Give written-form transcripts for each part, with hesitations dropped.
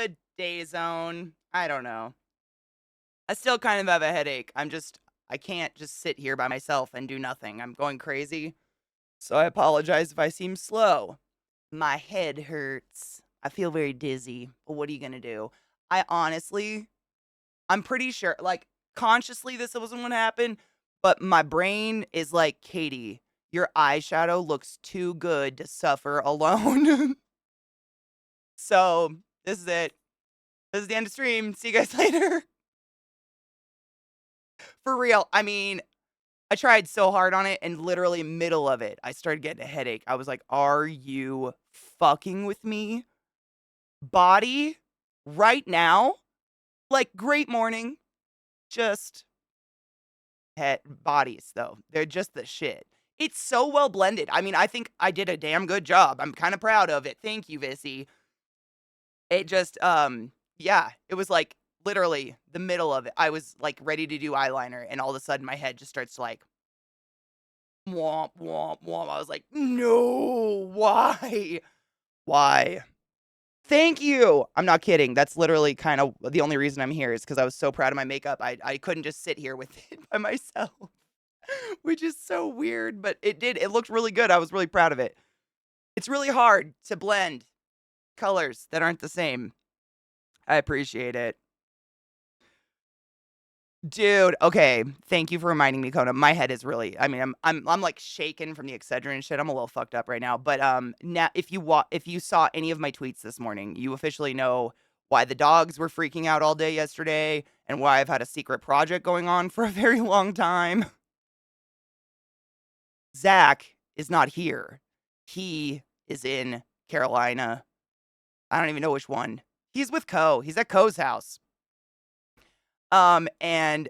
the day zone. I don't know. I still kind of have a headache. I can't just sit here by myself and do nothing. I'm going crazy. So I apologize if I seem slow. My head hurts. I feel very dizzy. But what are you going to do? I honestly, I'm pretty sure, like, consciously this wasn't what happened, but my brain is like, Katie, your eyeshadow looks too good to suffer alone. So, this is it. This is the end of stream. See you guys later. For real. I mean, I tried so hard on it and literally middle of it, I started getting a headache. I was like, "Are you fucking with me? Body right now? Like, great morning. Just head bodies though. They're just the shit. It's so well blended. I mean, I think I did a damn good job. I'm kind of proud of it. Thank you, Vissy. It just yeah, it was like literally the middle of it. I was like ready to do eyeliner and all of a sudden my head just starts to like womp womp womp. I was like, "No, why? Why?" Thank you. I'm not kidding. That's literally kind of the only reason I'm here is because I was so proud of my makeup. I couldn't just sit here with it by myself, which is so weird, but it did. It looked really good. I was really proud of it. It's really hard to blend colors that aren't the same. I appreciate it. Dude, okay. Thank you for reminding me, Kona. My head is really I mean, I'm like shaking from the Excedrin and shit. I'm a little fucked up right now. But now if you saw any of my tweets this morning, you officially know why the dogs were freaking out all day yesterday and why I've had a secret project going on for a very long time. Zach is not here. He is in Carolina. I don't even know which one. He's with Co. He's at Co's house. And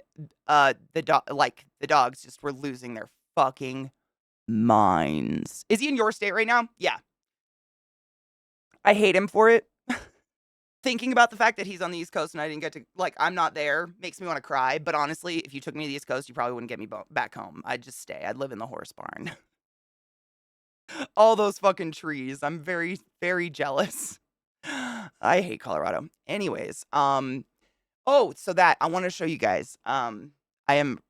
the dogs just were losing their fucking minds. Is he in your state right now? Yeah. I hate him for it. Thinking about the fact that he's on the East Coast and I didn't get to, like, I'm not there makes me want to cry. But honestly, if you took me to the East Coast, you probably wouldn't get me back home. I'd just stay. I'd live in the horse barn. All those fucking trees. I'm very, very jealous. I hate Colorado. Anyways, oh, so that I want to show you guys. I am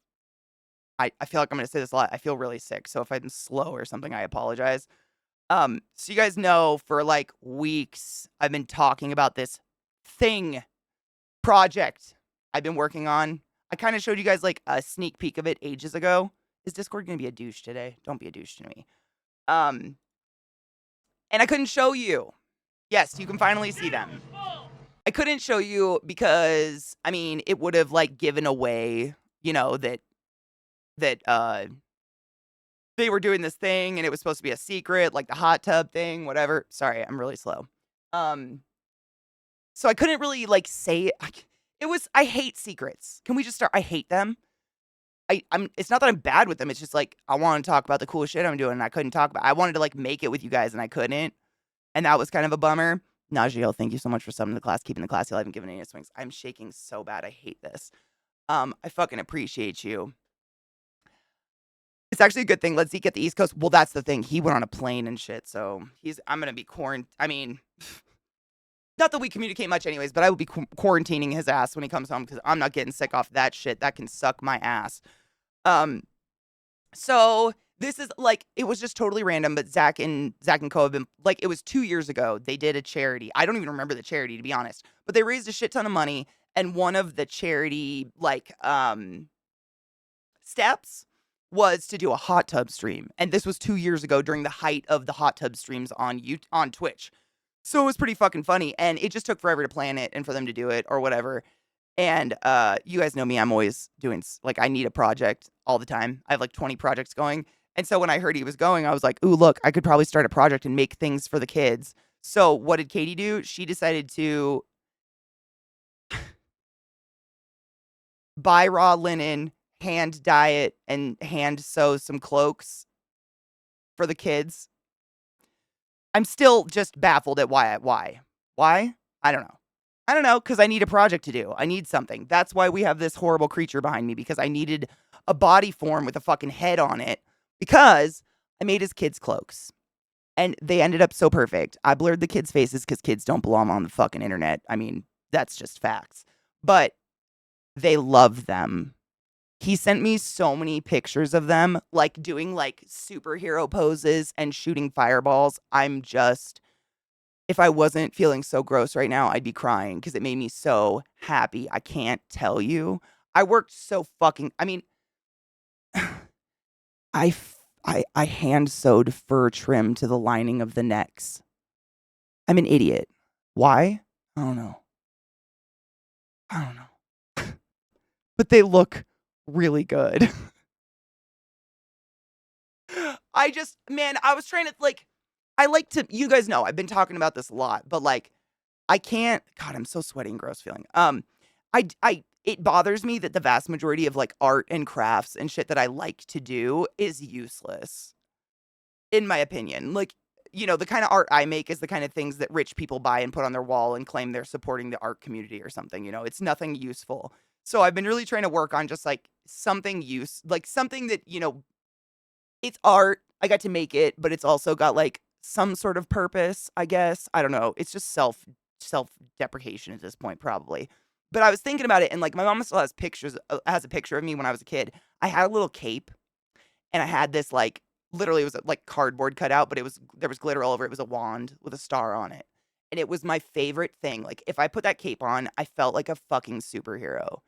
I feel like I'm gonna say this a lot. I feel really sick. So if I'm slow or something, I apologize. So you guys know for like weeks I've been talking about this thing project I've been working on. I kind of showed you guys like a sneak peek of it ages ago. Is Discord gonna be a douche today? Don't be a douche to me. Um, and I couldn't show you. Yes, you can finally see them. I couldn't show you because I mean it would have like given away, you know, that they were doing this thing and it was supposed to be a secret, like the hot tub thing, whatever. Sorry, I'm really slow. Um, so I couldn't really like say it. It was I hate secrets. Can we just start? I hate them. I'm. It's not that I'm bad with them. It's just like I want to talk about the cool shit I'm doing, and I couldn't talk about. I wanted to like make it with you guys, and I couldn't, and that was kind of a bummer. Najio, thank you so much for summoning the class, keeping the class. I haven't given any swings. I'm shaking so bad. I hate this. I fucking appreciate you. It's actually a good thing. Let's see, get the East Coast. Well, that's the thing. He went on a plane and shit, so I'm gonna be quarantined. I mean, not that we communicate much, anyways. But I would be quarantining his ass when he comes home because I'm not getting sick off that shit. That can suck my ass. Um, so this is like it was just totally random. But Zach and Co have been like it was 2 years ago. They did a charity. I don't even remember the charity to be honest, but they raised a shit ton of money. And one of the charity steps was to do a hot tub stream. And this was 2 years ago during the height of the hot tub streams on Twitch. So it was pretty fucking funny. And it just took forever to plan it and for them to do it or whatever. And you guys know me, I'm always doing like I need a project all the time. I have like 20 projects going. And so when I heard he was going, I was like, ooh, look, I could probably start a project and make things for the kids. So what did Katie do? She decided to buy raw linen, hand dye it, and hand sew some cloaks for the kids. I'm still just baffled at why. Why? I don't know. I don't know, because I need a project to do. I need something. That's why we have this horrible creature behind me, because I needed a body form with a fucking head on it, because I made his kids cloaks. And they ended up so perfect. I blurred the kids' faces because kids don't belong on the fucking internet. I mean, that's just facts. But they love them. He sent me so many pictures of them, like doing like superhero poses and shooting fireballs. I'm just, if I wasn't feeling so gross right now, I'd be crying because it made me so happy. I can't tell you. I worked so fucking, I mean, I hand sewed fur trim to the lining of the necks. I'm an idiot. Why? I don't know. I don't know. But they look really good. I just, man, I was trying to like, I like to, you guys know, I've been talking about this a lot, but like, I can't, God, I'm so sweaty and gross feeling. It bothers me that the vast majority of like art and crafts and shit that I like to do is useless, in my opinion. Like, the kind of art I make is the kind of things that rich people buy and put on their wall and claim they're supporting the art community or something. It's nothing useful. So I've been really trying to work on just like like something that, it's art. I got to make it, but it's also got like some sort of purpose, I guess. I don't know. It's just self-deprecation at this point, probably. But I was thinking about it, and like my mom still has a picture of me when I was a kid. I had a little cape, and I had this like literally it was like cardboard cut out, but there was glitter all over it. It was a wand with a star on it. And it was my favorite thing. Like if I put that cape on, I felt like a fucking superhero.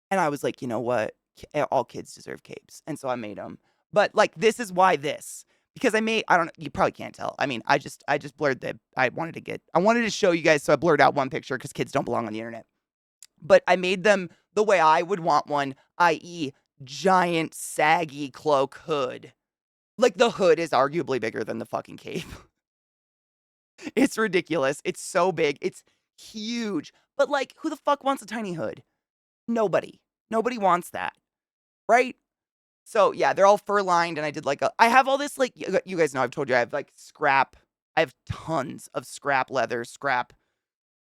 And I was like, you know what? All kids deserve capes. And so I made them. But like this is why this. Because I don't know, you probably can't tell. I mean, I just blurred I wanted to show you guys, so I blurred out one picture because kids don't belong on the internet. But I made them the way I would want one, i.e., giant saggy cloak hood. Like the hood is arguably bigger than the fucking cape. It's ridiculous. It's so big. It's huge. But like, who the fuck wants a tiny hood? Nobody. Nobody wants that. Right? So yeah, they're all fur lined, and I have all this like you guys know I've told you I have like scrap. I have tons of scrap leather, scrap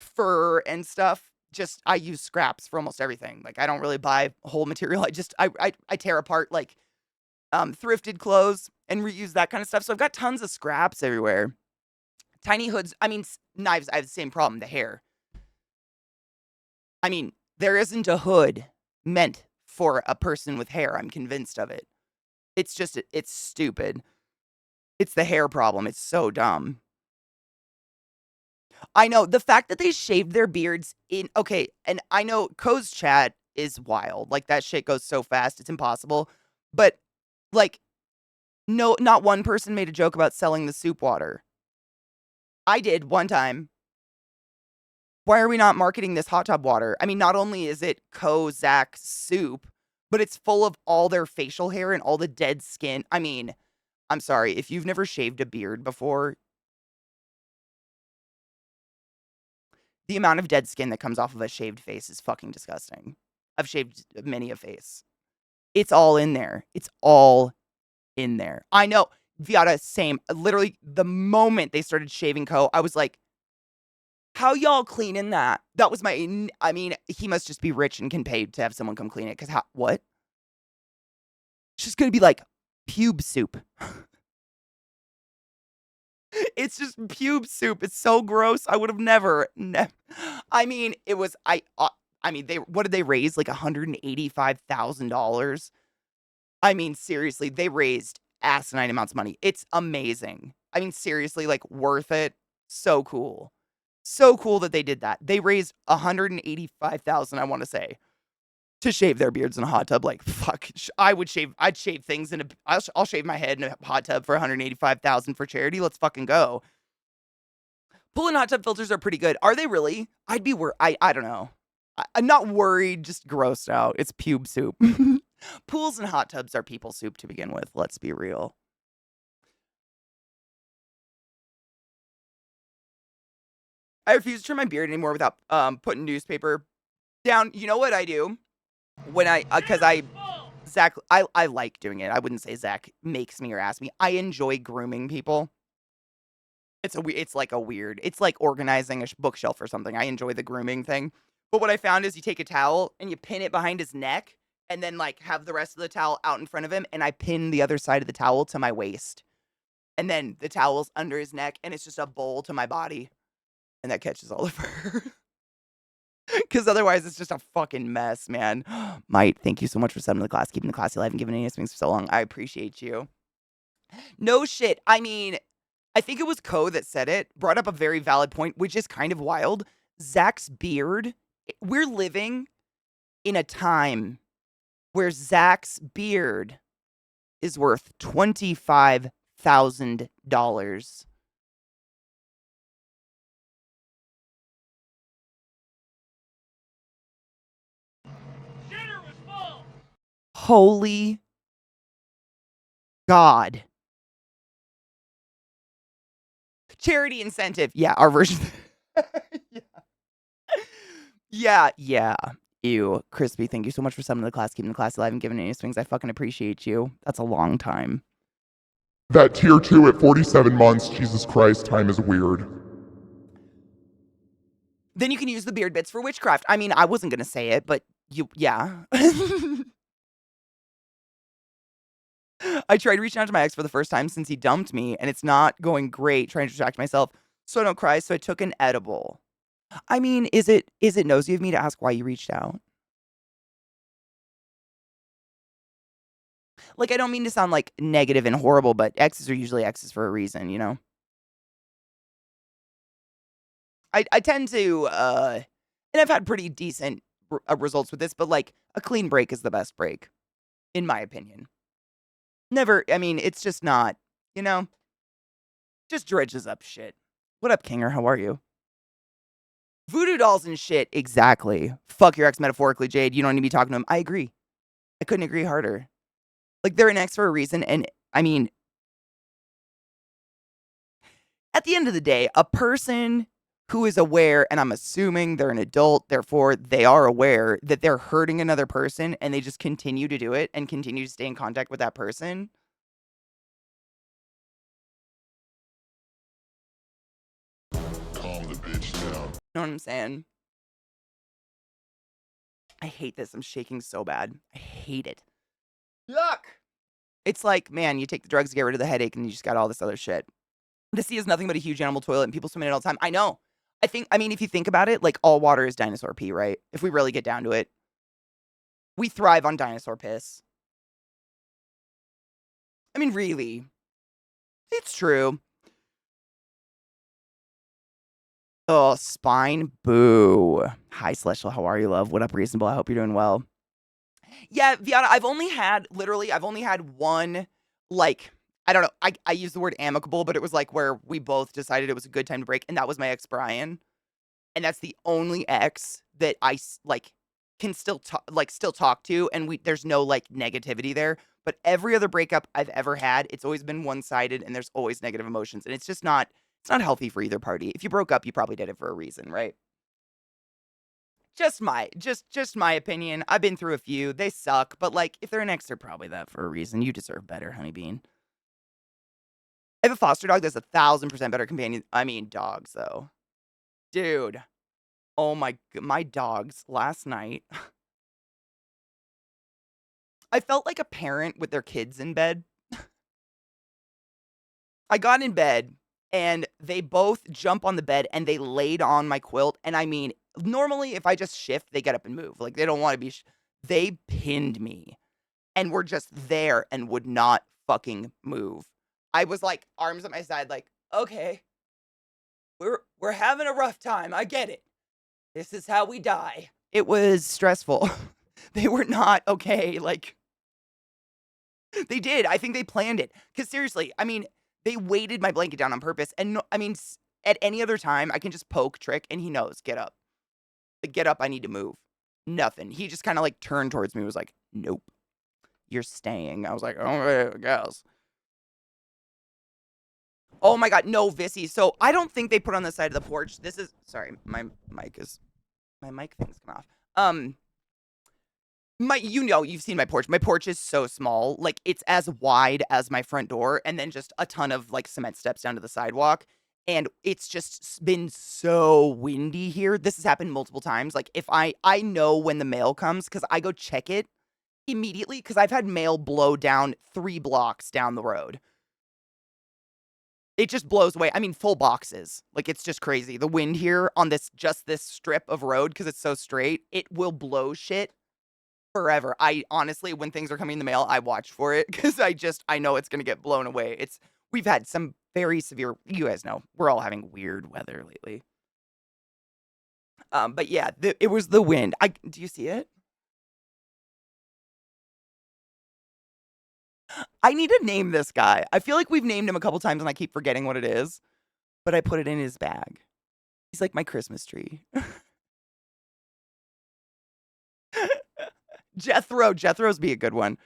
fur and stuff. Just I use scraps for almost everything. Like I don't really buy whole material. I tear apart like thrifted clothes and reuse that kind of stuff. So I've got tons of scraps everywhere. Tiny hoods, I mean knives, I have the same problem, the hair. I mean, there isn't a hood meant for a person with hair. I'm convinced of it. It's stupid. It's the hair problem. It's so dumb. I know the fact that they shaved their beards okay, and I know Co's chat is wild. Like that shit goes so fast, it's impossible. But like, no, not one person made a joke about selling the soup water. I did one time. Why are we not marketing this hot tub water? I mean, not only is it Zach soup, but it's full of all their facial hair and all the dead skin. I mean, I'm sorry, if you've never shaved a beard before, the amount of dead skin that comes off of a shaved face is fucking disgusting. I've shaved many a face. It's all in there. It's all in there. I know. Viata, same. Literally, the moment they started shaving I was like, how y'all cleaning that? That was I mean, he must just be rich and can pay to have someone come clean it. Because what? It's just going to be like pube soup. It's just pube soup. It's so gross. I would have never. I mean, it was, I mean, what did they raise? Like $185,000. I mean, seriously, they raised asinine amounts of money. It's amazing. I mean, seriously, like worth it. So cool. So cool that they did that. They raised 185,000, I want to say, to shave their beards in a hot tub. Like, fuck, I'd shave things I'll shave my head in a hot tub for 185,000 for charity. Let's fucking go. Pool and hot tub filters are pretty good. Are they really? I don't know. I'm not worried, just grossed out. It's pube soup. Pools and hot tubs are people soup to begin with. Let's be real. I refuse to trim my beard anymore without putting newspaper down. You know what I do? Because Zach, I like doing it. I wouldn't say Zach makes me or asks me. I enjoy grooming people. It's like organizing a bookshelf or something. I enjoy the grooming thing. But what I found is you take a towel and you pin it behind his neck and then like have the rest of the towel out in front of him. And I pin the other side of the towel to my waist. and then the towel's under his neck, and it's just a bowl to my body, and that catches all the fur. Because otherwise, it's just a fucking mess, man. Mike, thank you so much for subbing to the class, keeping the class alive, and giving any swings for so long. I appreciate you. No shit. I mean, I think it was Ko that said it, brought up a very valid point, which is kind of wild. Zach's beard, we're living in a time where Zach's beard is worth $25,000. Holy God. Charity incentive. Yeah, our version. Yeah. Ew. Crispy, thank you so much for summoning the class, keeping the class alive, and giving any swings. I fucking appreciate you. That's a long time. That tier 2 at 47 months, Jesus Christ, time is weird. Then you can use the beard bits for witchcraft. I mean, I wasn't going to say it, but yeah. I tried reaching out to my ex for the first time since he dumped me, and it's not going great trying to distract myself so I don't cry, so I took an edible. I mean, is it nosy of me to ask why you reached out? Like, I don't mean to sound, like, negative and horrible, but exes are usually exes for a reason, you know? I tend to, and I've had pretty decent results with this, but, like, a clean break is the best break, in my opinion. Never, I mean, it's just not, you know? Just dredges up shit. What up, Kinger? How are you? Voodoo dolls and shit, exactly. Fuck your ex metaphorically, Jade. You don't need to be talking to him. I agree. I couldn't agree harder. Like, they're an ex for a reason, and, I mean, at the end of the day, a person who is aware, and I'm assuming they're an adult, therefore they are aware that they're hurting another person, and they just continue to do it and continue to stay in contact with that person. Calm the bitch down. You know what I'm saying? I hate this. I'm shaking so bad. I hate it. Yuck! It's like, man, you take the drugs to get rid of the headache, and you just got all this other shit. The sea is nothing but a huge animal toilet, and people swim in it all the time. I know. I mean, if you think about it, like, all water is dinosaur pee, right? If we really get down to it. We thrive on dinosaur piss. I mean, really. It's true. Oh, spine. Boo. Hi, Celestial. How are you, love? What up, Reasonable? I hope you're doing well. Yeah, Viana, I've only had one, like, I don't know. I use the word amicable, but it was like where we both decided it was a good time to break, and that was my ex, Brian. And that's the only ex that I, like, can still talk to, and there's no, like, negativity there. But every other breakup I've ever had, it's always been one-sided, and there's always negative emotions, and it's not healthy for either party. If you broke up, you probably did it for a reason, right? Just my opinion. I've been through a few. They suck, but, like, if they're an ex, they're probably that for a reason. You deserve better, honeybean. I have a foster dog that's 1,000% better companion. I mean, dogs, though. Dude. Oh my dogs last night. I felt like a parent with their kids in bed. I got in bed, and they both jump on the bed, and they laid on my quilt, and I mean, normally, if I just shift, they get up and move. Like, they don't wanna be they pinned me, and were just there and would not fucking move. I was, like, arms at my side, like, "Okay. We're having a rough time. I get it. This is how we die." It was stressful. They were not okay, like, they did. I think they planned it. Because seriously, I mean, they weighted my blanket down on purpose, and no, I mean, at any other time, I can just poke Trick, and he knows, "Get up. Like, get up, I need to move." Nothing. He just kinda, like, turned towards me and was like, "Nope. You're staying." I was like, "Okay, I guess." Oh my god, no, Vissy. So, I don't think they put on the side of the porch. This is sorry, my mic thing's come off. You've seen my porch. My porch is so small. Like, it's as wide as my front door, and then just a ton of, like, cement steps down to the sidewalk. And it's just been so windy here. This has happened multiple times. Like, if I know when the mail comes, because I go check it immediately, because I've had mail blow down 3 blocks down the road. It just blows away. I mean, full boxes. Like, it's just crazy. The wind here on this strip of road, because it's so straight, it will blow shit forever. I honestly, when things are coming in the mail, I watch for it because I know it's gonna get blown away. We've had some very severe. You guys know we're all having weird weather lately. But yeah, it was the wind. Do you see it? I need to name this guy. I feel like we've named him a couple times and I keep forgetting what it is, but I put it in his bag. He's like my Christmas tree. Jethro. Jethro's be a good one.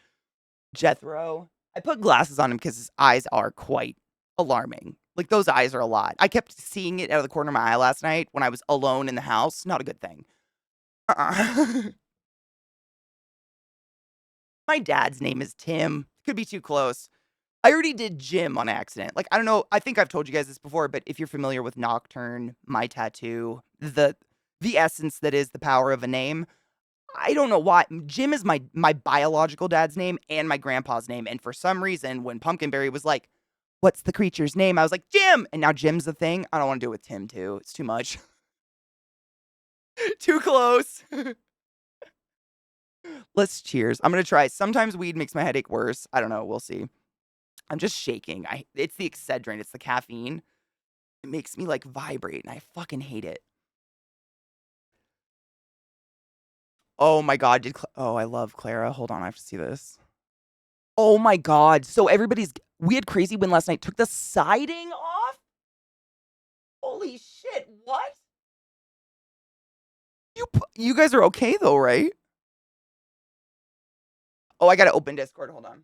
Jethro. I put glasses on him because his eyes are quite alarming. Like, those eyes are a lot. I kept seeing it out of the corner of my eye last night when I was alone in the house. Not a good thing. My dad's name is Tim. Could be too close. I already did Jim on accident. Like, I don't know. I think I've told you guys this before, but if you're familiar with Nocturne, my tattoo, the essence that is the power of a name, I don't know why. Jim is my biological dad's name and my grandpa's name. And for some reason, when Pumpkinberry was like, "What's the creature's name?" I was like, "Jim." And now Jim's the thing. I don't want to do it with Tim too. It's too much. Too close. Let's cheers. I'm gonna try. Sometimes weed makes my headache worse. I don't know. We'll see. I'm just shaking. It's the Excedrin. It's the caffeine. It makes me like vibrate, and I fucking hate it. Oh my god, oh, I love Clara. Hold on, I have to see this. Oh my god. So we had crazy wind last night. Took the siding off? Holy shit, what? You guys are okay though, right? Oh, I gotta open Discord. Hold on.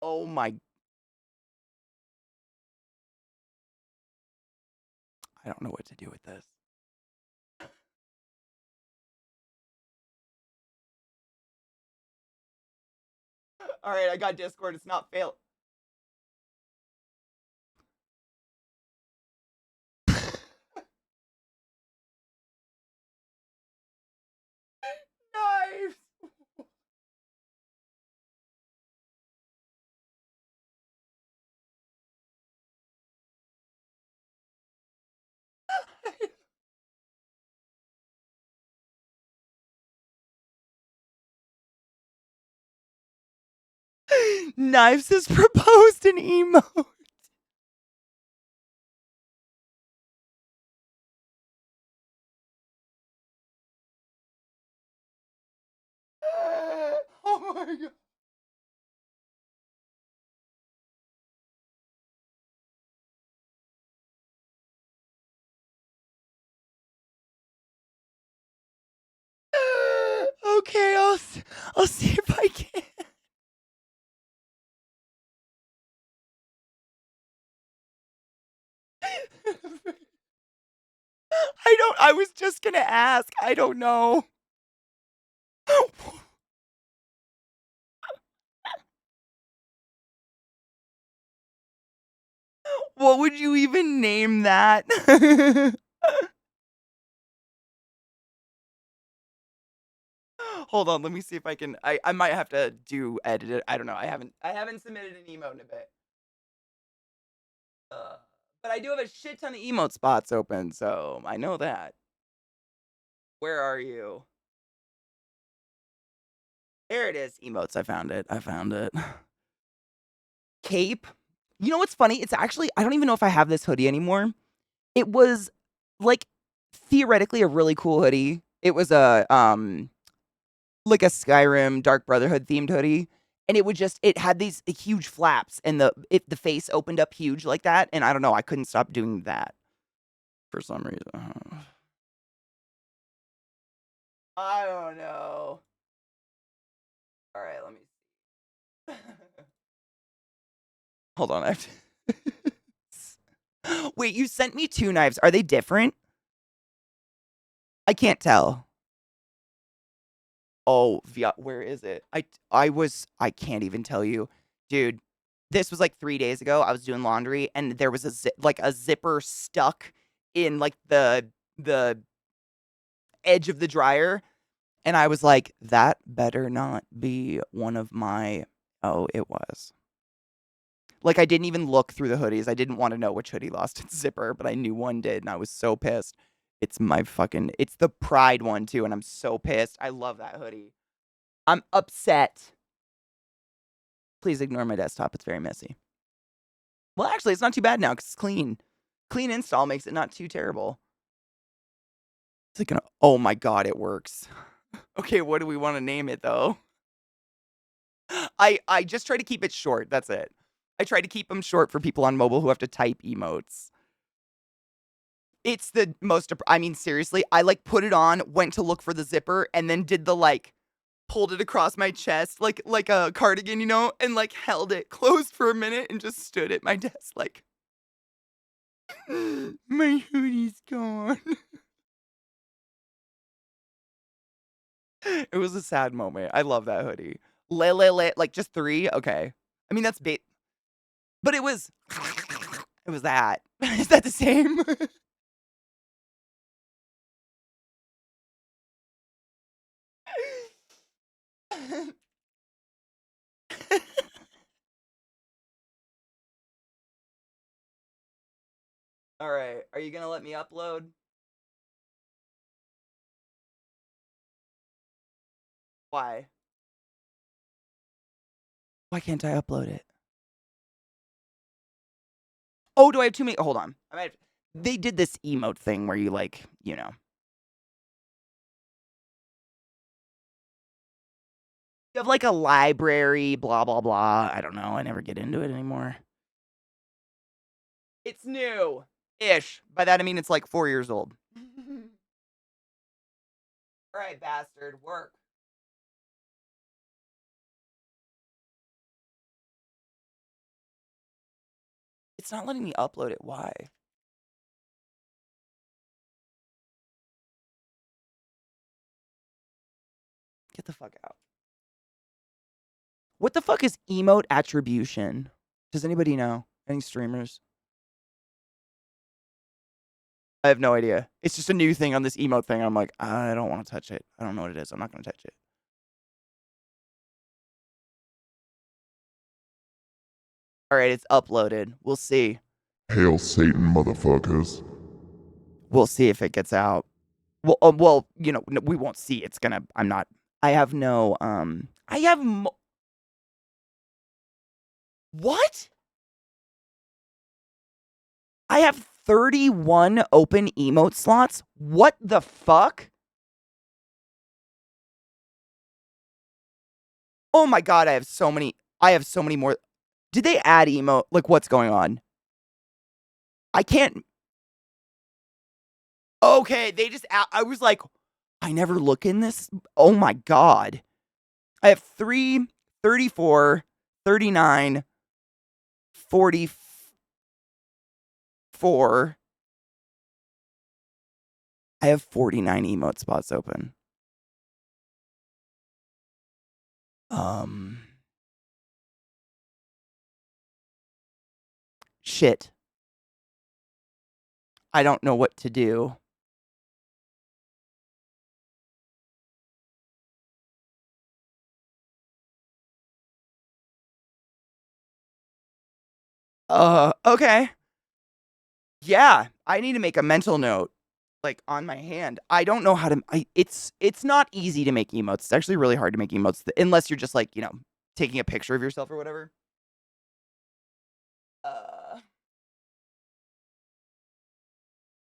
Oh my. I don't know what to do with this. All right, I got Discord. It's not fail. Knives. Knives has proposed an emote. Oh my god. Okay, I'll see if I can. I was just gonna ask. I don't know. What would you even name that? Hold on, let me see if I can. I might have to edit it. I don't know. I haven't submitted an emote in a bit. Uh, but I do have a shit ton of emote spots open, so I know that. Where are you? There it is. Emotes. I found it. I found it. Cape. You know what's funny? It's actually I don't even know if I have this hoodie anymore. It was like theoretically a really cool hoodie. It was like a Skyrim Dark Brotherhood themed hoodie. And it had these huge flaps and the face opened up huge like that. And I don't know, I couldn't stop doing that for some reason. I don't know. All right, let me hold on. I have to Wait, you sent me two knives. Are they different? I can't tell. Oh, where is it? I can't even tell you. Dude, this was like 3 days ago. I was doing laundry and there was a zipper stuck in like the edge of the dryer and I was like, that better not be one of my. Oh, it was. Like, I didn't even look through the hoodies. I didn't wanna know which hoodie lost its zipper, but I knew one did, and I was so pissed. It's the Pride one too, and I'm so pissed. I love that hoodie. I'm upset. Please ignore my desktop, it's very messy. Well, actually, it's not too bad now 'cause it's clean. Clean install makes it not too terrible. It's like oh my god, it works. Okay, what do we wanna name it, though? I just try to keep it short, that's it. I try to keep them short for people on mobile who have to type emotes. It's the most I mean, seriously, I, like, put it on, went to look for the zipper, and then did the, like, pulled it across my chest like a cardigan, you know, and, like, held it closed for a minute and just stood at my desk like, "My hoodie's gone." It was a sad moment. I love that hoodie. Le, like, just 3? Okay. I mean, that's but it was that. Is that the same? Alright, are you gonna let me upload? Why? Why can't I upload it? Oh, do I have too many hold on. They did this emote thing where you, like, you know. You have, like, a library, blah, blah, blah. I don't know, I never get into it anymore. It's new-ish. By that, I mean it's, like, 4 years old. Alright, bastard, work. It's not letting me upload it, why? Get the fuck out. What the fuck is emote attribution? Does anybody know? Any streamers? I have no idea. It's just a new thing on this emote thing. I'm like, I don't wanna touch it. I don't know what it is. I'm not gonna touch it. Alright, it's uploaded. We'll see. Hail Satan, motherfuckers. We'll see if it gets out. Well, you know, we won't see. It's gonna I'm not I have no, I have what? I have 31 open emote slots? What the fuck? Oh my god, I have so many more. Did they add emote? Like, what's going on? I can't Okay, they just I was like, I never look in this. Oh my god. I have 3, 34, 39, 44. I have 49 emote spots open. Um Shit. I don't know what to do. Okay. Yeah, I need to make a mental note, like, on my hand. I don't know how to it's not easy to make emotes. It's actually really hard to make emotes unless you're just, like, you know, taking a picture of yourself or whatever. Uh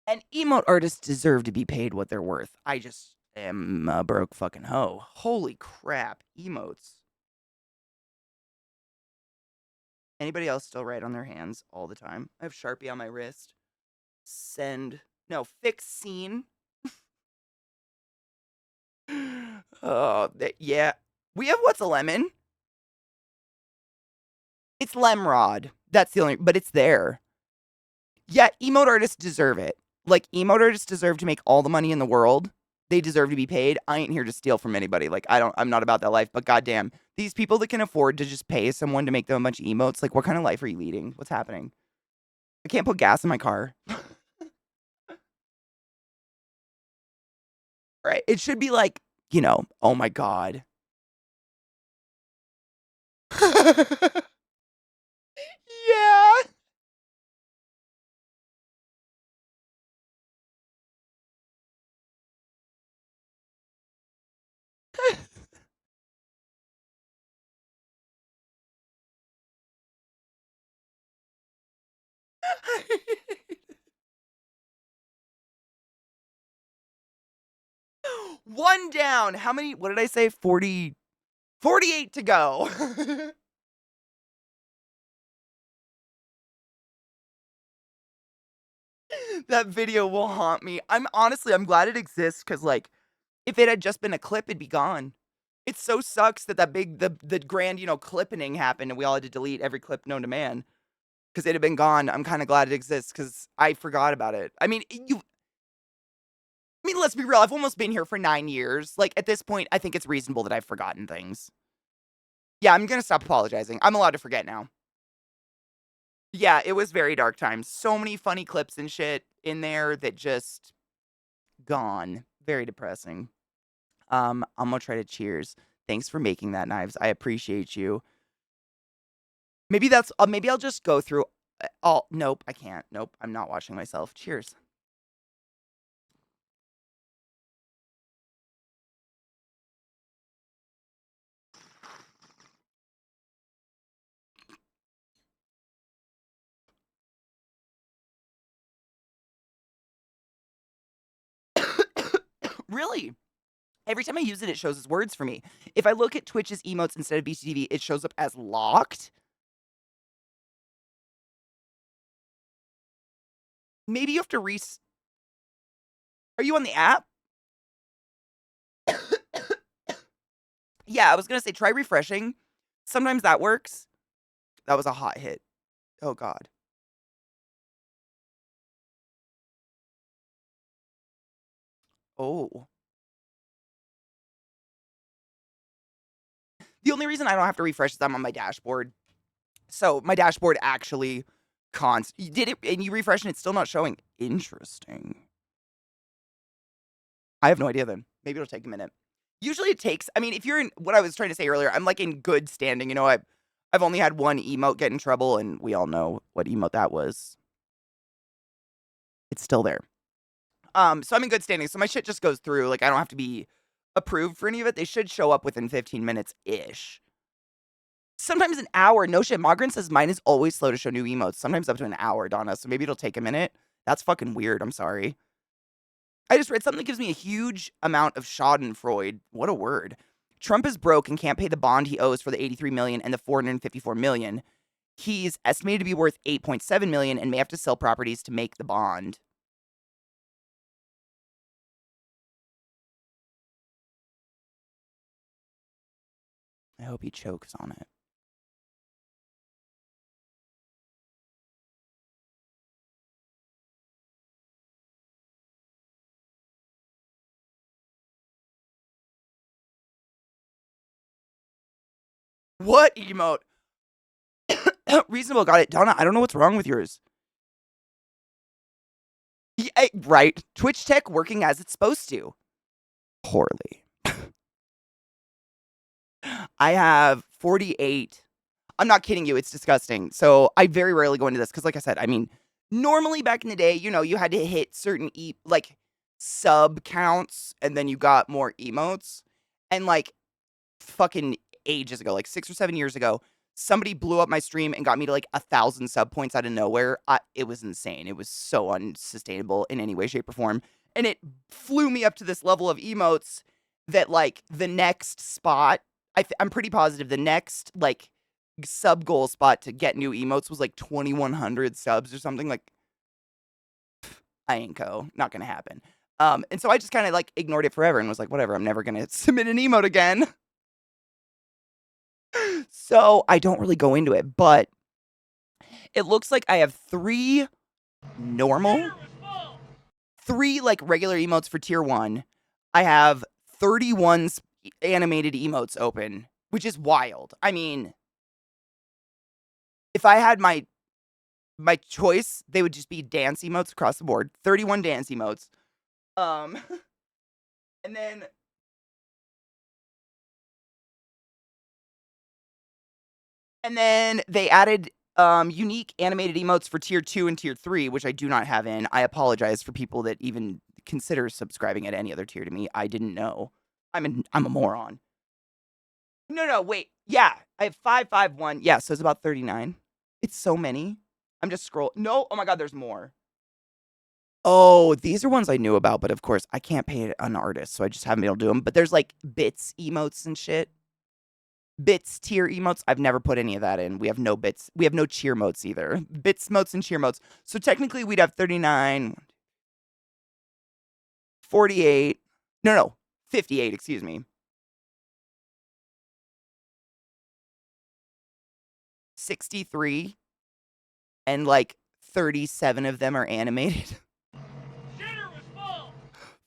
And emote artists deserve to be paid what they're worth. I just am a broke fucking hoe. Holy crap, emotes. Anybody else still write on their hands all the time? I have Sharpie on my wrist. Fix scene. Oh, yeah. We have what's a lemon? It's Lemrod. That's the only, but it's there. Yeah, emote artists deserve it. Like, emote artists deserve to make all the money in the world. They deserve to be paid. I ain't here to steal from anybody. Like, I'm not about that life, but goddamn, these people that can afford to just pay someone to make them a bunch of emotes, like, what kind of life are you leading? What's happening? I can't put gas in my car. Right? It should be like, you know, oh my god. One down. How many? What did I say? 40, 48 to go. That video will haunt me. I'm glad it exists because, like, if it had just been a clip, it'd be gone. It so sucks that the grand, clipping happened and we all had to delete every clip known to man because it had been gone. I'm kind of glad it exists because I forgot about it. Let's be real. I've almost been here for 9 years. Like, at this point, I think it's reasonable that I've forgotten things. Yeah, I'm gonna stop apologizing. I'm allowed to forget now. Yeah, it was very dark times. So many funny clips and shit in there that just gone. Very depressing. I'm gonna try to cheers. Thanks for making that, Knives. I appreciate you. Maybe I'll just go through. Oh, nope, I can't. Nope, I'm not washing myself. Cheers. Really? Every time I use it, it shows as words for me. If I look at Twitch's emotes instead of BCTV, it shows up as locked. Maybe you have to Are you on the app? Yeah, I was gonna say try refreshing. Sometimes that works. That was a hot hit. Oh god. Oh. The only reason I don't have to refresh is I'm on my dashboard. So my dashboard actually you did it and you refresh and it's still not showing. Interesting. I have no idea then. Maybe it'll take a minute. Usually it takes, if you're in what I was trying to say earlier, I'm like in good standing. I've only had one emote get in trouble, and we all know what emote that was. It's still there. So I'm in good standing. So my shit just goes through. Like, I don't have to be approved for any of it. They should show up within 15 minutes ish. Sometimes an hour. No shit. Mogren says mine is always slow to show new emotes. Sometimes up to an hour, Donna. So maybe it'll take a minute. That's fucking weird. I'm sorry. I just read something that gives me a huge amount of schadenfreude. What a word. Trump is broke and can't pay the bond he owes for the 83 million and the 454 million. He's estimated to be worth 8.7 million and may have to sell properties to make the bond. I hope he chokes on it. What emote? Reasonable, got it. Donna, I don't know what's wrong with yours. Yeah, right. Twitch tech working as it's supposed to. Poorly. I have 48. I'm not kidding you. It's disgusting. So I very rarely go into this because, like I said, normally back in the day, you had to hit certain sub counts and then you got more emotes. And like fucking ages ago, like 6 or 7 years ago, somebody blew up my stream and got me to like 1,000 sub points out of nowhere. It was insane. It was so unsustainable in any way, shape, or form. And it flew me up to this level of emotes that like the next spot, I'm pretty positive the next like sub goal spot to get new emotes was like 2,100 subs or something. Like, I ain't not gonna happen. And so I just kind of like ignored it forever and was like, whatever, I'm never gonna submit an emote again. So I don't really go into it, but it looks like I have 3 normal, 3 like regular emotes for tier 1. I have 31 animated emotes open, which is wild. If I had my choice, they would just be dance emotes across the board. 31 dance emotes. And then they added unique animated emotes for tier 2 and tier 3, which I do not have in. I apologize for people that even consider subscribing at any other tier to me. I didn't know. I'm a moron. No, wait. Yeah, I have 551. Yeah, so it's about 39. It's so many. I'm just scroll. No, oh my god, there's more. Oh, these are ones I knew about, but of course I can't pay an artist, so I just haven't been able to do them. But there's like bits emotes and shit. Bits tier emotes. I've never put any of that in. We have no bits. We have no cheer motes either. Bits motes and cheer motes. So technically we'd have 39, 48. No, 58, excuse me. 63 and like 37 of them are animated.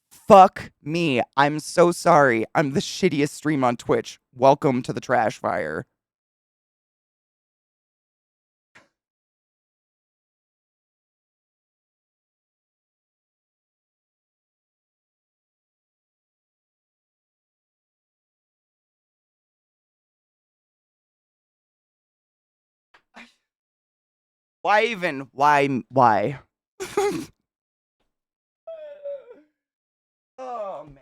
Fuck me. I'm so sorry. I'm the shittiest stream on Twitch. Welcome to the trash fire. Why even? Why? Oh, man.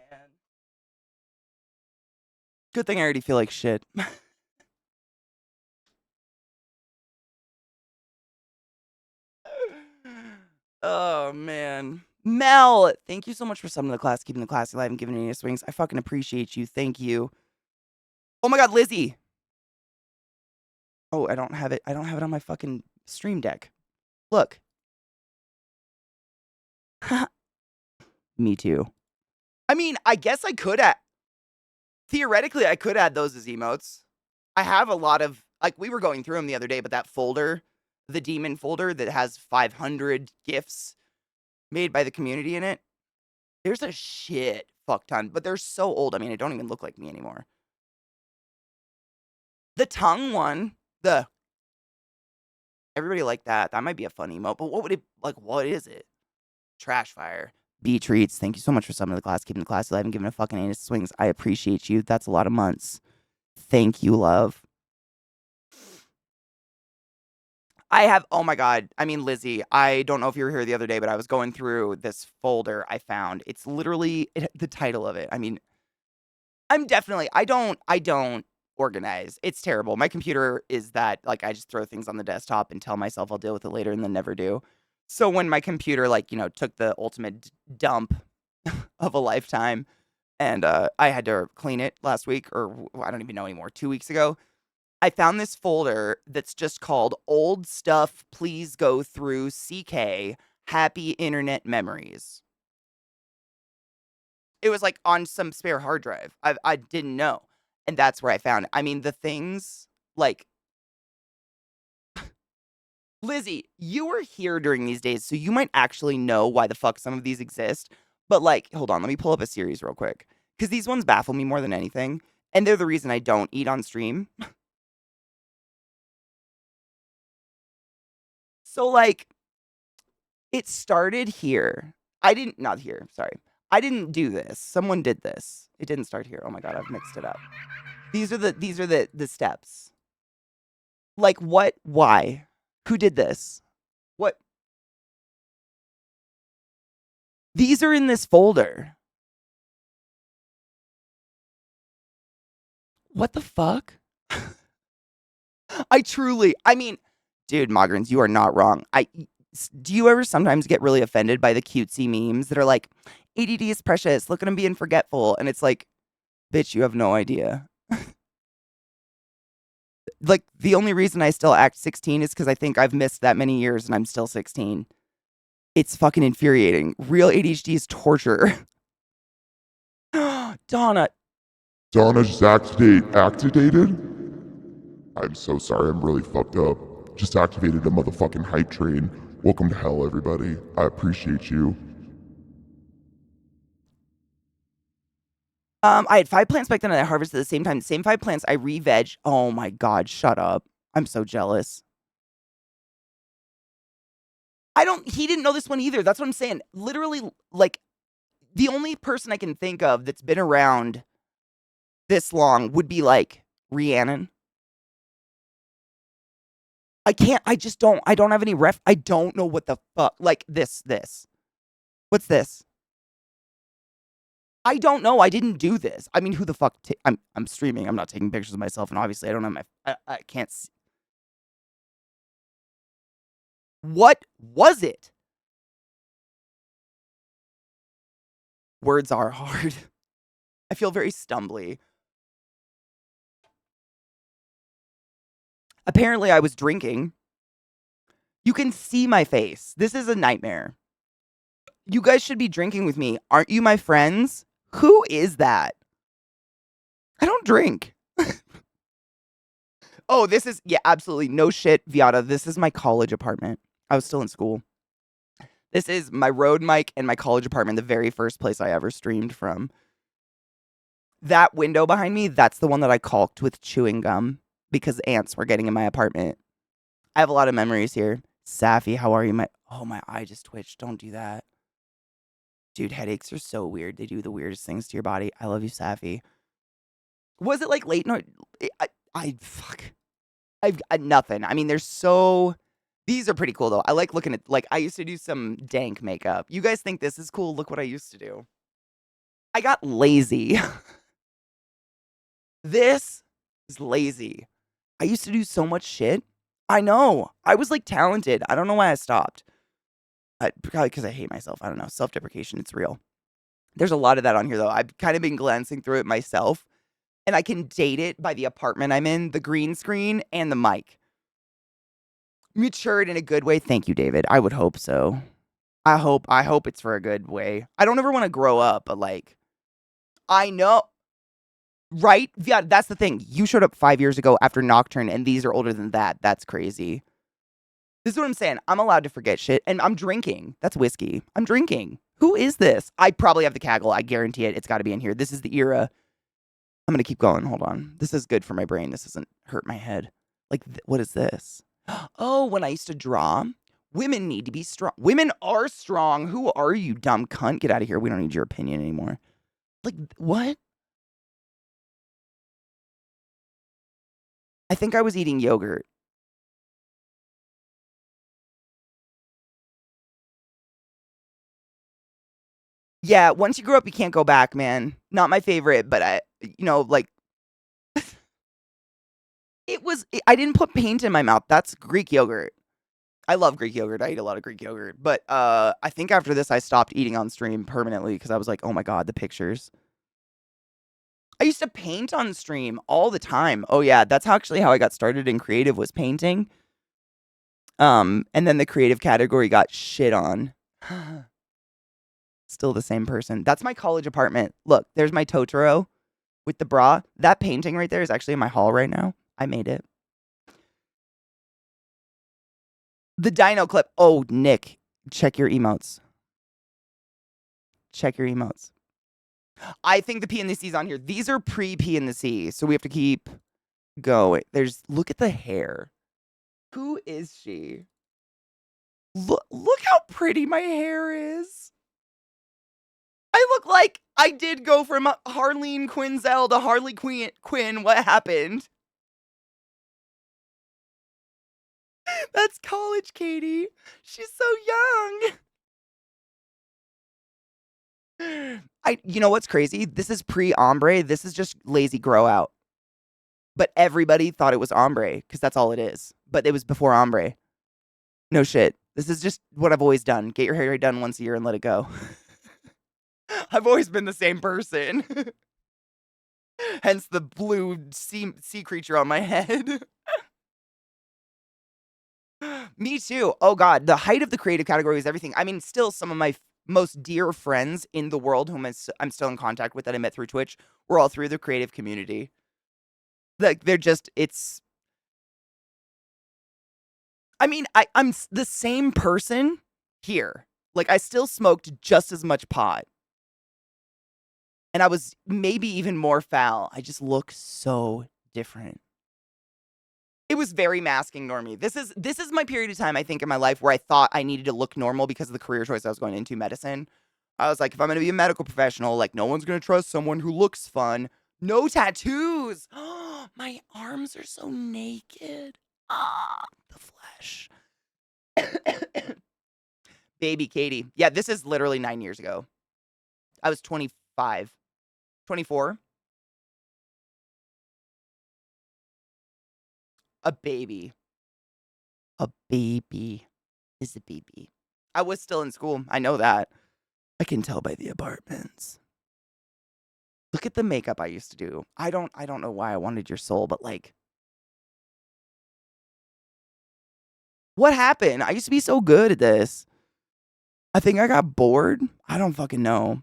Good thing I already feel like shit. Oh, man. Mel, thank you so much for summoning the class, keeping the class alive, and giving me swings. I fucking appreciate you. Thank you. Oh my god, Lizzie. Oh, I don't have it. I don't have it on my fucking stream deck. Look. Me too. I mean, I guess I could add. Theoretically, I could add those as emotes. I have a lot of, like, we were going through them the other day, but that folder, the demon folder that has 500 gifts made by the community in it, there's a shit fuck ton, but they're so old. I mean, it don't even look like me anymore. The tongue one, everybody liked that. That might be a fun emote, but what would it, like, what is it? Trash fire. B treats. Thank you so much for summoning the class, keeping the class alive, and giving a fucking anus swings. I appreciate you. That's a lot of months. Thank you, love. I have, oh my god. I mean, Lizzie, I don't know if you were here the other day, but I was going through this folder I found. It's literally the title of it. I mean, I don't organize. It's terrible. My computer is that, like, I just throw things on the desktop and tell myself I'll deal with it later and then never do. So when my computer, like, took the ultimate dump of a lifetime and I had to clean it last week, or I don't even know anymore, 2 weeks ago, I found this folder that's just called Old Stuff Please Go Through CK Happy Internet Memories. It was, like, on some spare hard drive. I didn't know, and that's where I found it. I mean, the things, like Lizzie, you were here during these days, so you might actually know why the fuck some of these exist, but, like, hold on, let me pull up a series real quick, because these ones baffle me more than anything, and they're the reason I don't eat on stream. So, like, it started here. Not here, sorry. I didn't do this. Someone did this. It didn't start here. Oh my god, I've mixed it up. These are the steps. Like, what? Why? Who did this? What? These are in this folder. What the fuck? I mean, dude, Mogrins, you are not wrong. Do you ever sometimes get really offended by the cutesy memes that are like, ADD is precious, look at him being forgetful, and it's like, bitch, you have no idea. Like, the only reason I still act 16 is because I think I've missed that many years and I'm still 16. It's fucking infuriating. Real ADHD is torture. Donna. Donna just activated? I'm so sorry, I'm really fucked up. Just activated a motherfucking hype train. Welcome to hell, everybody. I appreciate you. I had 5 plants back then and I harvested at the same time. The same 5 plants, I re-veg. Oh my god, shut up. I'm so jealous. He didn't know this one either. That's what I'm saying. Literally, like, the only person I can think of that's been around this long would be, like, Rhiannon. I don't have any I don't know what the fuck, like, this. What's this? I don't know. I didn't do this. I mean, who the fuck? I'm streaming. I'm not taking pictures of myself, and obviously, I don't have my. I can't. What was it? Words are hard. I feel very stumbly. Apparently, I was drinking. You can see my face. This is a nightmare. You guys should be drinking with me. Aren't you my friends? Who is that? I don't drink. Oh, this is, yeah, absolutely. No shit, Viata. This is my college apartment. I was still in school. This is my road mic and my college apartment, the very first place I ever streamed from. That window behind me, that's the one that I caulked with chewing gum because ants were getting in my apartment. I have a lot of memories here. Safi, how are you? My eye just twitched. Don't do that. Dude, headaches are so weird. They do the weirdest things to your body. I love you, Safi. Was it like late night? Fuck. I've nothing. I mean, these are pretty cool though. I like looking at, like, I used to do some dank makeup. You guys think this is cool? Look what I used to do. I got lazy. This is lazy. I used to do so much shit. I know. I was like talented. I don't know why I stopped. Probably because I hate myself. I don't know. Self-deprecation, it's real. There's a lot of that on here though. I've kind of been glancing through it myself, and I can date it by the apartment I'm in, the green screen, and the mic. Matured in a good way. Thank you, David. I would hope so. I hope it's for a good way. I don't ever want to grow up, but like, I know, right? Yeah, that's the thing. You showed up 5 years ago after Nocturne, and these are older than that. That's crazy. This is what I'm saying. I'm allowed to forget shit, and I'm drinking. That's whiskey. I'm drinking. Who is this? I probably have the Kaggle. I guarantee it. It's got to be in here. This is the era. I'm gonna keep going. Hold on. This is good for my brain. This doesn't hurt my head. Like, what is this? Oh, when I used to draw, women need to be strong. Women are strong. Who are you, dumb cunt? Get out of here. We don't need your opinion anymore. Like, what? I think I was eating yogurt. Yeah, once you grow up, you can't go back, man. Not my favorite, but like, I didn't put paint in my mouth. That's Greek yogurt. I love Greek yogurt. I eat a lot of Greek yogurt. But I think after this, I stopped eating on stream permanently because I was like, oh my God, the pictures. I used to paint on stream all the time. Oh yeah, that's actually how I got started in creative, was painting. And then the creative category got shit on. Still the same person. That's my college apartment. Look, there's my Totoro with the bra. That painting right there is actually in my hall right now. I made it. The dino clip. Oh, Nick, check your emotes. Check your emotes. I think the P and the C's on here. These are pre-P and the C, so we have to keep going. Look at the hair. Who is she? Look how pretty my hair is. I look like I did go from Harleen Quinzel to Harley Quinn. What happened? That's college Katie. She's so young. You know what's crazy? This is pre-ombre. This is just lazy grow out. But everybody thought it was ombre because that's all it is. But it was before ombre. No shit. This is just what I've always done. Get your hair done once a year and let it go. I've always been the same person. Hence the blue sea creature on my head. Me too. Oh God, the height of the creative category is everything. I mean, still some of my most dear friends in the world whom I'm still in contact with that I met through Twitch were all through the creative community. Like I mean, I'm the same person here. Like, I still smoked just as much pot. And I was maybe even more foul. I just look so different. It was very masking normie. This is my period of time, I think, in my life where I thought I needed to look normal because of the career choice I was going into, medicine. I was like, if I'm going to be a medical professional, like, no one's going to trust someone who looks fun. No tattoos. My arms are so naked. Ah, the flesh. Baby Katie. Yeah, this is literally 9 years ago. I was 25. 24. A baby. A baby. is a BB. I was still in school. I know that. I can tell by the apartments. Look at the makeup I used to do. I don't know why I wanted your soul, but like what happened? I used to be so good at this. I think I got bored. I don't fucking know.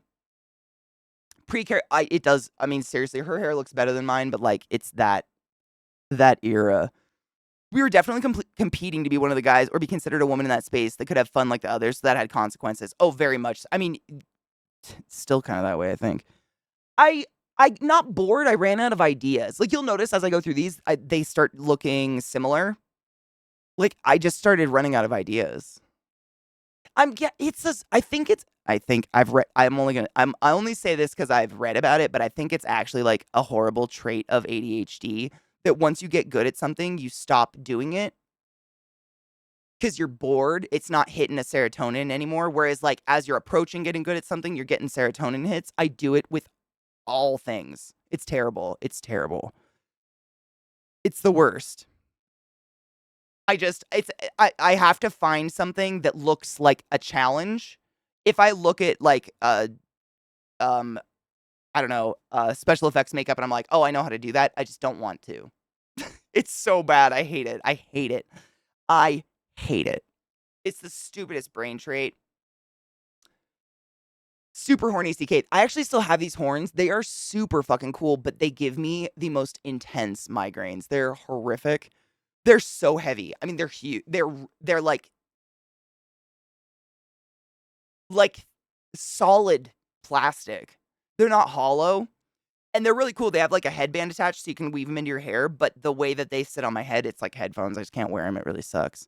Pre-care it does. I mean seriously, her hair looks better than mine, but like it's that era. We were definitely competing to be one of the guys or be considered a woman in that space that could have fun like the others, so that had consequences. Oh, very much. I mean, still kind of that way, I think. I I not bored, I ran out of ideas. Like, you'll notice as I go through these, they start looking similar. Like, I just started running out of ideas. It's just, I think I've read, I only say this because I've read about it, but I think it's actually like a horrible trait of ADHD that once you get good at something, you stop doing it because you're bored. It's not hitting a serotonin anymore. Whereas, like, as you're approaching getting good at something, you're getting serotonin hits. I do it with all things. It's terrible. It's terrible. It's the worst. I have to find something that looks like a challenge. If I look at like um I don't know, special effects makeup and I'm like, "Oh, I know how to do that." I just don't want to. It's so bad. I hate it. I hate it. I hate it. It's the stupidest brain trait. Super horny CK. I actually still have these horns. They are super fucking cool, but they give me the most intense migraines. They're horrific. They're so heavy. I mean, they're huge. They're like solid plastic. They're not hollow. And they're really cool. They have like a headband attached so you can weave them into your hair, but the way that they sit on my head, it's like headphones. I just can't wear them. It really sucks.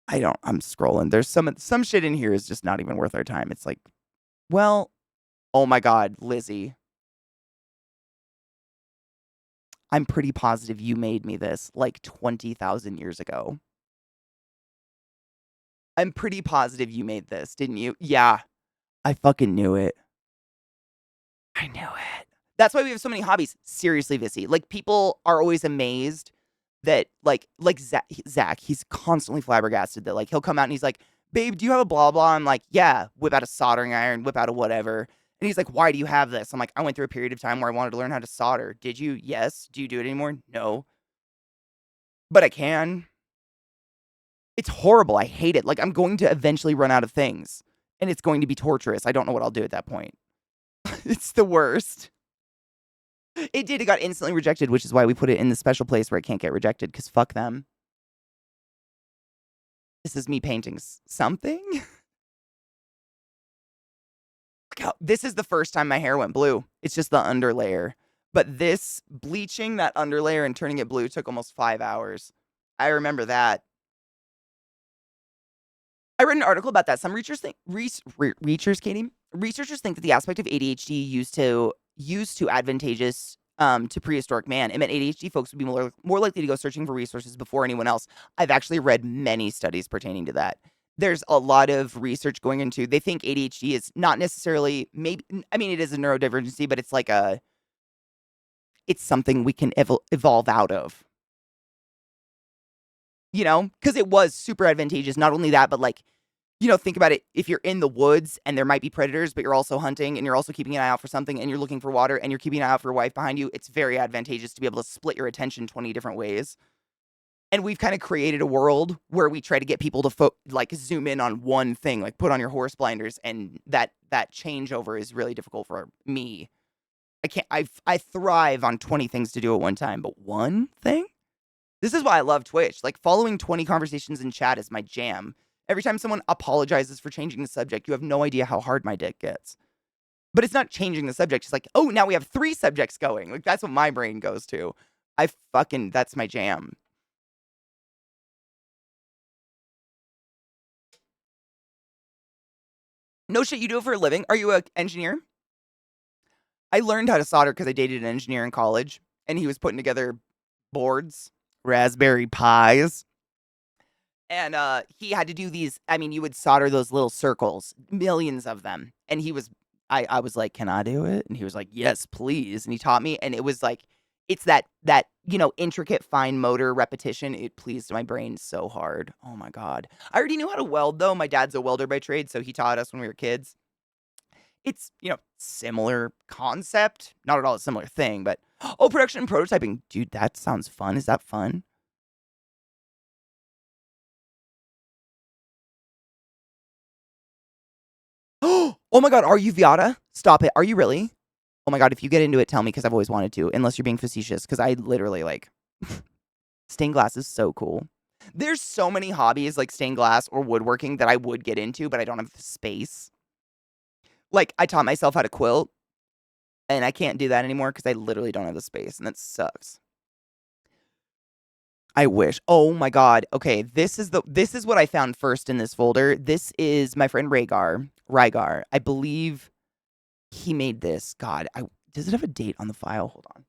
I'm scrolling. There's some shit in here is just not even worth our time. It's like, well, oh my God, Lizzie. I'm pretty positive you made me this like 20,000 years ago. I'm pretty positive you made this, didn't you? Yeah, I fucking knew it. I knew it. That's why we have so many hobbies. Seriously, Vissy. Like, people are always amazed that, like Zach, he's constantly flabbergasted that, like, he'll come out and he's like, "Babe, do you have a blah blah?" I'm like, "Yeah." Whip out a soldering iron, whip out a whatever. And he's like, "Why do you have this?" I'm like, "I went through a period of time where I wanted to learn how to solder." Did you? Yes. Do you do it anymore? No. But I can. It's horrible. I hate it. Like, I'm going to eventually run out of things. And it's going to be torturous. I don't know what I'll do at that point. It's the worst. It did. It got instantly rejected, which is why we put it in the special place where it can't get rejected, because fuck them. This is me painting something. This is the first time my hair went blue. It's just the underlayer. But this bleaching that underlayer and turning it blue took almost 5 hours. I remember that. I read an article about that. Some researchers think that the aspect of ADHD used to advantageous to prehistoric man. It meant ADHD folks would be more likely to go searching for resources before anyone else. I've actually read many studies pertaining to that. There's a lot of research going into. They think ADHD is not necessarily maybe. I mean, it is a neurodivergency, but it's like it's something we can evolve out of. You know, because it was super advantageous. Not only that, but like, you know, think about it. If you're in the woods and there might be predators, but you're also hunting and you're also keeping an eye out for something and you're looking for water and you're keeping an eye out for your wife behind you, it's very advantageous to be able to split your attention 20 different ways. And we've kind of created a world where we try to get people to like zoom in on one thing, like put on your horse blinders, and that changeover is really difficult for me. I thrive on 20 things to do at one time, but one thing? This is why I love Twitch. Like, following 20 conversations in chat is my jam. Every time someone apologizes for changing the subject, you have no idea how hard my dick gets. But it's not changing the subject. It's like, oh, now we have 3 subjects going. Like, that's what my brain goes to. That's my jam. No shit, you do it for a living? Are you an engineer? I learned how to solder because I dated an engineer in college, and he was putting together boards, Raspberry Pis. And he had to do these. I mean, you would solder those little circles, millions of them. And I was like, "Can I do it?" And he was like, "Yes, please." And he taught me. And it was like, it's that, intricate fine motor repetition. It pleased my brain so hard. Oh my god. I already knew how to weld though. My dad's a welder by trade, so he taught us when we were kids. It's, similar concept. Not at all a similar thing, but oh, production and prototyping. Dude, that sounds fun. Is that fun? Oh my god, are you Viata? Stop it. Are you really? Oh my god, if you get into it, tell me because I've always wanted to, unless you're being facetious, because I literally like stained glass is so cool. There's so many hobbies like stained glass or woodworking that I would get into, but I don't have the space. Like, I taught myself how to quilt, and I can't do that anymore because I literally don't have the space, and that sucks. I wish. Oh my god. Okay, this is what I found first in this folder. This is my friend Rygar. I believe he made this. God, does it have a date on the file? Hold on.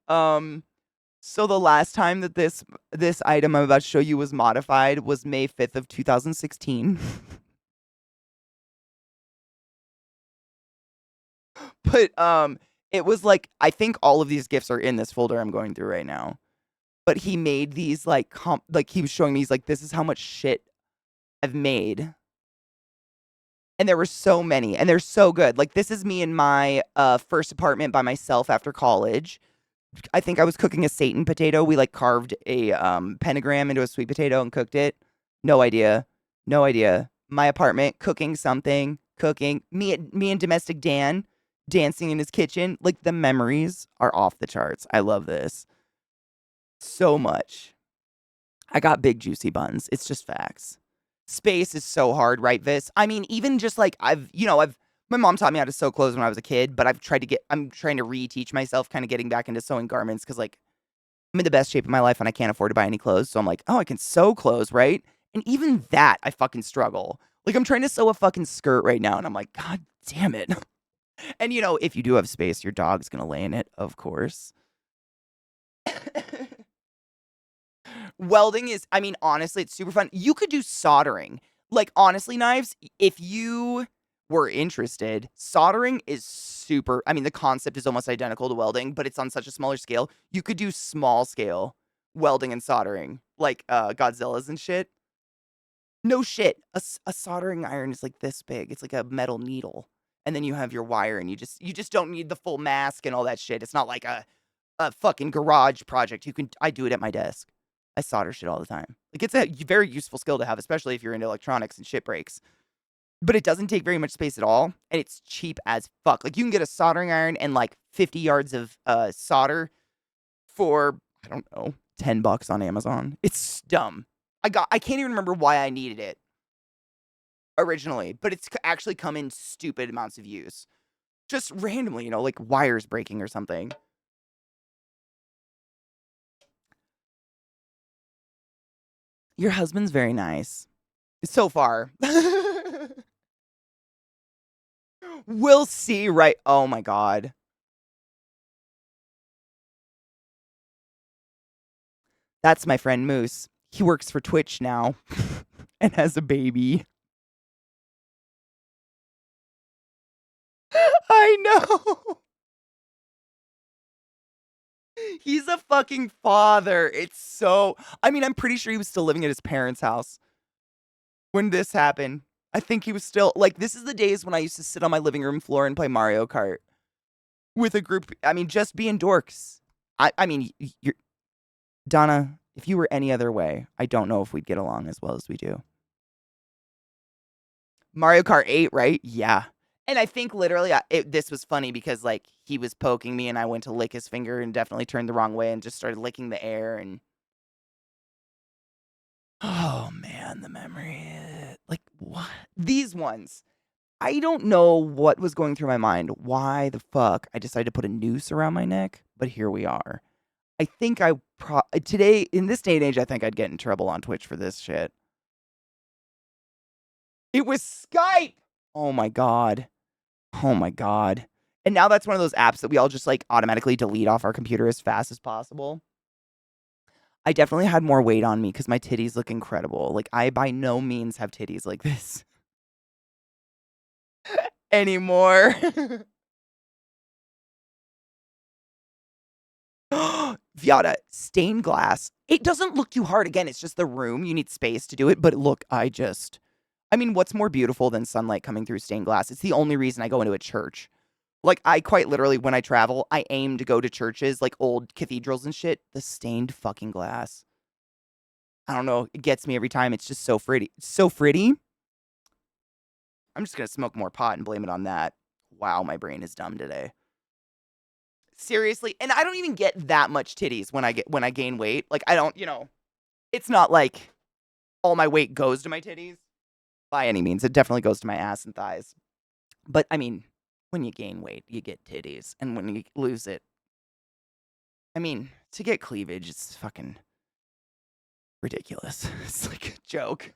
Um, so the last time that this item I'm about to show you was modified was May 5th of 2016. But it was like I think all of these gifts are in this folder I'm going through right now. But he made these like he was showing me he's like this is how much shit I've made. And there were so many and they're so good. Like this is me in my first apartment by myself after college. I think I was cooking a Satan potato. We like carved a pentagram into a sweet potato and cooked it. No idea. No idea. My apartment, cooking something, cooking. Me and domestic Dan dancing in his kitchen. Like the memories are off the charts. I love this so much. I got big juicy buns. It's just facts. Space is so hard, right, Vis? I mean, even just like I've my mom taught me how to sew clothes when I was a kid, but I'm trying to reteach myself kind of getting back into sewing garments because like I'm in the best shape of my life and I can't afford to buy any clothes. So I'm like, oh, I can sew clothes, right? And even that I fucking struggle. Like I'm trying to sew a fucking skirt right now and I'm like, God damn it. And if you do have space, your dog's gonna lay in it, of course. Welding is, I mean, honestly, it's super fun. You could do soldering. Like, honestly, Knives, if you were interested, soldering is super. I mean, the concept is almost identical to welding, but it's on such a smaller scale. You could do small scale welding and soldering, like Godzilla's and shit. No shit. A soldering iron is like this big. It's like a metal needle. And then you have your wire and you just don't need the full mask and all that shit. It's not like a fucking garage project. I do it at my desk. I solder shit all the time. Like it's a very useful skill to have, especially if you're into electronics and shit breaks. But it doesn't take very much space at all, and it's cheap as fuck. Like you can get a soldering iron and like 50 yards of solder for I don't know $10 on Amazon. It's dumb. I can't even remember why I needed it originally, but it's actually come in stupid amounts of use. Just randomly, like wires breaking or something. Your husband's very nice. So far. We'll see, right? Oh my god. That's my friend Moose. He works for Twitch now and has a baby. I know. He's a fucking father. It's so. I mean, I'm pretty sure he was still living at his parents' house when this happened. I think he was still. Like, this is the days when I used to sit on my living room floor and play Mario Kart with a group. I mean, just being dorks. I mean, you're. Donna, if you were any other way, I don't know if we'd get along as well as we do. Mario Kart 8, right? Yeah. And I think literally this was funny because like he was poking me and I went to lick his finger and definitely turned the wrong way and just started licking the air and oh man, the memory. Like what? These ones. I don't know what was going through my mind. Why the fuck I decided to put a noose around my neck, but here we are. I think today in this day and age I think I'd get in trouble on Twitch for this shit. It was Skype. Oh my god. Oh my god. And now that's one of those apps that we all just like automatically delete off our computer as fast as possible. I definitely had more weight on me because my titties look incredible. Like, I by no means have titties like this anymore. Viata, stained glass. It doesn't look too hard. Again, it's just the room. You need space to do it. But look, I mean, what's more beautiful than sunlight coming through stained glass? It's the only reason I go into a church. Like, I quite literally, when I travel, I aim to go to churches, like old cathedrals and shit. The stained fucking glass. I don't know. It gets me every time. It's just so pretty. So pretty. I'm just going to smoke more pot and blame it on that. Wow, my brain is dumb today. Seriously, and I don't even get that much titties when I gain weight. Like, I don't, it's not like all my weight goes to my titties by any means. It definitely goes to my ass and thighs. But I mean, when you gain weight, you get titties, and when you lose it, I mean, to get cleavage, it's fucking ridiculous. It's like a joke.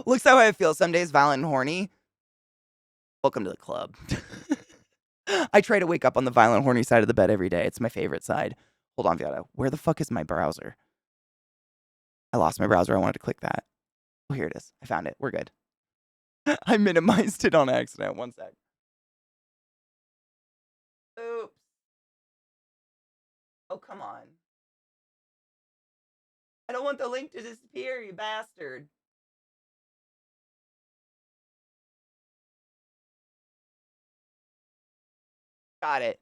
Looks how I feel some days, violent and horny. Welcome to the club. I try to wake up on the violent, horny side of the bed every day. It's my favorite side. Hold on, Viata. Where the fuck is my browser? I lost my browser. I wanted to click that. Oh, here it is. I found it. We're good. I minimized it on accident. One sec. Oops. Oh, come on. I don't want the link to disappear, you bastard. Got it.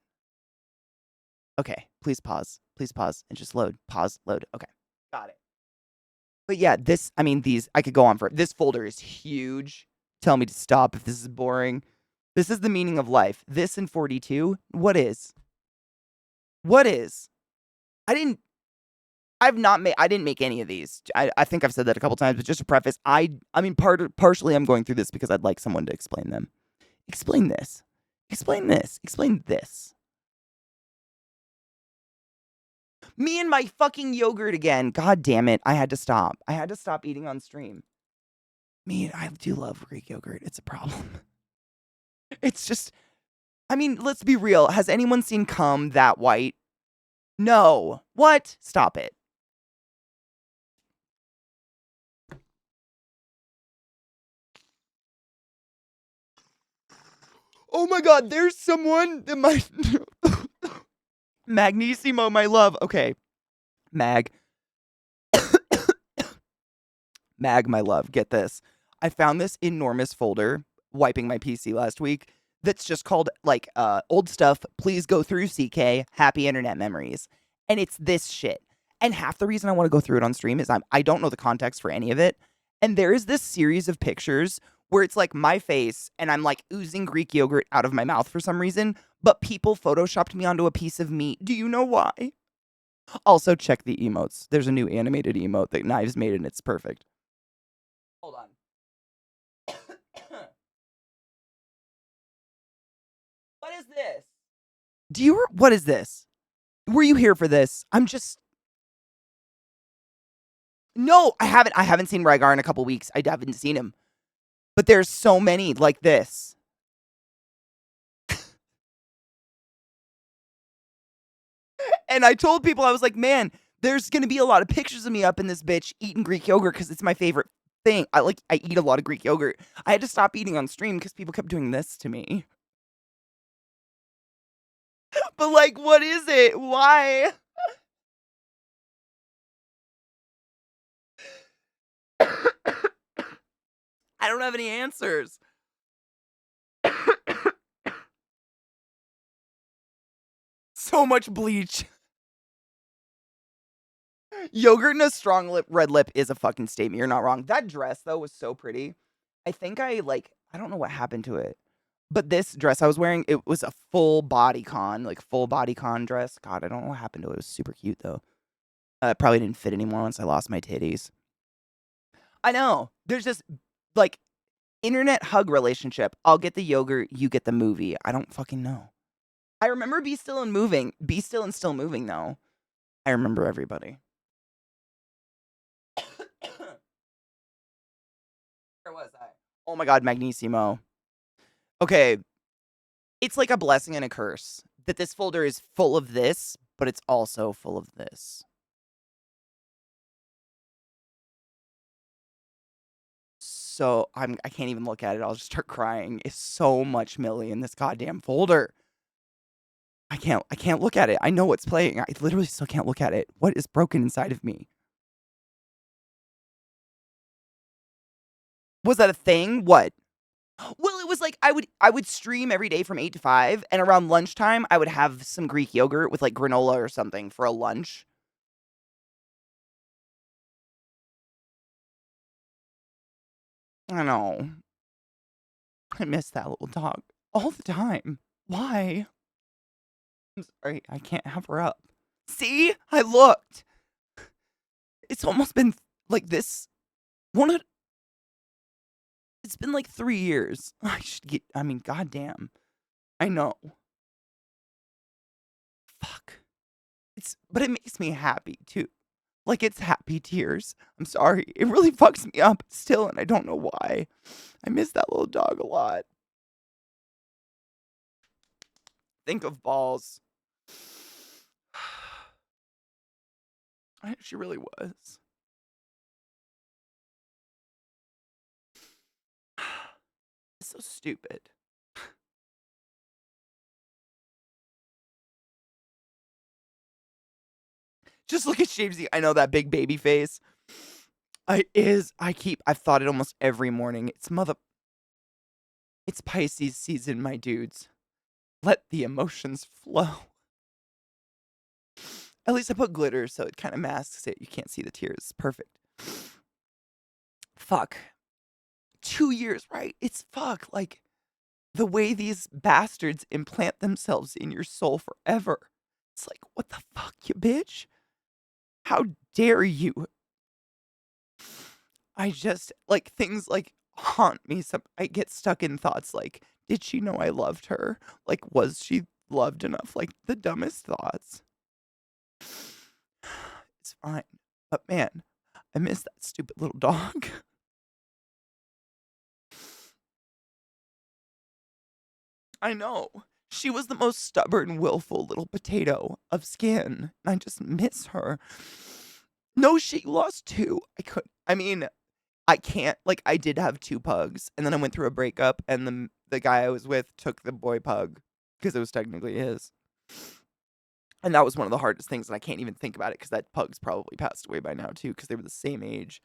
Okay. Please pause. Please pause and just load. Pause, load. Okay. Got it. But yeah, I could go on for it. This folder is huge. Tell me to stop if this is boring. This is the meaning of life. This and 42. What is? What is? I didn't I didn't make any of these. I think I've said that a couple times, but just to preface, I mean, partially I'm going through this because I'd like someone to explain them. Explain this. Explain this. Explain this. Me and my fucking yogurt again. God damn it. I had to stop. I had to stop eating on stream. I do love Greek yogurt. It's a problem. It's just, I mean, let's be real. Has anyone seen cum that white? No. What? Stop it. Oh my god, there's someone that might. Magnissimo, my love. Okay. Mag. Mag, my love. Get this. I found this enormous folder wiping my PC last week that's just called, like, old stuff. Please go through CK. Happy internet memories. And it's this shit. And half the reason I want to go through it on stream is I don't know the context for any of it. And there is this series of pictures where it's like my face and I'm like oozing Greek yogurt out of my mouth for some reason, but people photoshopped me onto a piece of meat. Do you know why? Also, check the emotes. There's a new animated emote that Knives made and it's perfect. Hold on. What is this? What is this? Were you here for this? No, I haven't seen Rygar in a couple weeks. I haven't seen him. But there's so many like this. And I told people, I was like, man, there's going to be a lot of pictures of me up in this bitch eating Greek yogurt because it's my favorite thing. I eat a lot of Greek yogurt. I had to stop eating on stream because people kept doing this to me. But like, what is it? Why? I don't have any answers. So much bleach. Yogurt and a strong red lip is a fucking statement. You're not wrong. That dress, though, was so pretty. I think I don't know what happened to it. But this dress I was wearing, it was a full bodycon dress. God, I don't know what happened to it. It was super cute, though. It probably didn't fit anymore once I lost my titties. I know. There's just, like, internet hug relationship. I'll get the yogurt, you get the movie. I don't fucking know. I remember Be Still and Moving. Be Still and Still Moving, though. I remember everybody. Where was I? Oh my god, Magnissimo. Okay. It's like a blessing and a curse. that this folder is full of this, but it's also full of this. So I can't even look at it. I'll just start crying. It's so much Millie in this goddamn folder. I can't look at it. I know what's playing. I literally still can't look at it. What is broken inside of me? Was that a thing? What? Well, it was like I would stream every day from 8 to 5, and around lunchtime I would have some Greek yogurt with like granola or something for a lunch. I know. I miss that little dog all the time. Why? I'm sorry, I can't have her up. See? I looked. It's almost been like this. It's been like 3 years. I mean, goddamn. I know. Fuck. But it makes me happy too. Like, it's happy tears. I'm sorry. It really fucks me up still, and I don't know why. I miss that little dog a lot. Think of balls. She really was. It's so stupid. Just look at Shamesy. I know that big baby face. I've thought it almost every morning. It's Pisces season, my dudes. Let the emotions flow. At least I put glitter so it kind of masks it. You can't see the tears. Perfect. Fuck. 2 years, right? It's fuck. Like, the way these bastards implant themselves in your soul forever. It's like, what the fuck, you bitch? How dare you? I just, like, things, like, haunt me. I get stuck in thoughts like, did she know I loved her? Like, was she loved enough? Like, the dumbest thoughts. It's fine. But man, I miss that stupid little dog. I know. She was the most stubborn, willful little potato of skin. I just miss her. No, she lost 2. I can't, like, I did have 2 pugs, and then I went through a breakup, and the guy I was with took the boy pug, because it was technically his. And that was one of the hardest things, and I can't even think about it, because that pug's probably passed away by now, too, because they were the same age.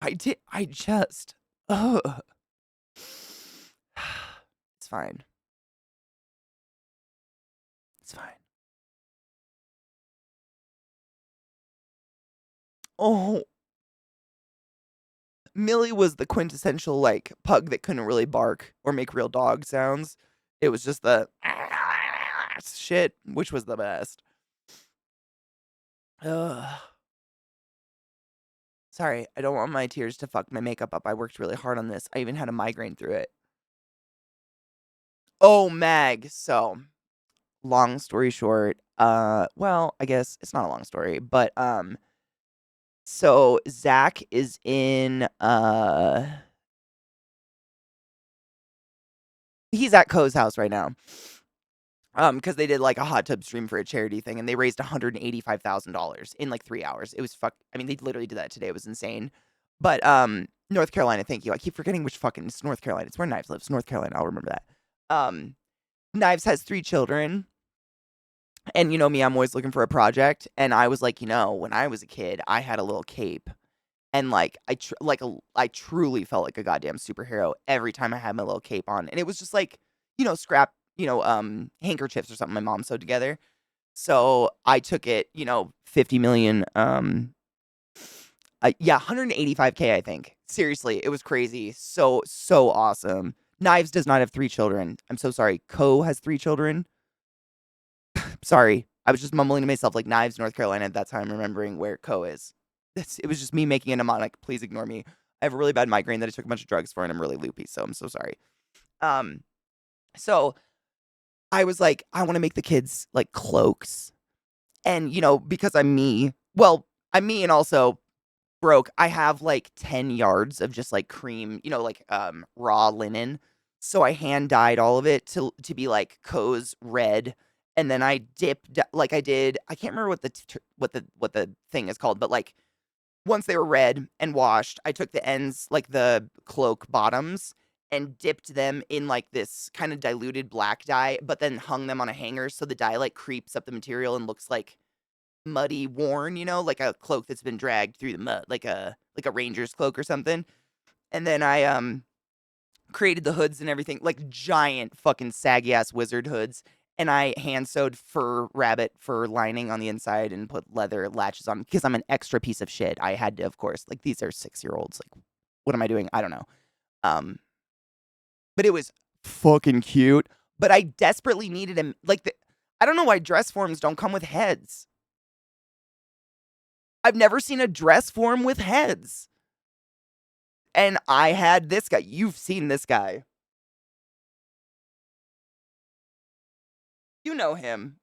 Ugh. It's fine. It's fine. Oh, Millie was the quintessential, like, pug that couldn't really bark or make real dog sounds. It was just the shit, which was the best. Ugh. Sorry, I don't want my tears to fuck my makeup up. I worked really hard on this. I even had a migraine through it. Oh, Mag. So, long story short, well, I guess it's not a long story, but so Zach is in he's at Ko's house right now. Because they did like a hot tub stream for a charity thing, and they raised $185,000 in like 3 hours. It was I mean, they literally did that today. It was insane. But North Carolina, thank you. I keep forgetting which fucking it's North Carolina. It's where Knives lives. North Carolina. I'll remember that. Knives has 3 children. And you know me, I'm always looking for a project. And I was like, when I was a kid, I had a little cape. And like I truly felt like a goddamn superhero every time I had my little cape on. And it was just like, scrap, handkerchiefs or something my mom sewed together. So I took it, 50 million, yeah, 185K, I think. Seriously, it was crazy. So awesome. Knives does not have 3 children. I'm so sorry. Co has 3 children. Sorry. I was just mumbling to myself like Knives, North Carolina. That's how I'm remembering where Co is. It was just me making a mnemonic. Please ignore me. I have a really bad migraine that I took a bunch of drugs for, and I'm really loopy, so I'm so sorry. So I was like, I want to make the kids like cloaks. And, because I'm me, well, I'm me and also broke. I have like 10 yards of just like cream, like raw linen. So I hand dyed all of it to be like Co's red and then I dipped like I did. I can't remember what the thing is called, but like once they were red and washed, I took the ends, like the cloak bottoms, and dipped them in like this kind of diluted black dye, but then hung them on a hanger so the dye like creeps up the material and looks like muddy, worn, like a cloak that's been dragged through the mud, like a ranger's cloak or something. And then I created the hoods and everything, like giant fucking saggy ass wizard hoods. And I hand sewed fur rabbit fur lining on the inside and put leather latches on because I'm an extra piece of shit. I had to, of course, like these are 6-year olds. Like, what am I doing? I don't know. Um, but it was fucking cute. But I desperately needed him. Like, I don't know why dress forms don't come with heads. I've never seen a dress form with heads. And I had this guy. You've seen this guy. You know him.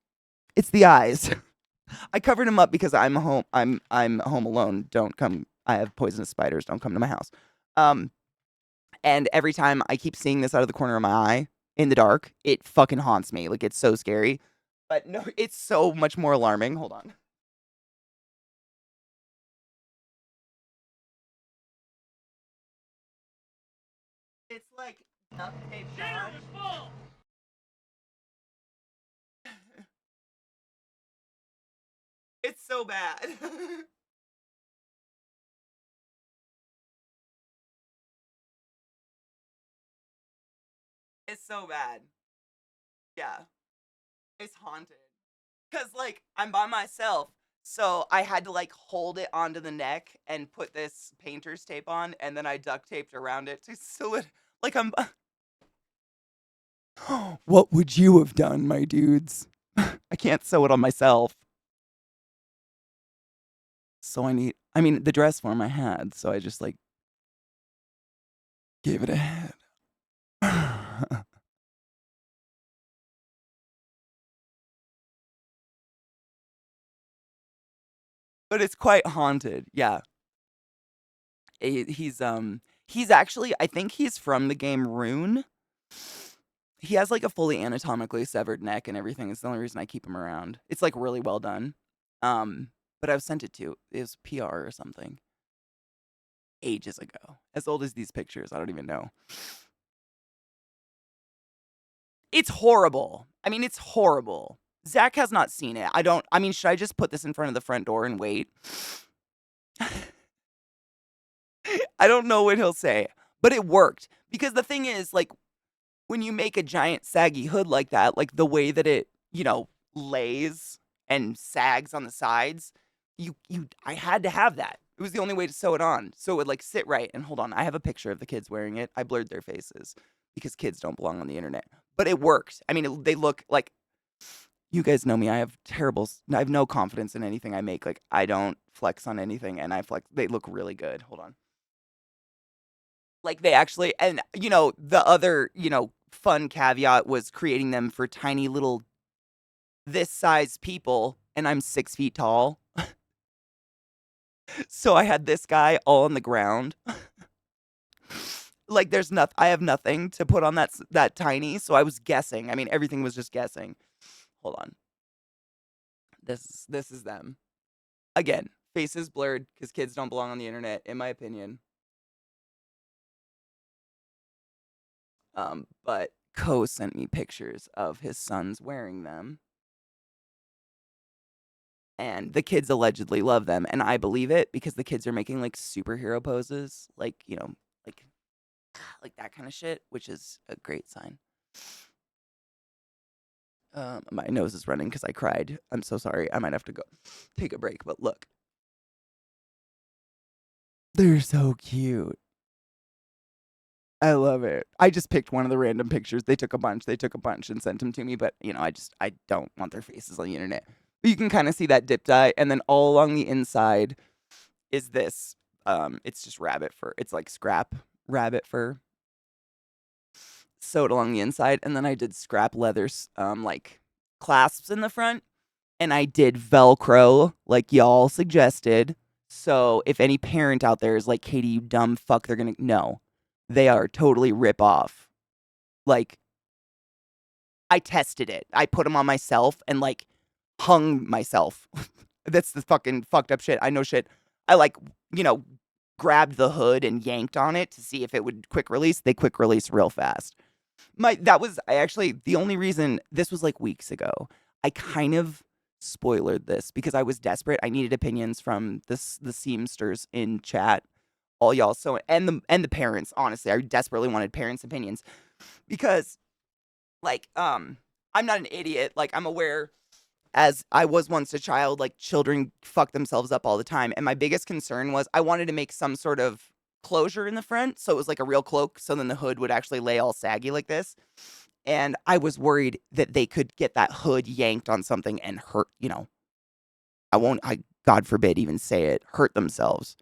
It's the eyes. I covered him up because I'm home. I'm home alone. Don't come. I have poisonous spiders. Don't come to my house. Um, and every time I keep seeing this out of the corner of my eye in the dark, it fucking haunts me. Like it's so scary. But no, it's so much more alarming. Hold on. It's like duct taped on. It's so bad. It's so bad. Yeah, it's haunted. Cause like I'm by myself, so I had to like hold it onto the neck and put this painter's tape on, and then I duct taped around it to sew it. Like I'm. What would you have done, my dudes? I can't sew it on myself, so I need. I mean, the dress form I had, so I just like gave it a head. But it's quite haunted. Yeah, he's actually. I think he's from the game Rune. He has like a fully anatomically severed neck and everything. It's the only reason I keep him around. It's like really well done. Um, but I've sent it to it was PR or something ages ago. As old as these pictures, I don't even know. It's horrible. I mean, it's horrible. Zach has not seen it. I don't. I mean, should I just put this in front of the front door and wait? I don't know what he'll say, but it worked because the thing is, like, when you make a giant saggy hood like that, like the way that it, lays and sags on the sides, I had to have that. It was the only way to sew it on. So it would like sit right. And hold on, I have a picture of the kids wearing it. I blurred their faces because kids don't belong on the internet. But it worked. I mean, they look like you guys know me. I have no confidence in anything I make. Like I don't flex on anything and I flex. They look really good. Hold on. Like they actually, and the other, fun caveat was creating them for tiny little this size people, and I'm 6 feet tall. So I had this guy all on the ground. Like there's nothing, I have nothing to put on that tiny. So I was guessing. I mean, everything was just guessing. Hold on. This is them. Again, faces blurred because kids don't belong on the internet, in my opinion. But Ko sent me pictures of his sons wearing them. And the kids allegedly love them, and I believe it because the kids are making like superhero poses, like like like that kind of shit, which is a great sign. My nose is running because I cried. I'm so sorry. I might have to go take a break. But look, they're so cute. I love it. I just picked one of the random pictures. They took a bunch. They took a bunch and sent them to me. But I don't want their faces on the internet. But you can kind of see that dip dye, and then all along the inside is this. It's just rabbit fur. It's like scrap rabbit fur sewed along the inside, and then I did scrap leathers, like clasps in the front, and I did Velcro like y'all suggested. So if any parent out there is like, Katie, you dumb fuck, they're gonna no, they are totally rip off. Like I tested it. I put them on myself and like hung myself. That's the fucking fucked up shit. I know shit. I like, you know, grabbed the hood and yanked on it to see if it would quick release. They quick release real fast. I actually the only reason this was like weeks ago. I kind of spoilered this because I was desperate. I needed opinions from the seamsters in chat, all y'all. So and the parents. Honestly, I desperately wanted parents' opinions because like I'm not an idiot. Like I'm aware as I was once a child, like children fuck themselves up all the time. And my biggest concern was I wanted to make some sort of closure in the front. So it was like a real cloak. So then the hood would actually lay all saggy like this. And I was worried that they could get that hood yanked on something and hurt, God forbid, even say it, hurt themselves.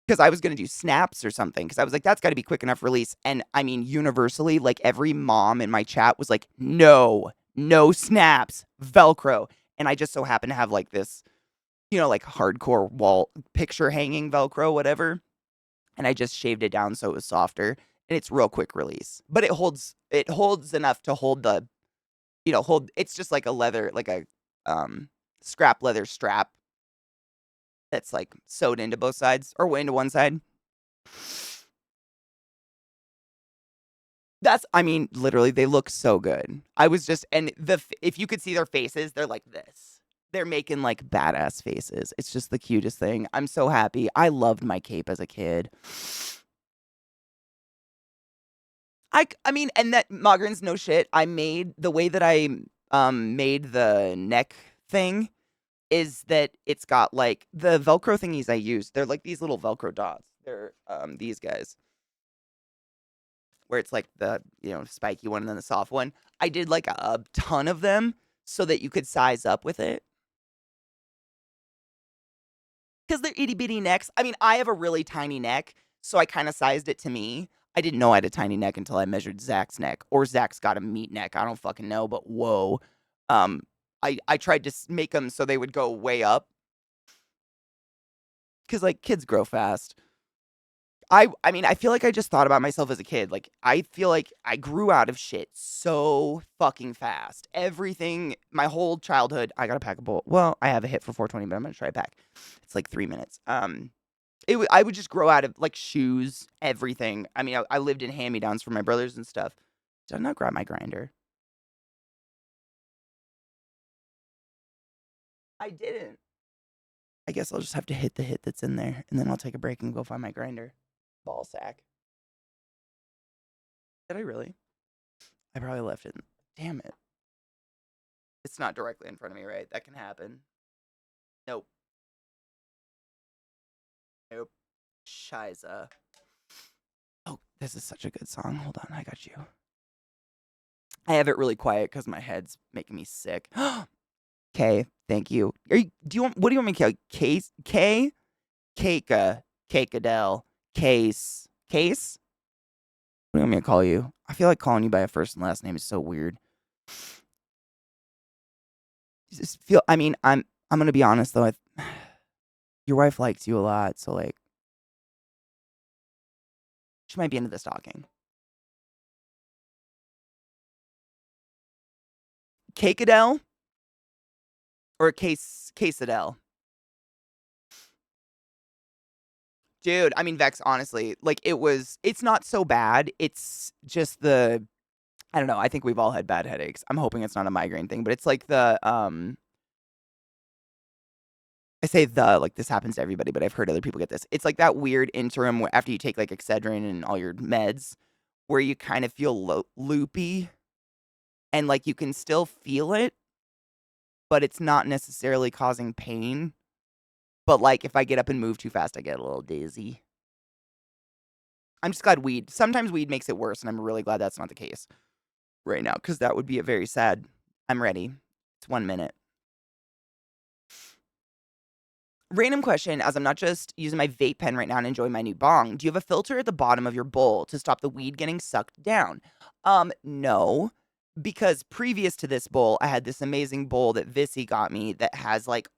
Because I was going to do snaps or something. Because I was like, that's got to be quick enough release. And I mean, universally, like every mom in my chat was like, no, no snaps, Velcro. And I just so happened to have like this, like hardcore wall picture hanging Velcro, whatever. And I just shaved it down so it was softer. And it's real quick release. But it holds enough to hold it's just like a leather, like a scrap leather strap that's like sewed into both sides or into one side. I mean, literally, they look so good. I was just, and if you could see their faces, they're like this. They're making like badass faces. It's just the cutest thing. I'm so happy. I loved my cape as a kid. I mean, and that Mogren's no shit. I made the way that I made the neck thing is that it's got like the Velcro thingies I use. They're like these little Velcro dots. They're these guys where it's like the spiky one and then the soft one. I did like a ton of them so that you could size up with it because they're itty bitty necks. I mean, I have a really tiny neck, so I kind of sized it to me. I didn't know I had a tiny neck until I measured Zach's neck, or Zach's got a meat neck. I don't fucking know, but whoa. I tried to make them so they would go way up because like kids grow fast. I mean, I feel like I just thought about myself as a kid. Like, I feel like I grew out of shit so fucking fast. Everything, my whole childhood, I gotta pack a bowl. Well, I have a hit for 420, but I'm gonna try it back. It's like 3 minutes. I would just grow out of like shoes, everything. I mean, I lived in hand-me-downs for my brothers and stuff. Did I not grab my grinder? I didn't. I guess I'll just have to hit the hit that's in there, and then I'll take a break and go find my grinder. Ball sack. Did I really? I probably left it. Damn it. It's not directly in front of me, right? That can happen. Nope. Nope. Shiza. Oh, this is such a good song. Hold on, I got you. I have it really quiet because my head's making me sick. Okay, thank you. What do you want me to call you? Case? K? Cake, Cake-Adele. Case? What do you want me to call you? I feel like calling you by a first and last name is so weird. I mean, I'm gonna be honest though. Your wife likes you a lot, so like, she might be into this talking. Cake-Adele or Case-Adele? Dude, I mean, Vex, honestly, like it's not so bad. It's just I don't know. I think we've all had bad headaches. I'm hoping it's not a migraine thing, but it's like I say like this happens to everybody, but I've heard other people get this. It's like that weird interim where after you take like Excedrin and all your meds where you kind of feel loopy and like you can still feel it, but it's not necessarily causing pain. But like if I get up and move too fast, I get a little dizzy. I'm just glad sometimes weed makes it worse, and I'm really glad that's not the case right now because that would be a very sad. I'm ready. It's 1 minute. Random question, as I'm not just using my vape pen right now and enjoying my new bong, do you have a filter at the bottom of your bowl to stop the weed getting sucked down? No, because previous to this bowl, I had this amazing bowl that Vissy got me that has like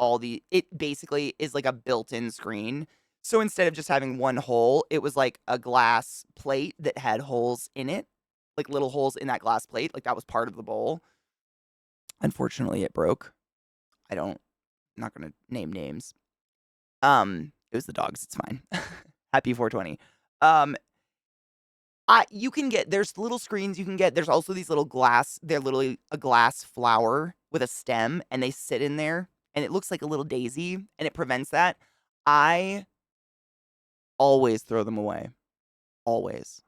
it basically is like a built-in screen. So instead of just having one hole, it was like a glass plate that had holes in it. like little holes in that glass plate. Like that was part of the bowl. Unfortunately, it broke. I'm not gonna name names. It was the dogs. It's fine. Happy 420. Um, you can get there's little screens you can get. There's also these little glass. They're literally a glass flower with a stem, and they sit in there, and it looks like a little daisy, and it prevents that. I always throw them away. Always.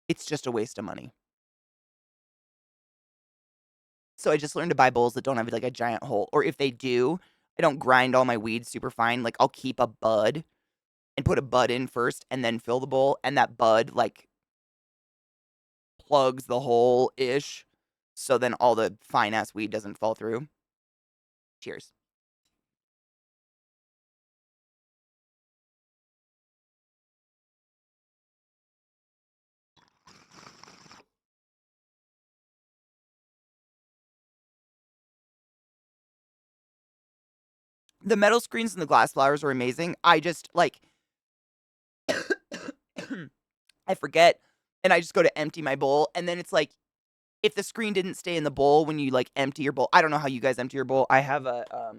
It's just a waste of money. So I just learned to buy bowls that don't have like a giant hole, or if they do, I don't grind all my weeds super fine. Like I'll keep a bud and put a bud in first, and then fill the bowl, and that bud like plugs the hole ish, so then all the fine ass weed doesn't fall through. Cheers. The metal screens and the glass flowers are amazing. I just like I forget and I just go to empty my bowl, and then it's like if the screen didn't stay in the bowl when you like empty your bowl. I don't know how you guys empty your bowl. I have a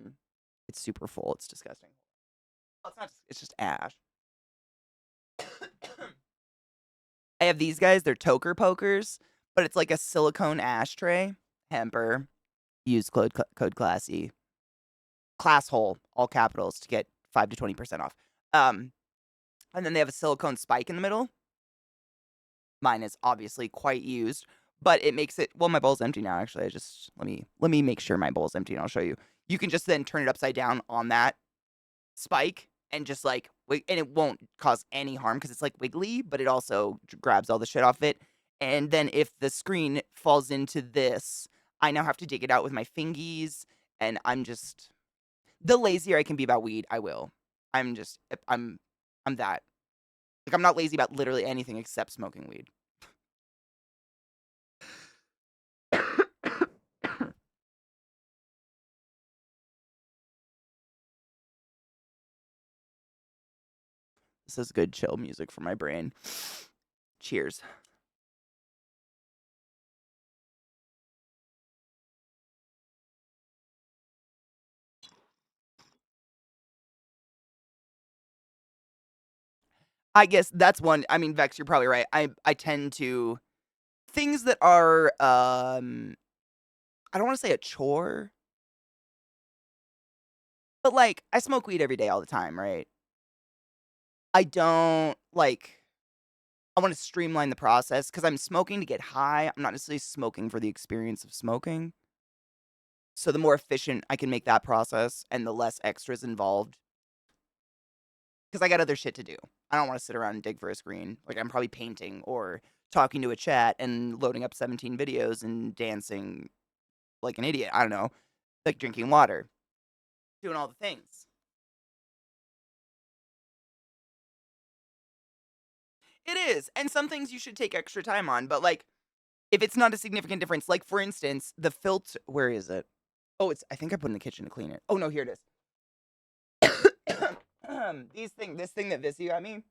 it's super full. It's disgusting. Well, it's not it's just ash. I have these guys, they're toker pokers, but it's like a silicone ashtray. Hemper. Use code classy. Class hole, all capitals, to get 5 to 20% off. And then they have a silicone spike in the middle. Mine is obviously quite used, but it makes it well, my bowl's empty now, actually. I just let me make sure my bowl's empty and I'll show you. You can just then turn it upside down on that spike and just like and it won't cause any harm because it's like wiggly, but it also grabs all the shit off it. And then if the screen falls into this, I now have to dig it out with my fingies, and I'm just the lazier I can be about weed, I will. I'm just I'm that. Like I'm not lazy about literally anything except smoking weed. This is good chill music for my brain. Cheers. I guess that's one. I mean, Vex, you're probably right. I tend to things that are I don't want to say a chore, but like I smoke weed every day all the time, right? I don't like I want to streamline the process because I'm smoking to get high. I'm not necessarily smoking for the experience of smoking. So the more efficient I can make that process and the less extras involved, because I got other shit to do. I don't want to sit around and dig for a screen. Like I'm probably painting or talking to a chat and loading up 17 videos and dancing like an idiot. I don't know, like drinking water, doing all the things. It is, and some things you should take extra time on, but like if it's not a significant difference, like for instance, the filter. Where is it? Oh, it's. I think I put it in the kitchen to clean it. Oh no, here it is. This thing that Vissy got me,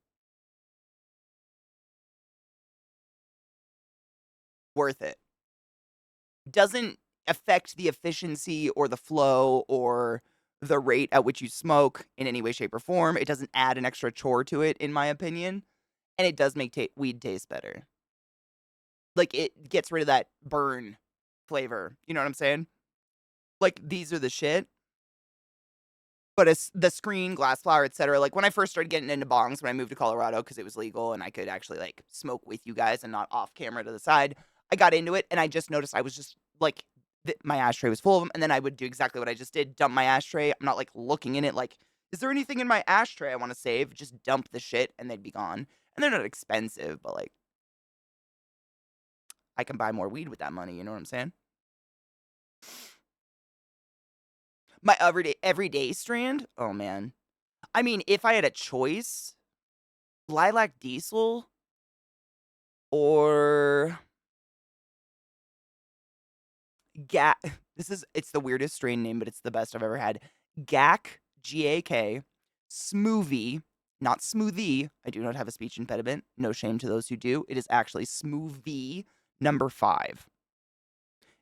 worth it. Doesn't affect the efficiency or the flow or the rate at which you smoke in any way, shape, or form. It doesn't add an extra chore to it, in my opinion, and it does make weed taste better. Like it gets rid of that burn flavor. You know what I'm saying? Like these are the shit. But it's the screen, glass flower, etc. Like when I first started getting into bongs when I moved to Colorado because it was legal and I could actually like smoke with you guys and not off camera to the side. I got into it and I just noticed I was just like my ashtray was full of them, and then I would do exactly what I just did: dump my ashtray. I'm not like looking in it like, is there anything in my ashtray I want to save? Just dump the shit and they'd be gone. And they're not expensive, but like I can buy more weed with that money. You know what I'm saying? My everyday strand. Oh man. I mean, if I had a choice, lilac diesel or Gak. It's the weirdest strain name, but it's the best I've ever had. Gak, Gak, Smoothie, not smoothie. I do not have a speech impediment. No shame to those who do. It is actually smoothie number 5.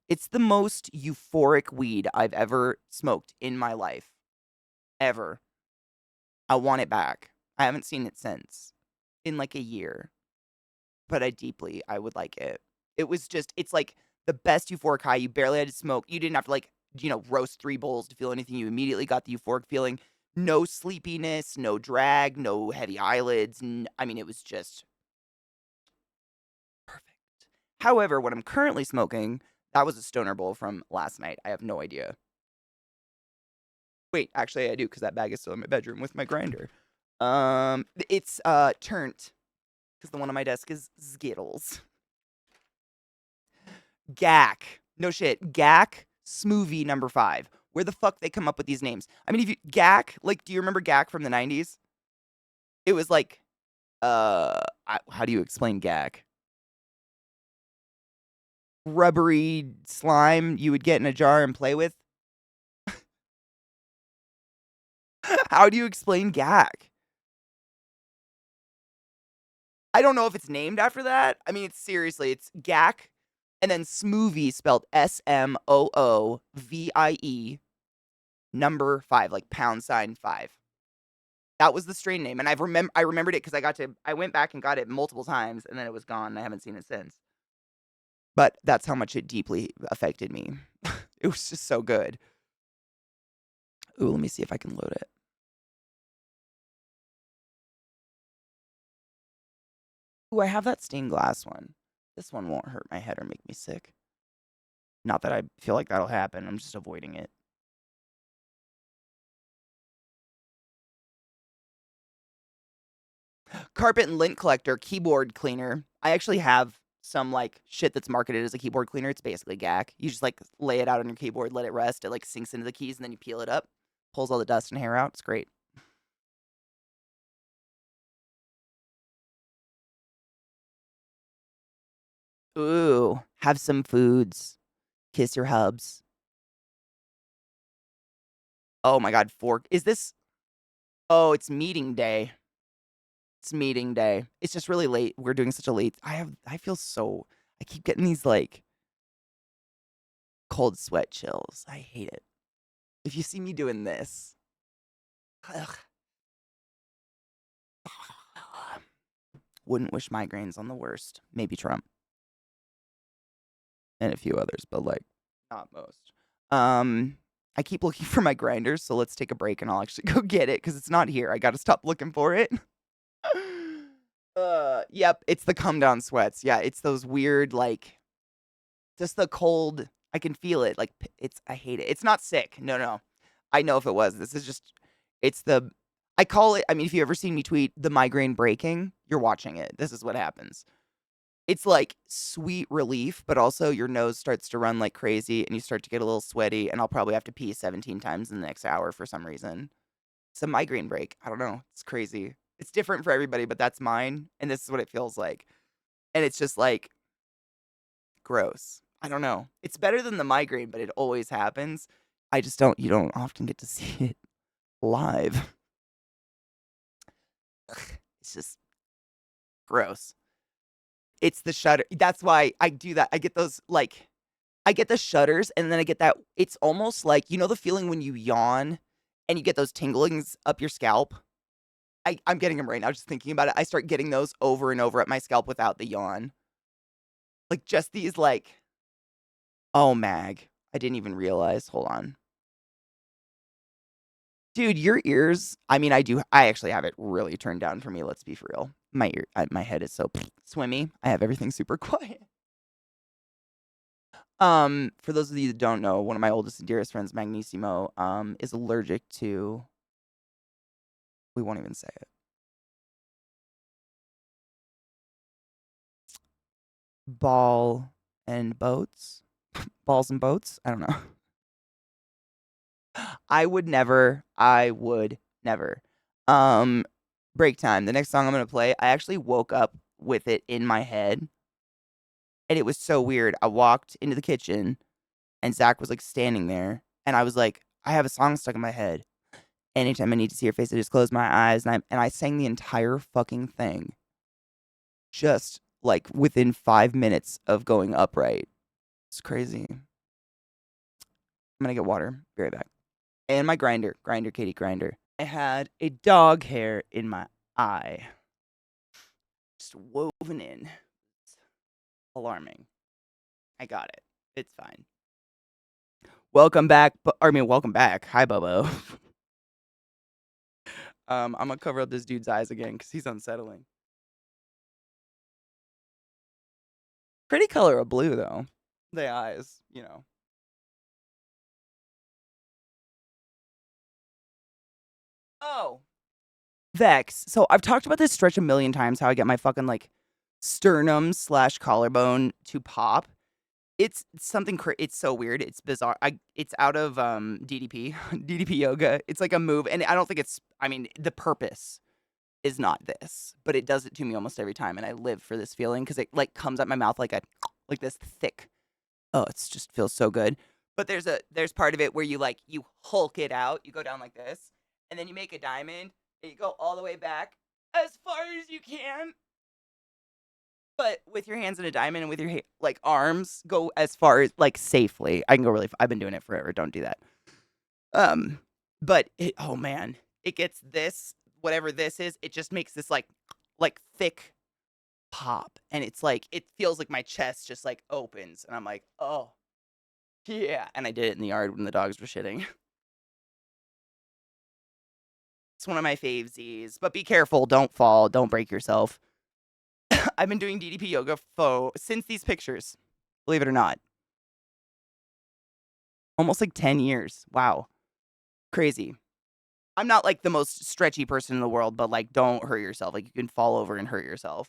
It's the most euphoric weed I've ever smoked in my life. Ever. I want it back. I haven't seen it since. In like a year. But I would like it. It was just, it's like the best euphoric high. You barely had to smoke. You didn't have to like, roast 3 bowls to feel anything. You immediately got the euphoric feeling. No sleepiness, no drag, no heavy eyelids. I mean, it was just perfect. However, what I'm currently smoking, that was a stoner bowl from last night. I have no idea. Wait, actually I do, because that bag is still in my bedroom with my grinder. It's turnt, because the one on my desk is Skittles. Gak. No shit. Gak Smoothie number 5. Where the fuck they come up with these names? I mean, if you Gak, like, do you remember Gak from the 90s? It was like, how do you explain Gak? Rubbery slime you would get in a jar and play with. How do you explain Gak? I don't know if it's named after that. I mean, it's Gak and then Smoothie spelled SMOOVIE number 5, like #5. That was the strain name, and I remembered it because I went back and got it multiple times, and then it was gone, and I haven't seen it since. But that's how much it deeply affected me. It was just so good. Ooh, let me see if I can load it. Ooh, I have that stained glass one. This one won't hurt my head or make me sick. Not that I feel like that'll happen. I'm just avoiding it. Carpet and lint collector, keyboard cleaner. I actually have some like shit that's marketed as a keyboard cleaner. It's basically GAC. You just like lay it out on your keyboard, let it rest. It like sinks into the keys, and then you peel it up, pulls all the dust and hair out. It's great. Ooh, have some foods. Kiss your hubs. Oh my god, fork. Is this? Oh, it's meeting day. It's meeting day. It's just really late. We're doing such a late. I feel so. I keep getting these like cold sweat chills. I hate it. If you see me doing this, ugh, wouldn't wish migraines on the worst. Maybe Trump and a few others, but like not most. I keep looking for my grinders, so let's take a break and I'll actually go get it because it's not here. I got to stop looking for it. Yep, it's the come down sweats. Yeah, it's those weird like just the cold. I can feel it. Like I hate it. It's not sick. No, no. I know if it was. This is just it's the I call it, I mean, if you ever seen me tweet the migraine breaking, you're watching it. This is what happens. It's like sweet relief, but also your nose starts to run like crazy and you start to get a little sweaty, and I'll probably have to pee 17 times in the next hour for some reason. It's a migraine break. I don't know. It's crazy. It's different for everybody, but that's mine, and this is what it feels like. And it's just like gross. I don't know. It's better than the migraine, but it always happens. I just don't you don't often get to see it live. It's just gross. It's the shudder. That's why I do that. I get those like I get the shudders, and then I get that it's almost like, the feeling when you yawn and you get those tinglings up your scalp? I'm getting them right now just thinking about it. I start getting those over and over at my scalp without the yawn. Like, just these, like oh, Mag. I didn't even realize. Hold on. Dude, your ears I mean, I actually have it really turned down for me, let's be for real. My head is so swimmy. I have everything super quiet. For those of you that don't know, one of my oldest and dearest friends, Magnissimo, is allergic to we won't even say it. Ball and boats? Balls and boats? I don't know. I would never. Um, Break time. The next song I'm gonna play, I actually woke up with it in my head, and it was so weird. I walked into the kitchen, and Zach was, like, standing there, and I was like, "I have a song stuck in my head." Anytime I need to see her face, I just close my eyes and I sang the entire fucking thing just like within 5 minutes of going upright. It's crazy. I'm gonna get water. Be right back. And my grinder, Katie, grinder. I had a dog hair in my eye. Just woven in. It's alarming. I got it. It's fine. Welcome back. Welcome back. Hi, Bobo. I'm gonna cover up this dude's eyes again because he's unsettling. Pretty color of blue though. The eyes, you know. Oh, Vex. So I've talked about this stretch a million times. How I get my fucking like sternum / collarbone to pop. It's something. It's so weird. It's bizarre. It's out of DDP DDP yoga. It's like a move, and I don't think it's. I mean, the purpose is not this, but it does it to me almost every time, and I live for this feeling because it like comes out my mouth like this thick. Oh, it's just feels so good. But there's part of it where you hulk it out. You go down like this, and then you make a diamond, and you go all the way back as far as you can. But with your hands in a diamond and with your arms, go as far as safely. I can go really. I've been doing it forever. Don't do that. But oh man, it gets this whatever this is. It just makes this like thick pop, and it's like it feels like my chest just like opens, and I'm like, oh yeah. And I did it in the yard when the dogs were shitting. It's one of my favesies, but be careful. Don't fall. Don't break yourself. I've been doing DDP yoga since these pictures, believe it or not. Almost like 10 years. Wow. Crazy. I'm not like the most stretchy person in the world, but like don't hurt yourself. Like you can fall over and hurt yourself.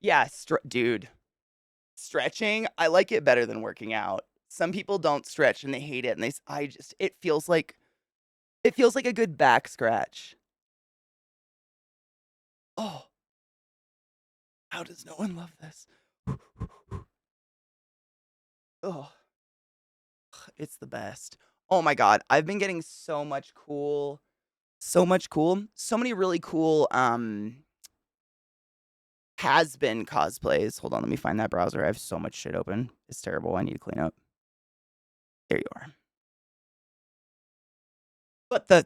Yeah, dude. Stretching, I like it better than working out. Some people don't stretch and they hate it, and it feels like a good back scratch. Oh. How does no one love this? Oh. It's the best. Oh my god, I've been getting so many really cool has been cosplays. Hold on, let me find that browser. I have so much shit open. It's terrible. I need to clean up. There you are. But the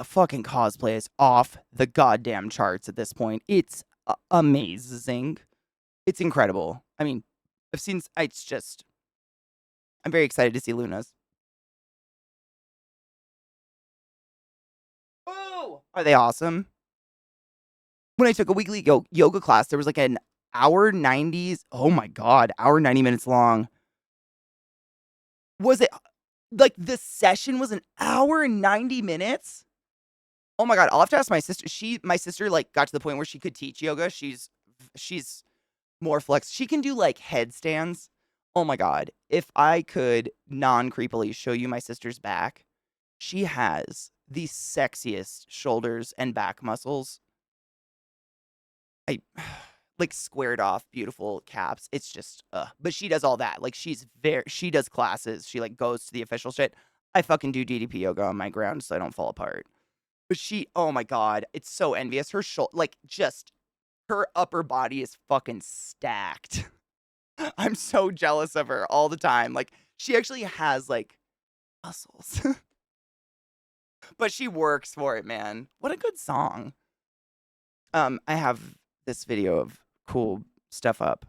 fucking cosplay is off the goddamn charts at this point. It's amazing. It's incredible. I mean, I'm very excited to see Luna's. Oh, are they awesome? When I took a weekly yoga class, there was like an hour 90s. Oh my god, hour 90 minutes long. Was it like the session was an hour and 90 minutes? Oh my god, I'll have to ask my sister. My sister like got to the point where she could teach yoga. She's more flex. She can do like headstands. Oh my god, if I could non-creepily show you my sister's back, she has the sexiest shoulders and back muscles. I like squared off beautiful caps. It's just but she does all that. Like she does classes. She like goes to the official shit. I fucking do DDP yoga on my ground so I don't fall apart. But oh my god, it's so envious. Her her upper body is fucking stacked. I'm so jealous of her all the time. Like she actually has like muscles. But she works for it, man. What a good song. I have this video of cool stuff up.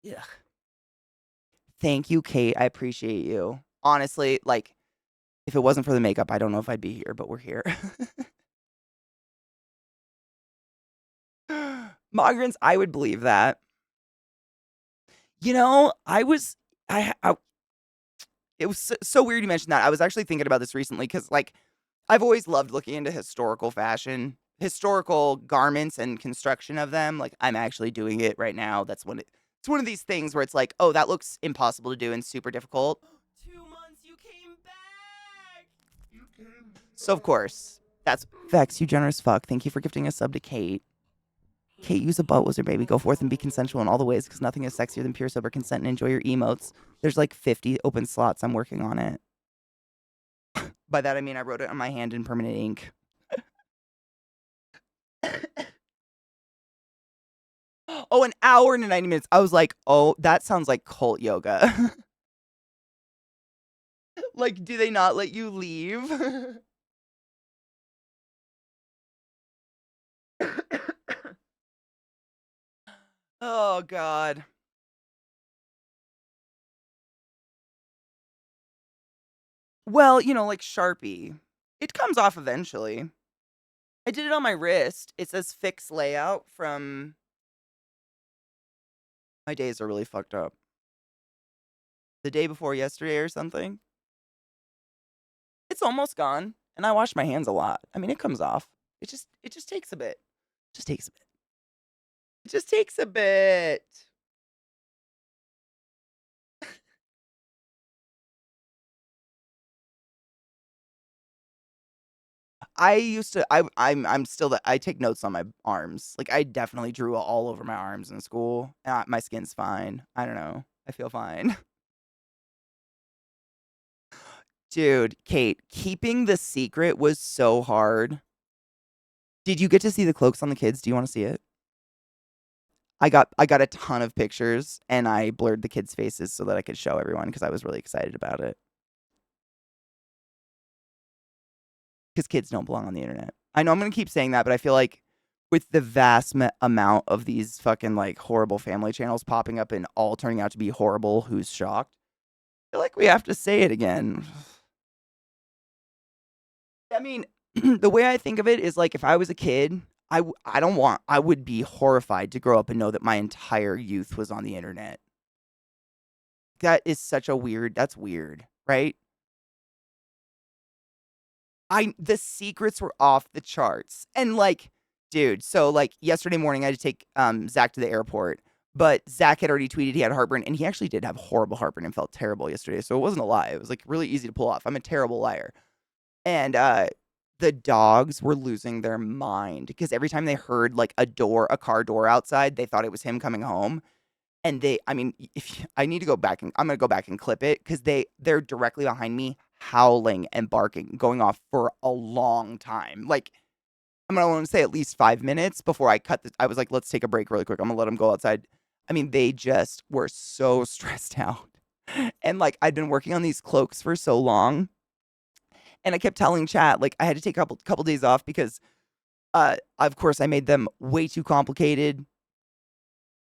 Yeah. Thank you, Kate. I appreciate you. Honestly, like, if it wasn't for the makeup, I don't know if I'd be here, but we're here. Migrants, I would believe that. You know, it was so weird you mentioned that. I was actually thinking about this recently because, like, I've always loved looking into historical fashion, historical garments and construction of them. Like, I'm actually doing it right now. It's one of these things where it's like, oh, that looks impossible to do and super difficult. 2 months, you came back! So, of course, that's Vex, you generous fuck. Thank you for gifting a sub to Kate. Kate, use a butt wizard, baby. Go forth and be consensual in all the ways because nothing is sexier than pure sober consent and enjoy your emotes. There's like 50 open slots. I'm working on it. By that I mean I wrote it on my hand in permanent ink. Oh, an hour and 90 minutes. I was like, "Oh, that sounds like cult yoga." Like, do they not let you leave? Oh god. Well, like Sharpie. It comes off eventually. I did it on my wrist. It says fix layout from my days are really fucked up. The day before yesterday or something. It's almost gone, and I wash my hands a lot. I mean, it comes off. It just takes a bit. Just takes a bit. It just takes a bit. I used to I'm still that I take notes on my arms. Like I definitely drew all over my arms in school. My skin's fine. I don't know. I feel fine. Dude, Kate, keeping the secret was so hard. Did you get to see the cloaks on the kids? Do you want to see it? I got a ton of pictures and I blurred the kids' faces so that I could show everyone because I was really excited about it. Because kids don't belong on the internet. I know I'm gonna keep saying that, but I feel like with the vast amount of these fucking like horrible family channels popping up and all turning out to be horrible, who's shocked? I feel like we have to say it again. I mean, the way I think of it is like if I was a kid, I don't want I would be horrified to grow up and know that my entire youth was on the internet. That is such a weird. That's weird, right? I the secrets were off the charts. And like, dude, so like yesterday morning I had to take Zach to the airport, but Zach had already tweeted he had heartburn and he actually did have horrible heartburn and felt terrible yesterday. So it wasn't a lie. It was like really easy to pull off. I'm a terrible liar. And the dogs were losing their mind because every time they heard like a car door outside, they thought it was him coming home. And I mean, if I need to go back and I'm gonna go back and clip it because they're directly behind me, howling and barking, going off for a long time. Like I'm gonna want to say at least 5 minutes before I cut this. I was like, let's take a break really quick. I'm gonna let them go outside. I mean, they just were so stressed out, and like I'd been working on these cloaks for so long, and I kept telling chat like I had to take a couple days off because, of course, I made them way too complicated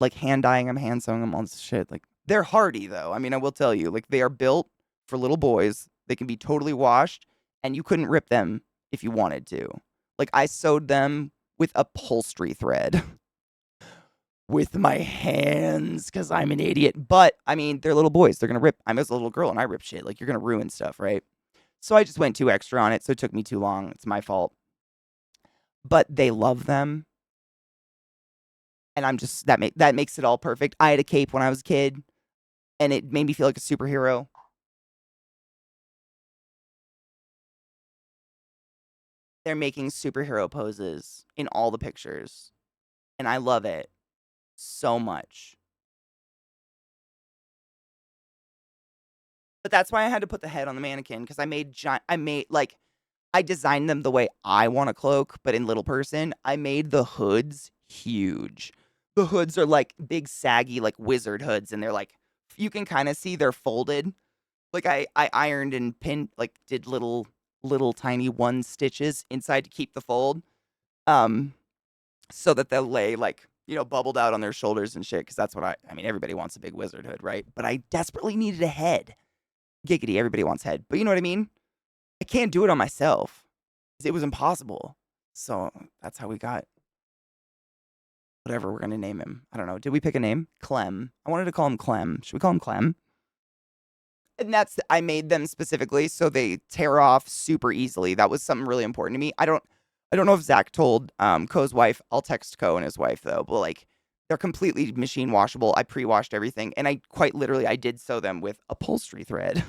like hand dyeing them, hand sewing them, all this shit. Like they're hardy though. I mean, I will tell you, like they are built for little boys. They can be totally washed, and you couldn't rip them if you wanted to. Like I sewed them with upholstery thread with my hands because I'm an idiot. But I mean, they're little boys. They're gonna rip. I'm as a little girl and I rip shit. Like you're gonna ruin stuff, right? So I just went too extra on it. So it took me too long. It's my fault. But they love them, and I'm just that makes it all perfect. I had a cape when I was a kid, and it made me feel like a superhero. They're making superhero poses in all the pictures, and I love it so much. But that's why I had to put the head on the mannequin because I designed them the way I want a cloak, but in little person, I made the hoods huge. The hoods are like big saggy like wizard hoods, and they're like you can kind of see they're folded. Like I ironed and pinned like did little tiny one stitches inside to keep the fold. Um so that they'll lay like, bubbled out on their shoulders and shit. Because that's what I mean, everybody wants a big wizard hood, right? But I desperately needed a head. Giggity, everybody wants head. But you know what I mean? I can't do it on myself. 'Cause it was impossible. So that's how we got whatever we're gonna name him. I don't know. Did we pick a name? Clem. I wanted to call him Clem. Should we call him Clem? And I made them specifically so they tear off super easily. That was something really important to me. I don't know if Zach told Ko's wife. I'll text Ko and his wife though. But like they're completely machine washable. I pre-washed everything, and I quite literally I did sew them with upholstery thread.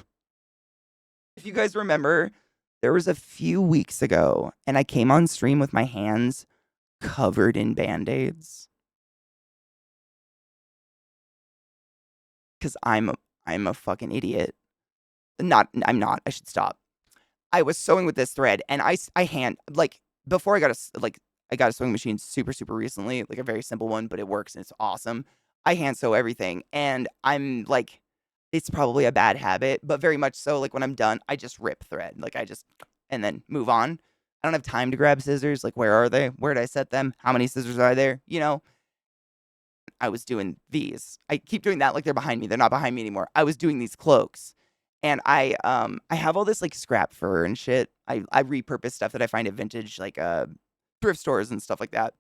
If you guys remember, there was a few weeks ago, and I came on stream with my hands covered in band-aids because I'm a fucking idiot. I'm not. I should stop. I was sewing with this thread, and I hand like before I got a sewing machine super super recently, like a very simple one, but it works and it's awesome. I hand sew everything, and I'm like, it's probably a bad habit, but very much so. Like when I'm done, I just rip thread, like I just and then move on. I don't have time to grab scissors. Like where are they? Where did I set them? How many scissors are there? I was doing these. I keep doing that like they're behind me. They're not behind me anymore. I was doing these cloaks. And I have all this like scrap fur and shit. I repurpose stuff that I find at vintage like thrift stores and stuff like that.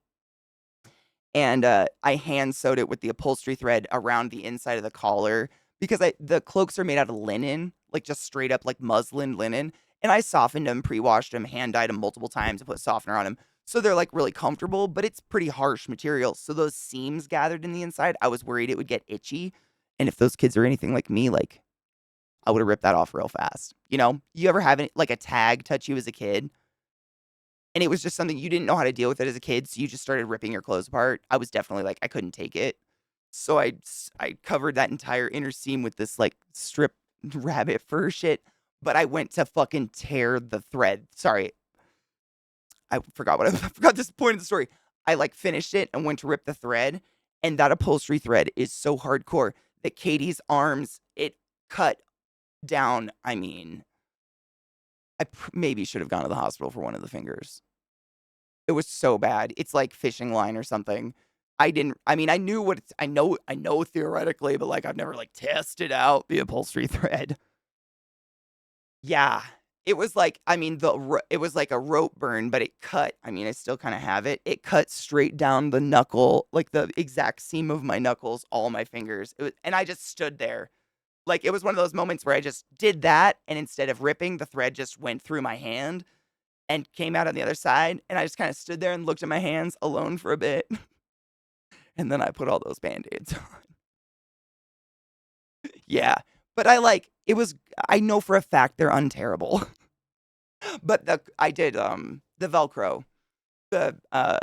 And I hand sewed it with the upholstery thread around the inside of the collar because the cloaks are made out of linen, like just straight up like muslin linen. And I softened them, pre-washed them, hand dyed them multiple times, and put softener on them. So they're like really comfortable, but it's pretty harsh material. So those seams gathered in the inside, I was worried it would get itchy. And if those kids are anything like me, like I would have ripped that off real fast. You ever have like a tag touch you as a kid? And it was just something you didn't know how to deal with it as a kid, so you just started ripping your clothes apart. I was definitely like, I couldn't take it. So I covered that entire inner seam with this like strip rabbit fur shit. But I went to fucking tear the thread. Sorry, I forgot what I forgot this point of the story. I like finished it and went to rip the thread, and that upholstery thread is so hardcore that Katie's arms it cut down. I mean, maybe should have gone to the hospital for one of the fingers. It was so bad. It's like fishing line or something. I mean, I knew what it's I know theoretically, but like I've never like tested out the upholstery thread. Yeah. It was like I mean it was like a rope burn, but it cut. I mean, I still kind of have it. It cut straight down the knuckle, like the exact seam of my knuckles, all my fingers. And I just stood there. Like it was one of those moments where I just did that and instead of ripping, the thread just went through my hand and came out on the other side, and I just kinda stood there and looked at my hands alone for a bit, and then I put all those Band-Aids on. Yeah, but I know for a fact they're unterrible, but I did, the Velcro, the, uh,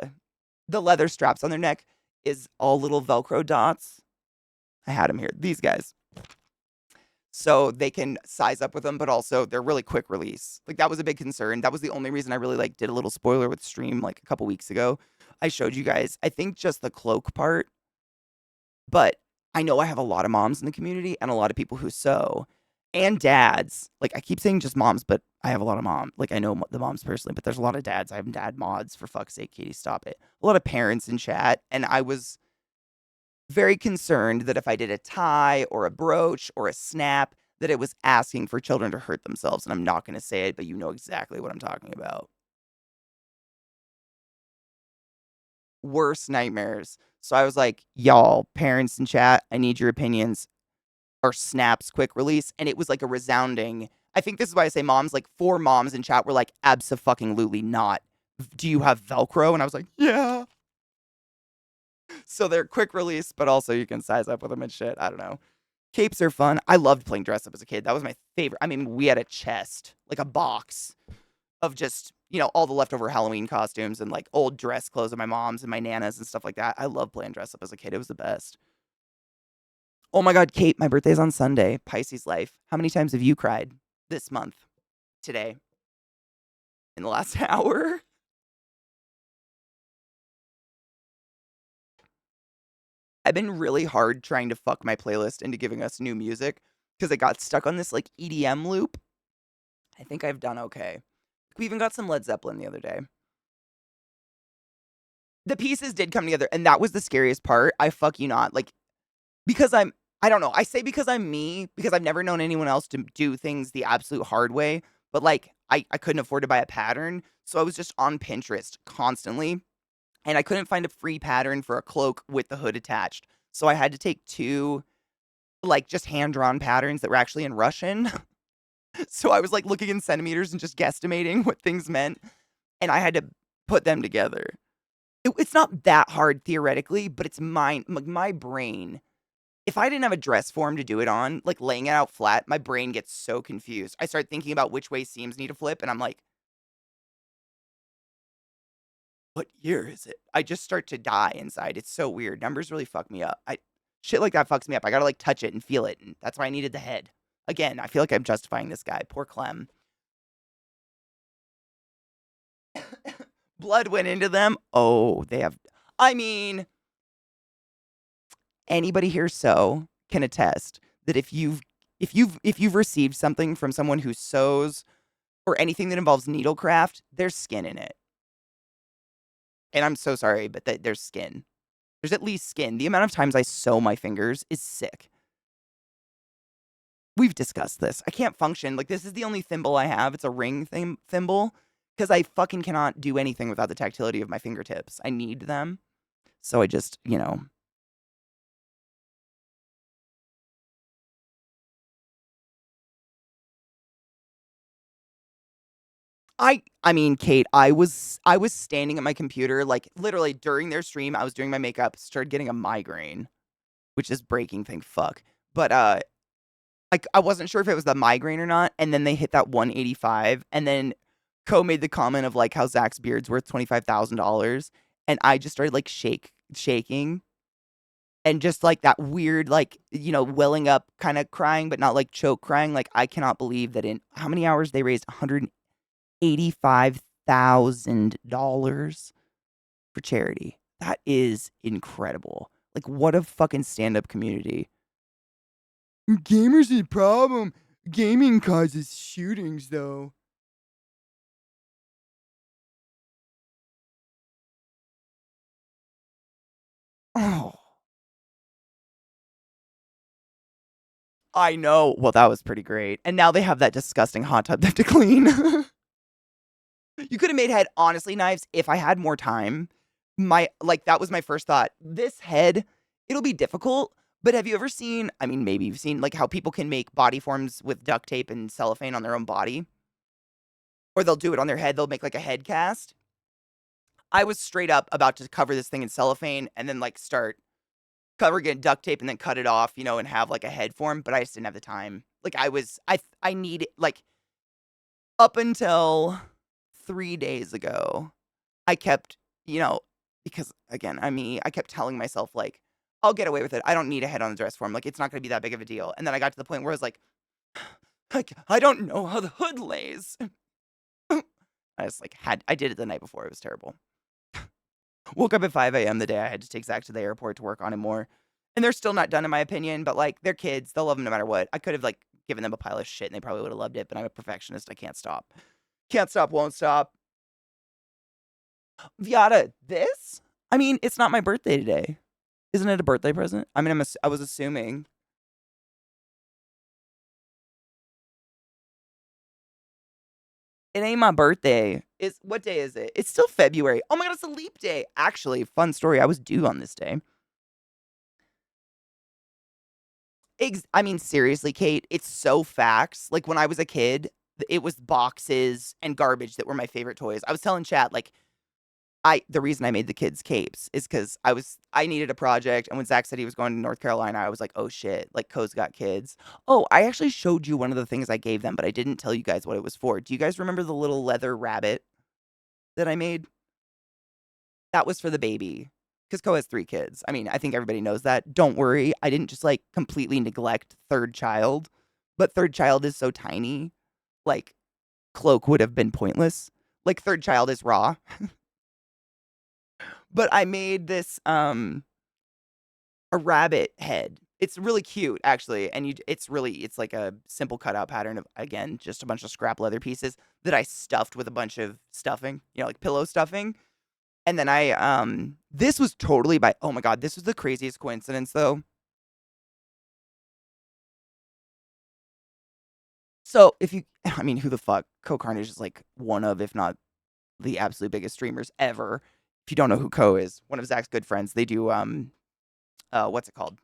the leather straps on their neck is all little Velcro dots. I had them here, these guys. So they can size up with them, but also they're really quick release. Like that was a big concern. That was the only reason I really like did a little spoiler with stream like a couple weeks ago. I showed you guys, I think just the cloak part, but I know I have a lot of moms in the community and a lot of people who sew and dads. Like I keep saying just moms, but I have a lot of moms. Like I know the moms personally, but there's a lot of dads. I have dad mods for fuck's sake, Katie, stop it. A lot of parents in chat, and I was very concerned that if I did a tie or a brooch or a snap, that it was asking for children to hurt themselves. And I'm not going to say it, but you know exactly what I'm talking about. Worst nightmares. So I was like, y'all, parents in chat, I need your opinions. Are snaps quick release? And it was like a resounding. I think this is why I say moms, like 4 moms in chat were like, abso-fucking-lutely not. Do you have Velcro? And I was like, yeah. So they're quick release, but also you can size up with them and shit. I don't know. Capes are fun. I loved playing dress up as a kid. That was my favorite. I mean, we had a chest, like a box of just, all the leftover Halloween costumes and like old dress clothes of my mom's and my nana's and stuff like that. I love playing dress up as a kid. It was the best. Oh my God, Kate, my birthday's on Sunday. Pisces life. How many times have you cried this month, today, in the last hour? I've been really hard trying to fuck my playlist into giving us new music because I got stuck on this like EDM loop. I think I've done okay. We even got some Led Zeppelin the other day. The pieces did come together, and that was the scariest part. I fuck you not. Like, because I don't know. I say because I'm me, because I've never known anyone else to do things the absolute hard way. But like, I couldn't afford to buy a pattern. So I was just on Pinterest constantly. And I couldn't find a free pattern for a cloak with the hood attached. So I had to take 2, like, just hand drawn patterns that were actually in Russian. So I was like looking in centimeters and just guesstimating what things meant. And I had to put them together. It's not that hard theoretically, but it's my brain. If I didn't have a dress form to do it on, like laying it out flat, my brain gets so confused. I start thinking about which way seams need to flip, and I'm like, what year is it? I just start to die inside. It's so weird. Numbers really fuck me up. Shit like that fucks me up. I gotta like touch it and feel it, and that's why I needed the head. Again, I feel like I'm justifying this guy. Poor Clem. Blood went into them. Oh, they have. I mean, anybody here can attest that if you've received something from someone who sews or anything that involves needlecraft, there's skin in it. And I'm so sorry, but there's skin. There's at least skin. The amount of times I sew my fingers is sick. We've discussed this. I can't function. Like, this is the only thimble I have. It's a ring thimble because I fucking cannot do anything without the tactility of my fingertips. I need them. So I just, I mean, Kate, I was standing at my computer, like, literally during their stream, I was doing my makeup, started getting a migraine, which is breaking, thank fuck. But, like, I wasn't sure if it was the migraine or not, and then they hit that 185, and then Co made the comment of, like, how Zach's beard's worth $25,000, and I just started, like, shaking, and just, like, that weird, like, welling up kinda crying, but not, like, choke crying, like, I cannot believe that in how many hours they raised $185,000 for charity. That is incredible. Like, what a fucking stand-up community. Gamers is a problem. Gaming causes shootings, though. Oh, I know. Well, that was pretty great. And now they have that disgusting hot tub they have to clean. You could have made head honestly knives if I had more time. That was my first thought. This head, it'll be difficult, but have you ever seen, I mean, maybe you've seen like how people can make body forms with duct tape and cellophane on their own body? Or they'll do it on their head, they'll make like a head cast. I was straight up about to cover this thing in cellophane and then like start covering it in duct tape and then cut it off, and have like a head form, but I just didn't have the time. Like I need like up until 3 days ago, I kept, because again, I kept telling myself like, I'll get away with it. I don't need a head on the dress form. Like, it's not going to be that big of a deal. And then I got to the point where I was like, I don't know how the hood lays. I just like I did it the night before. It was terrible. Woke up at 5 a.m. the day I had to take Zach to the airport to work on him more. And they're still not done in my opinion, but like they're kids. They'll love them no matter what. I could have like given them a pile of shit and they probably would have loved it, but I'm a perfectionist. I can't stop. Can't stop, won't stop. Viata, this? I mean, it's not my birthday today. Isn't it a birthday present? I mean, I was assuming. It ain't my birthday. What day is it? It's still February. Oh my god, it's a leap day. Actually, fun story. I was due on this day. I mean, seriously, Kate, it's so facts. Like when I was a kid, it was boxes and garbage that were my favorite toys. I was telling chat, like, the reason I made the kids capes is because I needed a project, and when Zach said he was going to North Carolina, I was like, oh shit, like Co's got kids. Oh, I actually showed you one of the things I gave them, but I didn't tell you guys what it was for. Do you guys remember the little leather rabbit that I made? That was for the baby. Because Co has 3 kids. I mean, I think everybody knows that. Don't worry. I didn't just like completely neglect third child, but third child is so tiny. Like, cloak would have been pointless. Like, third child is raw. But I made this a rabbit head. It's really cute actually, and it's like a simple cutout pattern of, again, just a bunch of scrap leather pieces that I stuffed with a bunch of stuffing, like pillow stuffing. And then this was totally by, oh my god, this was the craziest coincidence though. So I mean, who the fuck? Co Carnage is like one of, if not the absolute biggest streamers ever. If you don't know who Co is, one of Zach's good friends. They do what's it called?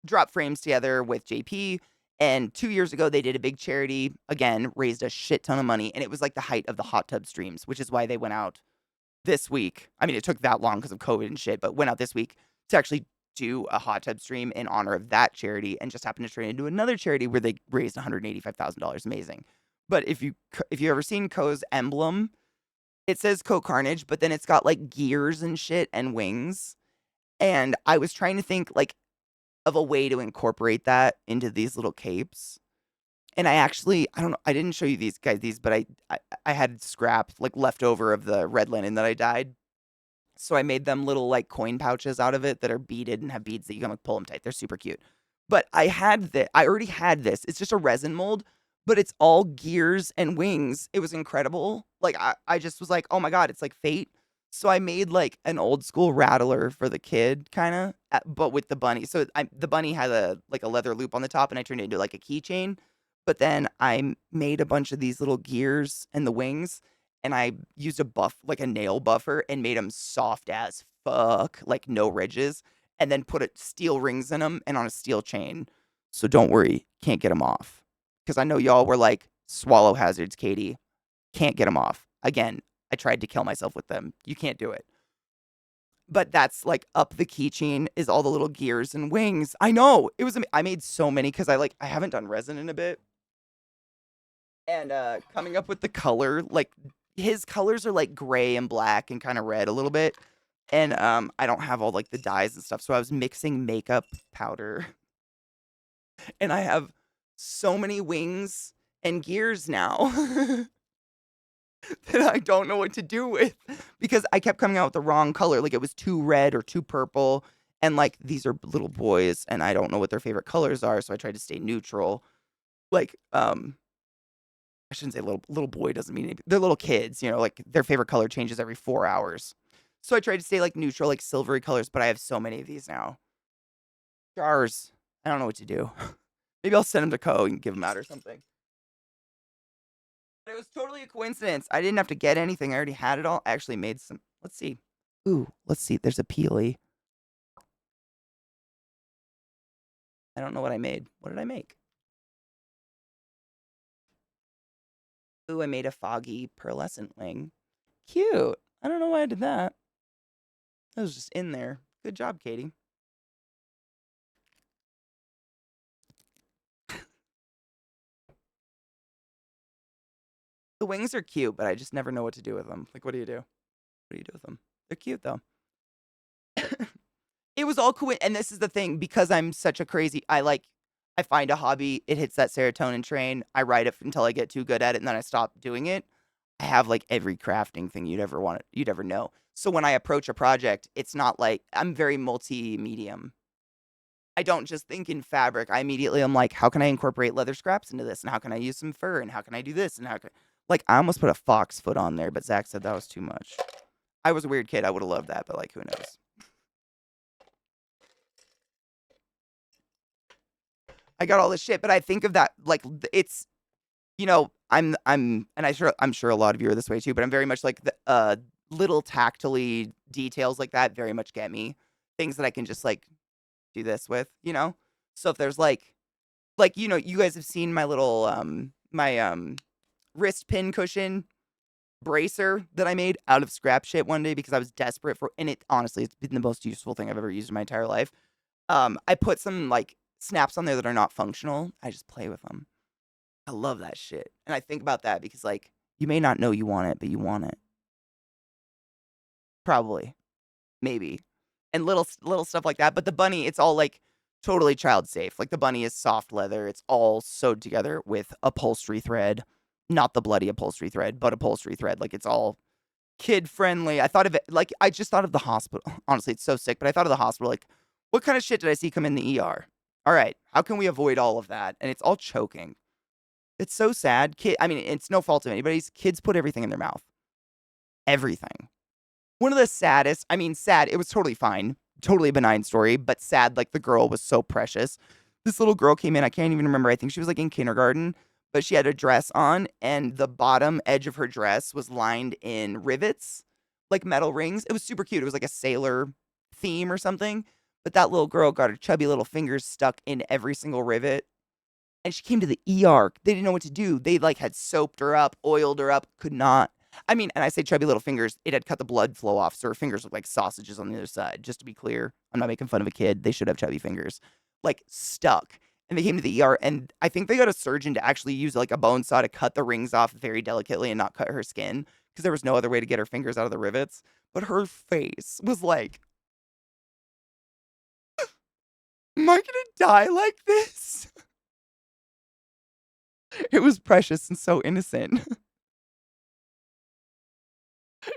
Drop frames together with JP. And 2 years ago, they did a big charity, again, raised a shit ton of money. And it was like the height of the hot tub streams, which is why they went out this week. I mean, it took that long because of COVID and shit, but went out this week to actually do a hot tub stream in honor of that charity, and just happened to turn into another charity where they raised $185,000. Amazing. But if you ever seen Co's emblem, it says Co Carnage, but then it's got like gears and shit and wings. And I was trying to think like of a way to incorporate that into these little capes. And I don't know, I didn't show you these guys these, but I had scrap like leftover of the red linen that I dyed. So I made them little like coin pouches out of it that are beaded and have beads that you can like pull them tight. They're super cute. But I already had this. It's just a resin mold, but it's all gears and wings. It was incredible. Like I just was like, oh my God, it's like fate. So I made like an old school rattler for the kid, kind of, but with the bunny. So the bunny had a like a leather loop on the top, and I turned it into like a keychain. But then made a bunch of these little gears and the wings, and I used like a nail buffer, and made them soft as fuck, like no ridges, and then put steel rings in them and on a steel chain. So don't worry, can't get them off. Because I know y'all were like, swallow hazards, Katie. Can't get them off. Again, I tried to kill myself with them. You can't do it. But that's like up the keychain is all the little gears and wings. I know. I made so many because I haven't done resin in a bit. And coming up with the color, like his colors are like gray and black and kind of red a little bit. And I don't have all like the dyes and stuff, so I was mixing makeup powder. And I have so many wings and gears now that I don't know what to do with, because I kept coming out with the wrong color. Like it was too red or too purple. And like these are little boys and I don't know what their favorite colors are, so I tried to stay neutral. Like I shouldn't say little boy doesn't mean anything. They're little kids, like their favorite color changes every 4 hours. So I tried to stay like neutral, like silvery colors, but I have so many of these now. Jars. I don't know what to do. Maybe I'll send them to Co and give them out or something. But it was totally a coincidence. I didn't have to get anything. I already had it all. I actually made some. Let's see. Ooh, let's see. There's a peely. I don't know what I made. What did I make? Ooh, I made a foggy pearlescent wing. Cute. I don't know why I did that. That was just in there. Good job, Katie. The wings are cute, but I just never know what to do with them. Like, what do you do? What do you do with them? They're cute, though. It was all cool. And this is the thing, because I'm such a crazy, I find a hobby, it hits that serotonin train. I ride it until I get too good at it, and then I stop doing it. I have like every crafting thing you'd ever know. So when I approach a project, it's not like I'm very multi-medium. I don't just think in fabric. I immediately am like, how can I incorporate leather scraps into this? And how can I use some fur? And how can I do this? And like, I almost put a fox foot on there, but Zach said that was too much. I was a weird kid. I would have loved that, but like, who knows? I got all this shit, but I think of that like it's, I'm sure a lot of you are this way too, but I'm very much like the little tactily details like that very much get me. Things that I can just like do this with. So if there's you guys have seen my little my wrist pin cushion bracer that I made out of scrap shit one day because I was desperate for, and it honestly it's been the most useful thing I've ever used in my entire life. I put some like snaps on there that are not functional. I just play with them. I love that shit. And I think about that because like you may not know you want it, but you want it. Probably. Maybe. And little stuff like that. But the bunny, it's all like totally child safe. Like the bunny is soft leather. It's all sewed together with upholstery thread. Not the bloody upholstery thread, but upholstery thread. Like it's all kid friendly. I thought of it like I just thought of the hospital. Honestly, it's so sick, but I thought of the hospital like, what kind of shit did I see come in the ER? All right, how can we avoid all of that? And it's all choking. It's so sad. I mean, it's no fault of anybody's. Kids put everything in their mouth. Everything. One of the saddest, I mean, sad, it was totally fine. Totally a benign story, but sad, like the girl was so precious. This little girl came in, I can't even remember. I think she was like in kindergarten, but she had a dress on, and the bottom edge of her dress was lined in rivets, like metal rings. It was super cute. It was like a sailor theme or something. But that little girl got her chubby little fingers stuck in every single rivet, and she came to the ER. They didn't know what to do. They like had soaped her up, oiled her up, could not. I mean, and I say chubby little fingers, it had cut the blood flow off, so her fingers looked like sausages on the other side. Just to be clear, I'm not making fun of a kid. They should have chubby fingers. Like stuck. And they came to the ER, and I think they got a surgeon to actually use like a bone saw to cut the rings off very delicately and not cut her skin because there was no other way to get her fingers out of the rivets. But her face was like, am I gonna die like this? It was precious and so innocent.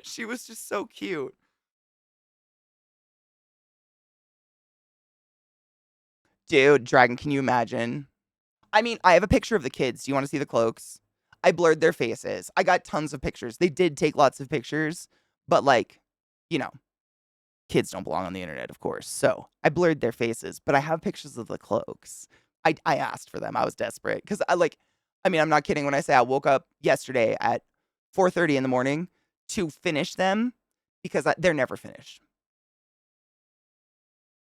She was just so cute. Dude, Dragon, can you imagine? I mean, I have a picture of the kids. Do you wanna see the cloaks? I blurred their faces. I got tons of pictures. They did take lots of pictures, but, like, you know, kids don't belong on the internet, of course. So, I blurred their faces, but I have pictures of the cloaks. I asked for them. I was desperate because I mean, I'm not kidding when I say I woke up yesterday at 4:30 in the morning to finish them because they're never finished.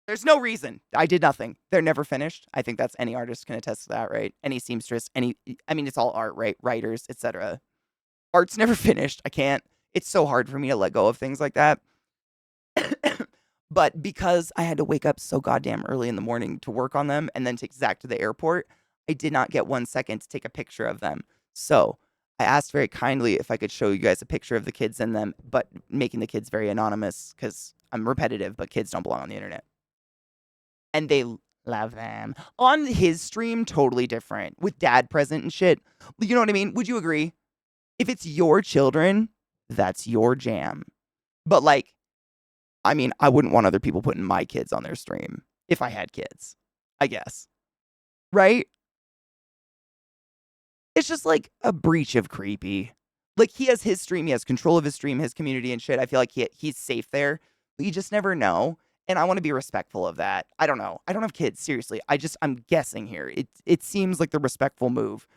There's no reason. I did nothing. They're never finished. I think that's any artist can attest to that, right? Any seamstress, I mean, it's all art, right? Writers, etc. Art's never finished. I can't. It's so hard for me to let go of things like that. But because I had to wake up so goddamn early in the morning to work on them and then take Zach to the airport, I did not get 1 second to take a picture of them. So I asked very kindly if I could show you guys a picture of the kids in them, but making the kids very anonymous because I'm repetitive, but kids don't belong on the internet. And they love them. On his stream, totally different. With dad present and shit. You know what I mean? Would you agree? If it's your children, that's your jam. But like, I mean, I wouldn't want other people putting my kids on their stream if I had kids, I guess. Right? It's just like a breach of creepy. Like he has his stream, he has control of his stream, his community and shit. I feel like he's safe there, but you just never know. And I want to be respectful of that. I don't know. I don't have kids, seriously. I'm guessing here. It seems like the respectful move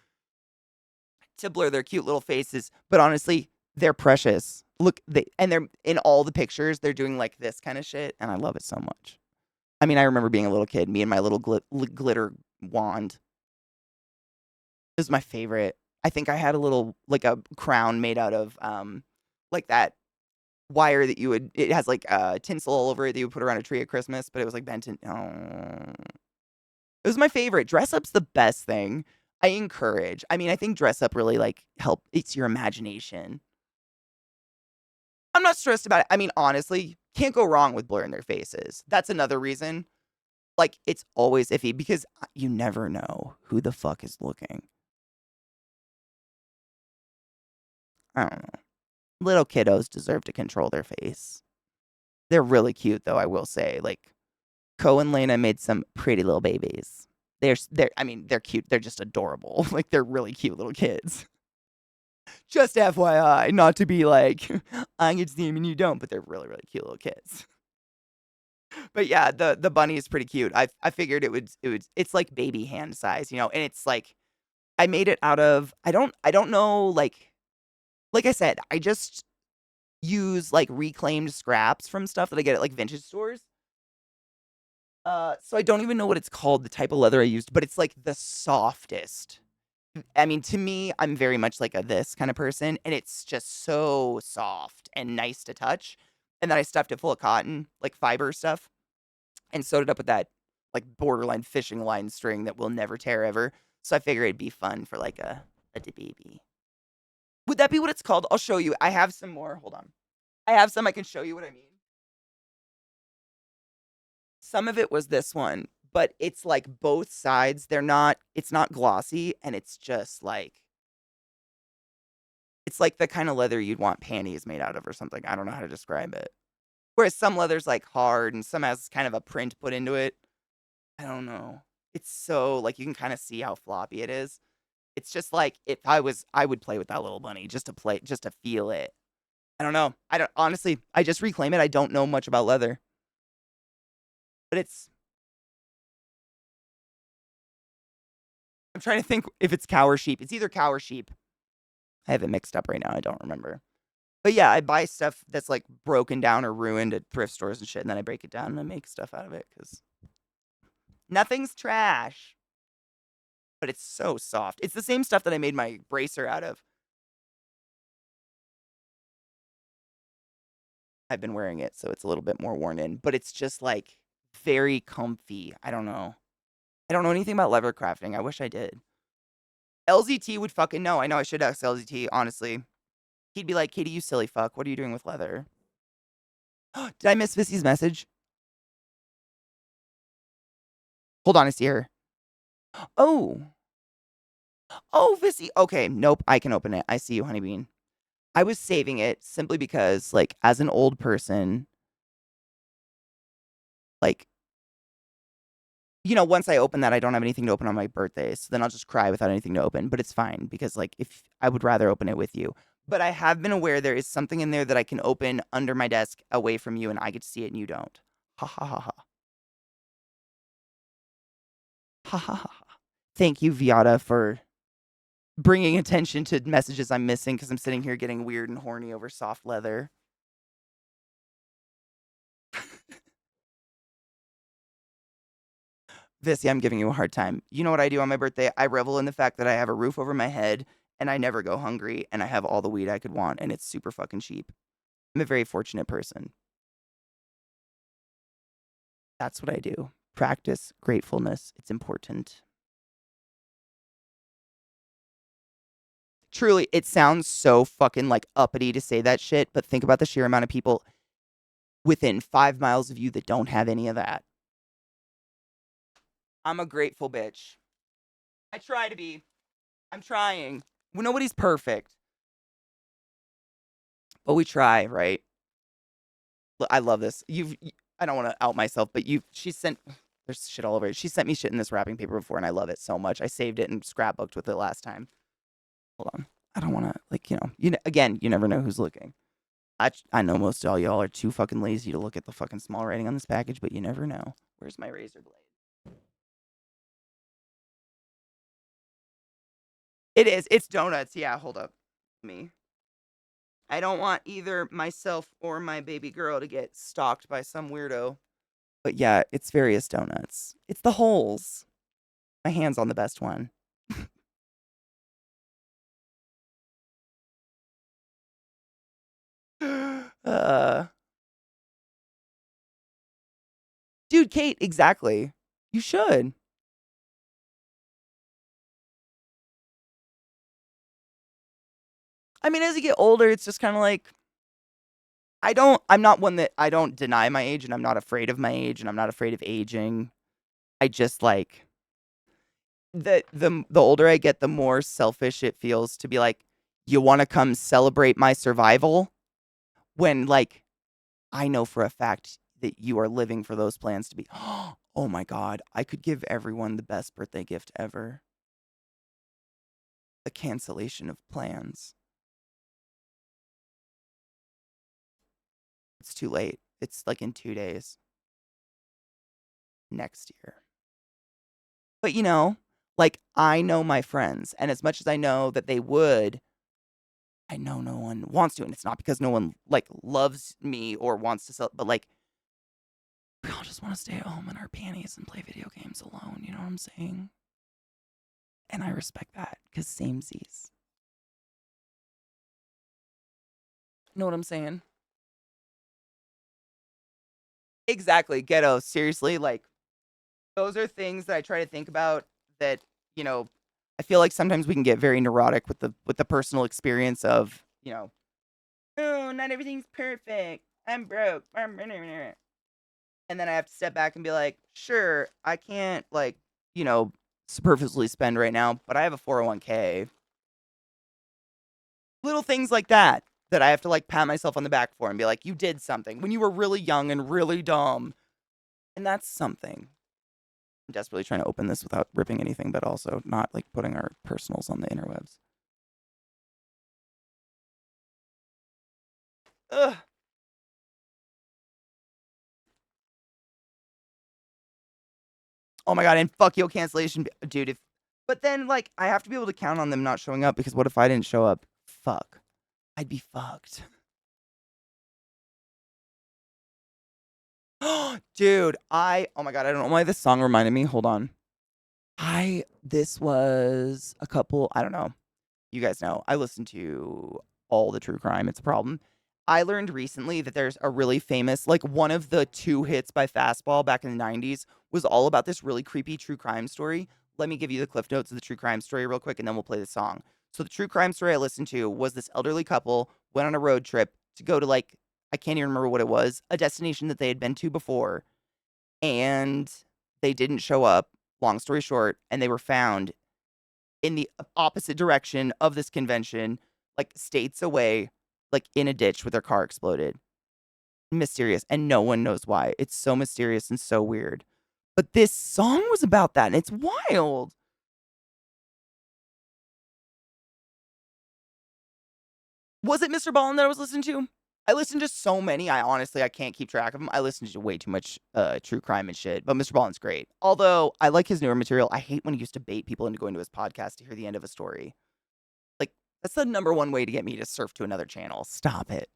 to blur their cute little faces, but honestly, they're precious. Look, they're in all the pictures, they're doing like this kind of shit, and I love it so much. I mean, I remember being a little kid, me and my little glitter wand. It was my favorite. I think I had a little like a crown made out of like that wire that it has like tinsel all over it that you would put around a tree at Christmas, but it was like bent in. Oh. It was my favorite. Dress up's the best thing. I encourage. I mean, I think dress up really like it's your imagination. I'm not stressed about it. I mean, honestly, can't go wrong with blurring their faces. That's another reason. Like, it's always iffy because you never know who the fuck is looking. I don't know. Little kiddos deserve to control their face. They're really cute, though, I will say. Like, Ko and Lena made some pretty little babies. I mean, they're cute. They're just adorable. Like, they're really cute little kids. Just FYI, not to be like, I get to see them and you don't, but they're really, really cute little kids. But yeah, the bunny is pretty cute. I figured it's like baby hand size, and it's like I made it out of I don't know like I said, I just use like reclaimed scraps from stuff that I get at like vintage stores. So I don't even know what it's called, the type of leather I used, but it's like the softest. I mean, to me, I'm very much like a this kind of person, and it's just so soft and nice to touch. And then I stuffed it full of cotton, like fiber stuff, and sewed it up with that like borderline fishing line string that will never tear ever. So I figure it'd be fun for like a baby. Would that be what it's called? I'll show you. I have some more. Hold on. I have some. I can show you what I mean. Some of it was this one, but it's like both sides. It's not glossy, and it's just like, it's like the kind of leather you'd want panties made out of or something. I don't know how to describe it. Whereas some leather's like hard and some has kind of a print put into it. I don't know. It's so like you can kind of see how floppy it is. It's just like if I would play with that little bunny just to feel it. I don't know. I don't honestly, I just reclaim it. I don't know much about leather. But I'm trying to think if it's cow or sheep. It's either cow or sheep. I have it mixed up right now. I don't remember. But yeah, I buy stuff that's like broken down or ruined at thrift stores and shit, and then I break it down and I make stuff out of it because nothing's trash. But it's so soft. It's the same stuff that I made my bracer out of. I've been wearing it, so it's a little bit more worn in, but it's just like very comfy. I don't know. I don't know anything about leather crafting. I wish I did. LZT would fucking know. I know I should ask LZT, honestly. He'd be like, Katie, you silly fuck. What are you doing with leather? Did I miss Vissy's message? Hold on, I see her. Oh. Oh, Vissy. Okay, nope, I can open it. I see you, Honeybean. I was saving it simply because, like, as an old person, like, once I open that, I don't have anything to open on my birthday, so then I'll just cry without anything to open, but it's fine because, like, if I would rather open it with you. But I have been aware there is something in there that I can open under my desk away from you, and I get to see it and you don't. Ha ha ha ha. Ha ha ha ha. Thank you, Viata, for bringing attention to messages I'm missing because I'm sitting here getting weird and horny over soft leather. Vissy, I'm giving you a hard time. You know what I do on my birthday? I revel in the fact that I have a roof over my head and I never go hungry and I have all the weed I could want and it's super fucking cheap. I'm a very fortunate person. That's what I do. Practice gratefulness. It's important. Truly, it sounds so fucking like uppity to say that shit, but think about the sheer amount of people within 5 miles of you that don't have any of that. I'm a grateful bitch. I try to be. I'm trying. Well, nobody's perfect, but we try, right? I love this. I don't want to out myself, but she sent, there's shit all over it. She sent me shit in this wrapping paper before, and I love it so much. I saved it and scrapbooked with it last time. Hold on. I don't want to, like, again, you never know who's looking. I know most of all y'all are too fucking lazy to look at the fucking small writing on this package, but you never know. Where's my razor blade? It is. It's donuts. Yeah, hold up. Me. I don't want either myself or my baby girl to get stalked by some weirdo. But yeah, it's various donuts. It's the holes. My hand's on the best one. uh, dude, Kate, exactly. You should. I mean, as you get older, it's just kind of like I'm not one that I don't deny my age and I'm not afraid of my age and I'm not afraid of aging. I just like the older I get, the more selfish it feels to be like, you want to come celebrate my survival when like I know for a fact that you are living for those plans to be, oh my God, I could give everyone the best birthday gift ever. A cancellation of plans. It's too late. It's like in 2 days next year. But like I know my friends, and as much as I know that they would, I know no one wants to. And it's not because no one like loves me or wants to sell, but like we all just want to stay at home in our panties and play video games alone. You know what I'm saying? And I respect that because samesies. Know what I'm saying? Exactly. Ghetto. Seriously, like those are things that I try to think about that, you know, I feel like sometimes we can get very neurotic with the personal experience of, oh, not everything's perfect. I'm broke. And then I have to step back and be like, sure, I can't like, you know, superfluously spend right now, but I have a 401k. Little things like that that I have to like pat myself on the back for and be like, you did something when you were really young and really dumb. And that's something. I'm desperately trying to open this without ripping anything, but also not like putting our personals on the interwebs. Ugh. Oh my God. And fuck your cancellation, dude. But then like I have to be able to count on them not showing up because what if I didn't show up? Fuck. I'd be fucked. Dude, oh my God, I don't know why this song reminded me. Hold on. This was a couple, I don't know. You guys know, I listen to all the true crime. It's a problem. I learned recently that there's a really famous, like one of the two hits by Fastball back in the 90s was all about this really creepy true crime story. Let me give you the cliff notes of the true crime story real quick and then we'll play the song. So the true crime story I listened to was this elderly couple went on a road trip to go to like, I can't even remember what it was, a destination that they had been to before. And they didn't show up, long story short, and they were found in the opposite direction of this convention, like states away, like in a ditch with their car exploded. Mysterious, and no one knows why. It's so mysterious and so weird. But this song was about that, and it's wild. Was it Mr. Ballin that I was listening to? I listened to so many, I can't keep track of them. I listen to way too much true crime and shit, but Mr. Ballin's great. Although I like his newer material. I hate when he used to bait people into going to his podcast to hear the end of a story. Like, that's the number one way to get me to surf to another channel. Stop it.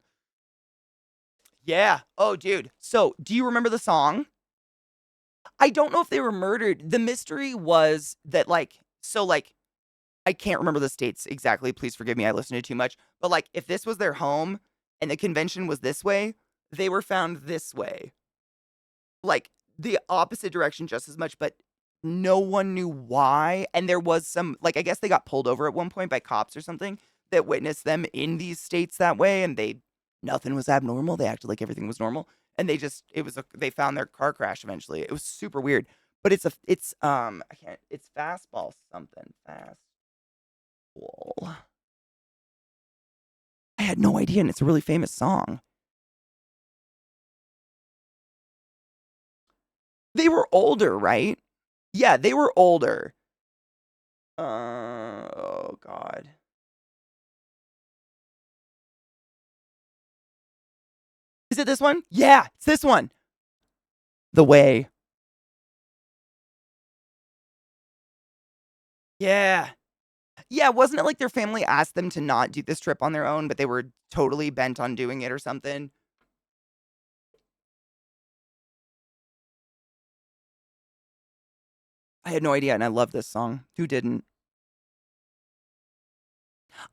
Yeah. Oh, dude. So, do you remember the song? I don't know if they were murdered. The mystery was that, I can't remember the states exactly. Please forgive me. I listened to too much. But, like, if this was their home and the convention was this way, they were found this way. Like, the opposite direction just as much, but no one knew why. And there was some, like, I guess they got pulled over at one point by cops or something that witnessed them in these states that way. And nothing was abnormal. They acted like everything was normal. And they found their car crash eventually. It was super weird. But it's fastball something. Fastball. I had no idea. And it's a really famous song. They were older, right? Yeah, they were older. Oh, God. Is it this one? Yeah, it's this one. The Way. Yeah. Yeah, wasn't it like their family asked them to not do this trip on their own, but they were totally bent on doing it or something? I had no idea, and I love this song. Who didn't?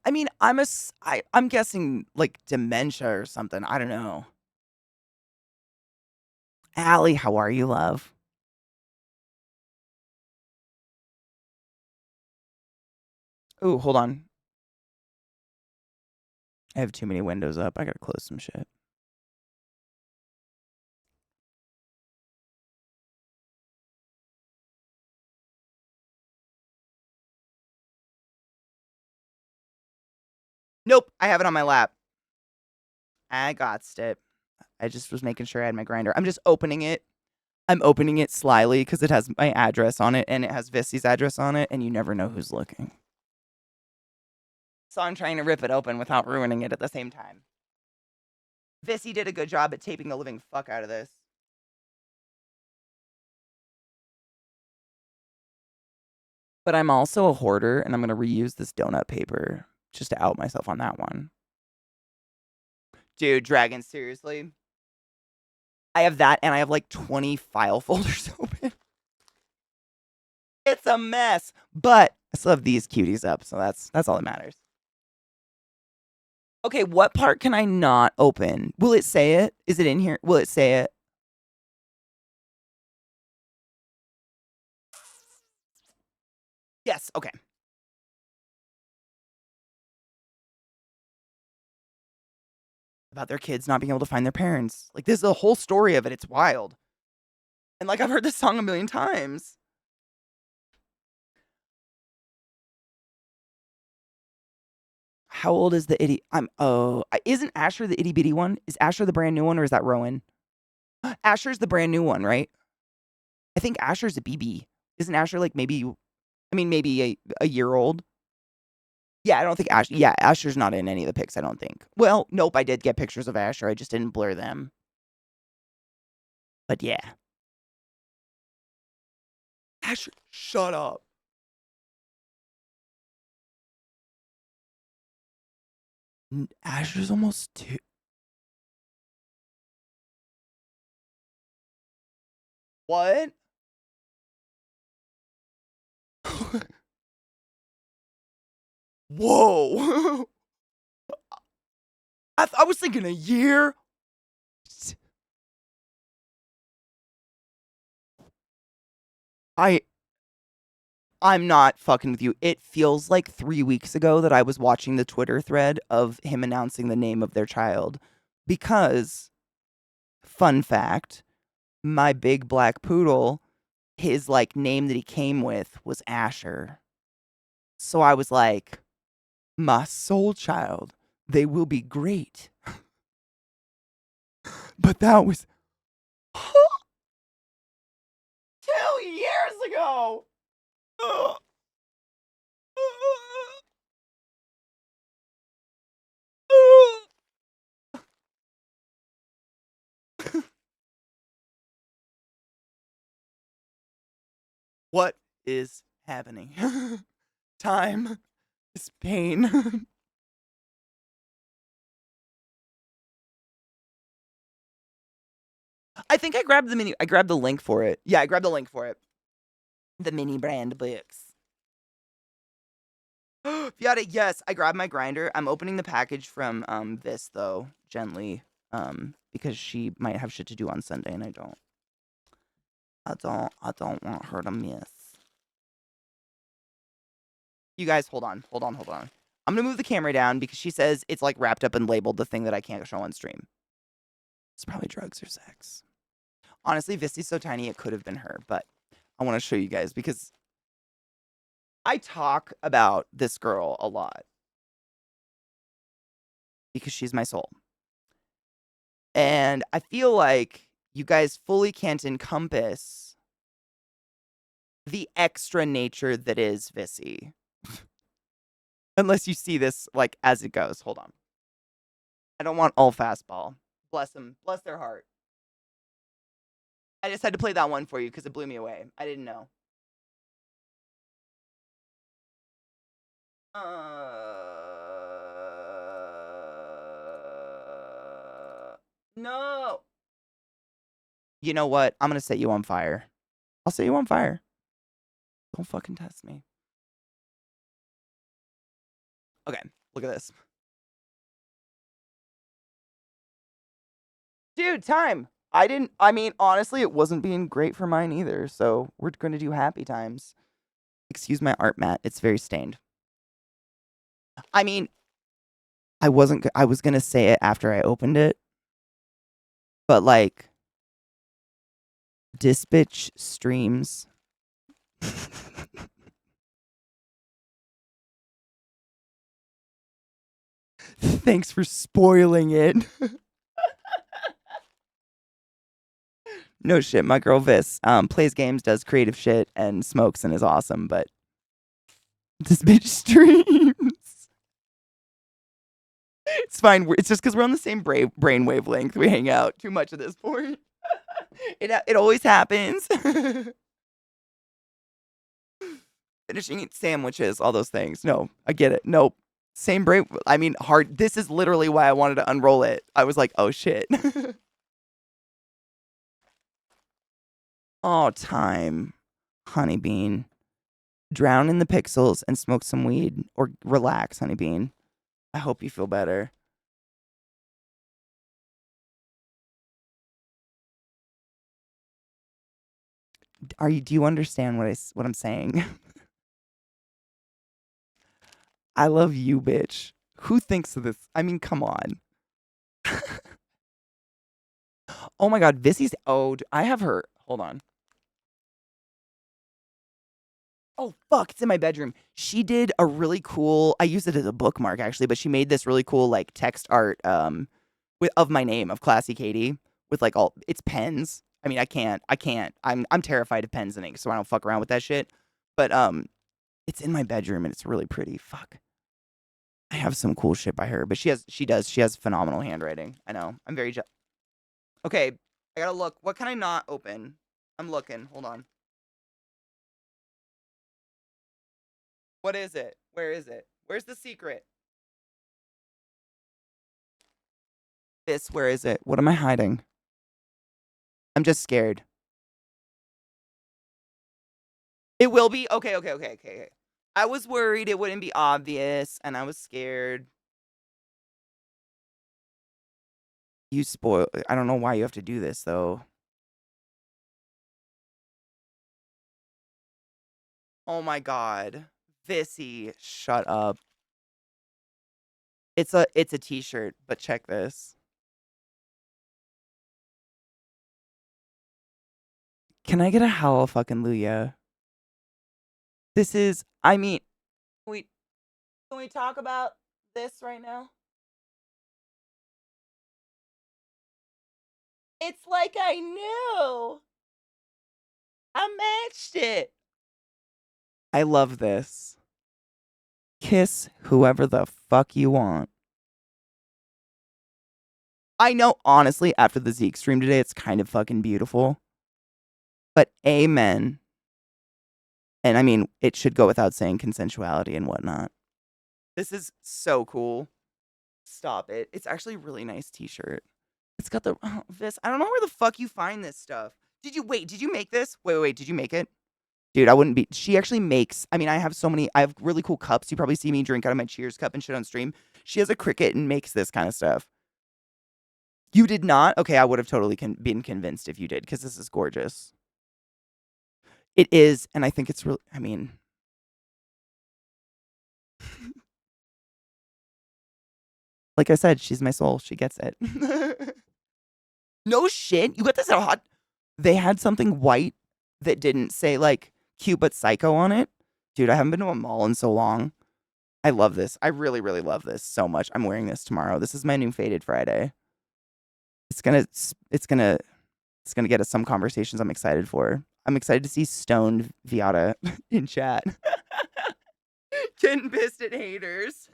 I mean, I'm guessing like dementia or something. I don't know. Allie, how are you, love? Ooh, hold on. I have too many windows up. I gotta close some shit. Nope, I have it on my lap. I got it. I just was making sure I had my grinder. I'm just opening it. I'm opening it slyly because it has my address on it and it has Vissy's address on it, and you never know who's looking. So I'm trying to rip it open without ruining it at the same time. Vissy did a good job at taping the living fuck out of this. But I'm also a hoarder, and I'm going to reuse this donut paper just to out myself on that one. Dude, Dragon, seriously? I have that, and I have like 20 file folders open. It's a mess, but I still have these cuties up, so that's all that matters. Okay, what part can I not open? Will it say it? Is it in here? Will it say it? Yes, okay. About their kids not being able to find their parents. Like, this is the whole story of it. It's wild. And like, I've heard this song a million times. How old is the itty? Isn't Asher the itty bitty one? Is Asher the brand new one, or is that Rowan? Asher's the brand new one, right? I think Asher's a BB. Isn't Asher like maybe a year old? Yeah, I don't think Asher. Yeah, Asher's not in any of the pics, I don't think. Well, nope, I did get pictures of Asher. I just didn't blur them. But yeah. Asher, shut up. Asher's almost 2. What? Whoa. I was thinking a year. I'm not fucking with you. It feels like 3 weeks ago that I was watching the Twitter thread of him announcing the name of their child. Because, fun fact, my big black poodle, his like name that he came with was Asher. So I was like, my soul child, they will be great. But that was 2 years ago. What is happening? Time is pain. I think I grabbed the mini. I grabbed the link for it. Yeah, I grabbed the link for it. The mini brand books. Fiat, yes, I grabbed my grinder. I'm opening the package from this though, gently. Because she might have shit to do on Sunday and I don't want her to miss. You guys, hold on. I'm gonna move the camera down because she says it's like wrapped up and labeled the thing that I can't show on stream. It's probably drugs or sex. Honestly, Visty's so tiny it could have been her, but I want to show you guys because I talk about this girl a lot because she's my soul. And I feel like you guys fully can't encompass the extra nature that is Vissy. Unless you see this like as it goes. Hold on. I don't want all fastball. Bless them. Bless their heart. I just had to play that one for you because it blew me away. I didn't know. No. You know what? I'm going to set you on fire. I'll set you on fire. Don't fucking test me. Okay, look at this. Dude, time. I mean, honestly, it wasn't being great for mine either. So we're going to do happy times. Excuse my art mat. It's very stained. I mean, I was going to say it after I opened it. But like, this bitch streams. Thanks for spoiling it. No shit, my girl Vis plays games, does creative shit, and smokes and is awesome, but this bitch streams. It's fine. It's just because we're on the same brain wavelength. We hang out too much at this point. It always happens. Finishing sandwiches, all those things. No, I get it. Nope. Same brain. I mean, hard. This is literally why I wanted to unroll it. I was like, oh shit. Oh, time. Honeybean. Drown in the pixels and smoke some weed. Or relax, Honeybean. I hope you feel better. Do you understand what I'm saying? I love you, bitch. Who thinks of this? I mean, come on. Oh my god, Vissy's I have her. Hold on. Oh fuck, it's in my bedroom. She did a really cool, I used it as a bookmark actually, but she made this really cool like text art of my name, of ClassyKatie, with like all it's pens. I mean, I can't. I'm terrified of pens and ink, so I don't fuck around with that shit. But it's in my bedroom and it's really pretty. Fuck. I have some cool shit by her, but she has phenomenal handwriting. I know. I'm very Okay, I gotta look. What can I not open? I'm looking. Hold on. What is it? Where is it? Where's the secret? Where is it? What am I hiding? I'm just scared. It will be? Okay. I was worried it wouldn't be obvious, and I was scared. You spoil. I don't know why you have to do this, though. Oh my god. Vissy, shut up. It's a t-shirt, but check this. Can I get a hallelujah? This is, I mean, We can we talk about this right now? It's like I knew. I matched it. I love this. Kiss whoever the fuck you want. I know, honestly, after the Zeke stream today, it's kind of fucking beautiful. But amen. And I mean, it should go without saying consensuality and whatnot. This is so cool. Stop it. It's actually a really nice t-shirt. It's got the this. I don't know where the fuck you find this stuff. Did you make this? Wait, did you make it? Dude, I wouldn't be. She actually makes. I mean, I have really cool cups. You probably see me drink out of my Cheers cup and shit on stream. She has a Cricut and makes this kind of stuff. You did not? Okay, I would have totally been convinced if you did, because this is gorgeous. It is, and I think it's really. I mean, like I said, she's my soul. She gets it. No shit. You got this at a hot. They had something white that didn't say like cute but psycho on it. Dude, I haven't been to a mall in so long. I love this. I really, really love this so much. I'm wearing this tomorrow. This is my new Faded Friday. It's gonna get us some conversations I'm excited for. I'm excited to see Stoned Viata in chat. Getting pissed at haters.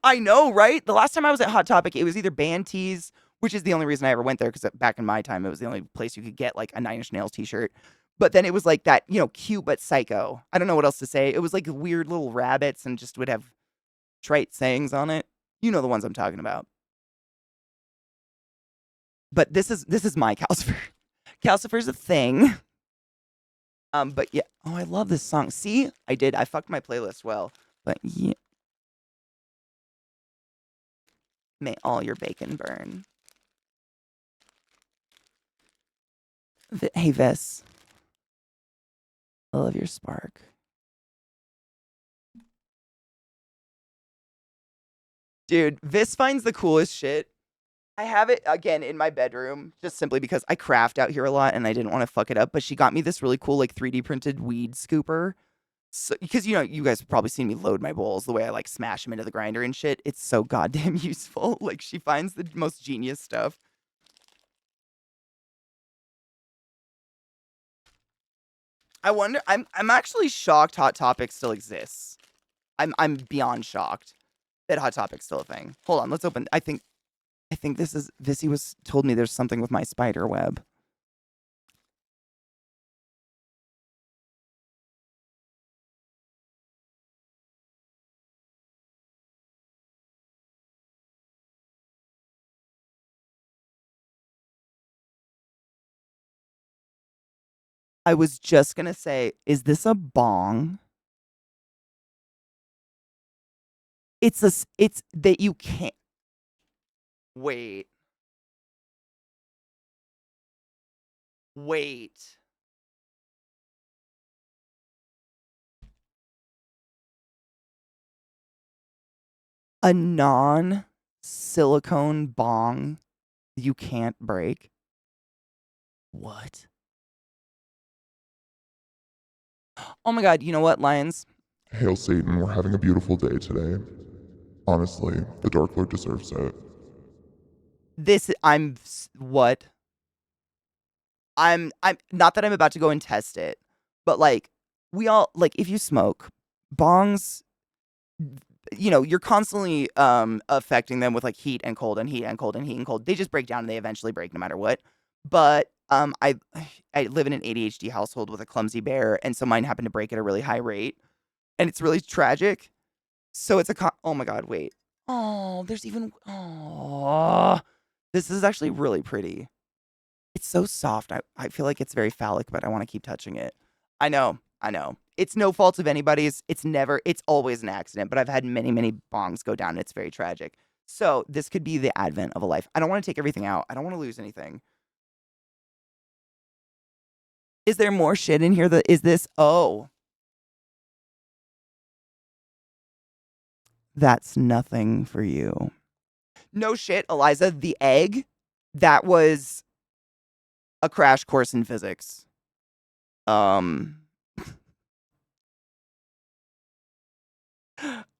I know, right? The last time I was at Hot Topic, it was either Band Tees, which is the only reason I ever went there, because back in my time, it was the only place you could get like a Nine Inch Nails t-shirt. But then it was like that, cute but psycho. I don't know what else to say. It was like weird little rabbits and just would have trite sayings on it. You know the ones I'm talking about. But this is my calcifer. Calcifer's a thing. But yeah. Oh, I love this song. See, I fucked my playlist well. But yeah. May all your bacon burn. Hey, Vis. I love your spark. Dude, Vis finds the coolest shit. I have it again in my bedroom just simply because I craft out here a lot and I didn't want to fuck it up. But she got me this really cool like 3D printed weed scooper. So, because you guys have probably seen me load my bowls the way I like smash them into the grinder and shit. It's so goddamn useful. Like she finds the most genius stuff. I wonder. I'm actually shocked Hot Topic still exists. I'm beyond shocked that Hot Topic's still a thing. Hold on, let's open. I think this is Vissy was told me there's something with my spider web. I was just gonna say, is this a bong? It's that you can't wait. Wait. A non-silicone bong you can't break? What? Oh my god, you know what, Lions? Hail Satan, we're having a beautiful day today. Honestly, the Dark Lord deserves it. What? I'm not that I'm about to go and test it, but like we all like if you smoke bongs, you're constantly affecting them with like heat and cold and heat and cold and heat and cold. They just break down and they eventually break no matter what. But I live in an ADHD household with a clumsy bear, and so mine happened to break at a really high rate, and it's really tragic. So it's oh my god, wait. Oh, this is actually really pretty. It's so soft. I feel like it's very phallic, but I want to keep touching it. I know. It's no fault of anybody's. It's always an accident, but I've had many, many bongs go down and it's very tragic. So this could be the advent of a life. I don't want to take everything out. I don't want to lose anything. Is there more shit in here is this? Oh. That's nothing for you. No shit, Eliza. The egg, that was a crash course in physics.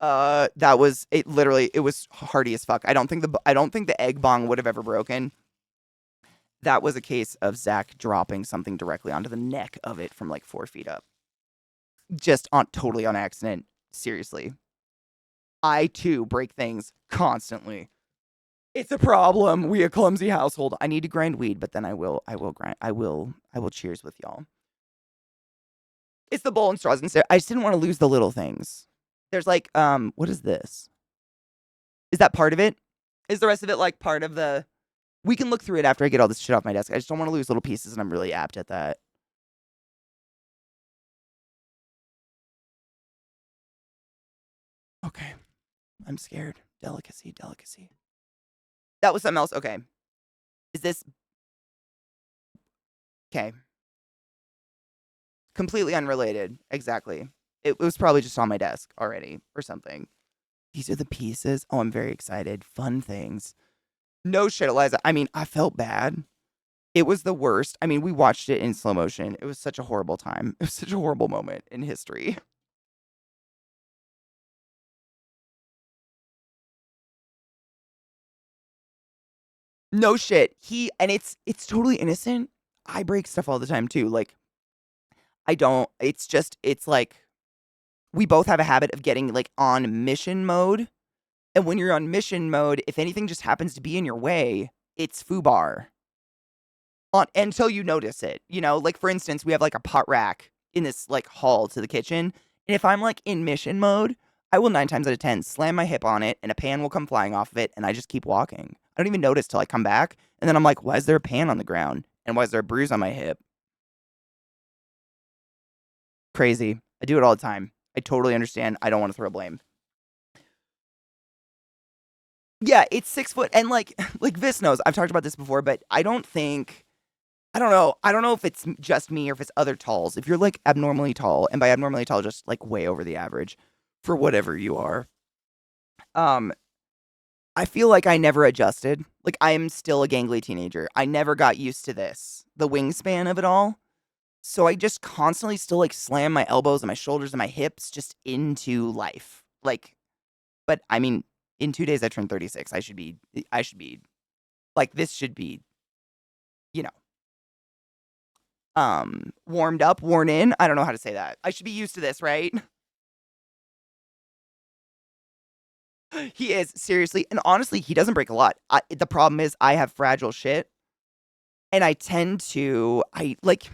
That was it. Literally, it was hardy as fuck. I don't think the egg bong would have ever broken. That was a case of Zach dropping something directly onto the neck of it from like 4 feet up, just on totally on accident. Seriously, I too break things constantly. It's a problem. We a clumsy household. I need to grind weed, but then I will cheers with y'all. It's the bowl and straws instead. I just didn't want to lose the little things. There's like, what is this? Is that part of it? Is the rest of it like part of the? We can look through it after I get all this shit off my desk. I just don't want to lose little pieces, and I'm really apt at that. Okay, I'm scared. Delicacy, delicacy. That was something else. Okay, is this okay? Completely unrelated. Exactly. It was probably just on my desk already or something. These are the pieces. Oh, I'm very excited. Fun things. No shit, Eliza. I mean, I felt bad. It was the worst. I mean, we watched it in slow motion. It was such a horrible time. It was such a horrible moment in history. No shit. It's totally innocent. I break stuff all the time too. Like I don't. It's like we both have a habit of getting like on mission mode. And when you're on mission mode, if anything just happens to be in your way, it's foobar. On until you notice it. You know, like for instance, we have like a pot rack in this like hall to the kitchen. And if I'm like in mission mode, I will 9 times out of 10 slam my hip on it and a pan will come flying off of it and I just keep walking. I don't even notice till I come back. And then I'm like, why is there a pan on the ground? And why is there a bruise on my hip? Crazy. I do it all the time. I totally understand. I don't want to throw blame. Yeah, it's 6 foot and like Vis knows. I've talked about this before, but I don't know. I don't know if it's just me or if it's other talls. If you're like abnormally tall, and by abnormally tall, just like way over the average for whatever you are, um, I feel like I never adjusted. Like I am still a gangly teenager. I never got used to this, the wingspan of it all. So I just constantly still like slam my elbows and my shoulders and my hips just into life. Like, but I mean, in 2 days I turned 36. I should be like this should be, you know, warmed up, worn in. I don't know how to say that. I should be used to this, right? He is seriously, and honestly, he doesn't break a lot. The problem is I have fragile shit, and I tend to I like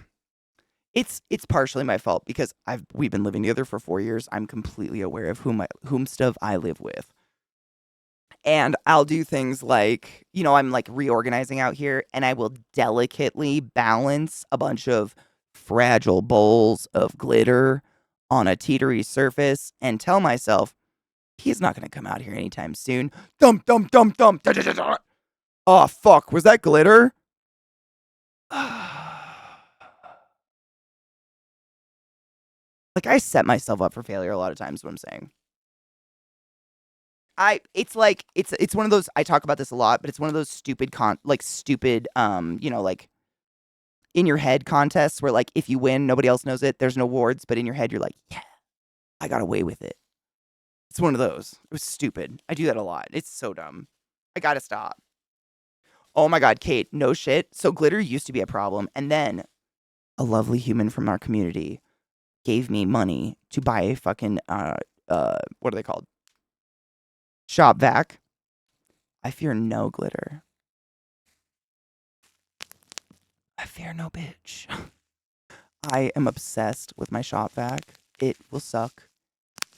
it's partially my fault because we've been living together for 4 years. I'm completely aware of whom stuff I live with. And I'll do things like, I'm like reorganizing out here and I will delicately balance a bunch of fragile bowls of glitter on a teetery surface and tell myself, he's not going to come out here anytime soon. Thump, thump, thump, thump. Da, da, da, da. Oh, fuck. Was that glitter? Like, I set myself up for failure a lot of times, what I'm saying. It's like it's one of those. I talk about this a lot, but it's one of those stupid like in your head contests where like if you win, nobody else knows it. There's no awards, but in your head, you're like, yeah, I got away with it. It's one of those. It was stupid. I do that a lot. It's so dumb. I gotta stop. Oh my god, Kate, no shit. So glitter used to be a problem, and then a lovely human from our community gave me money to buy a fucking what are they called? Shop vac. I fear no glitter. I fear no bitch. I am obsessed with my shop vac. It will suck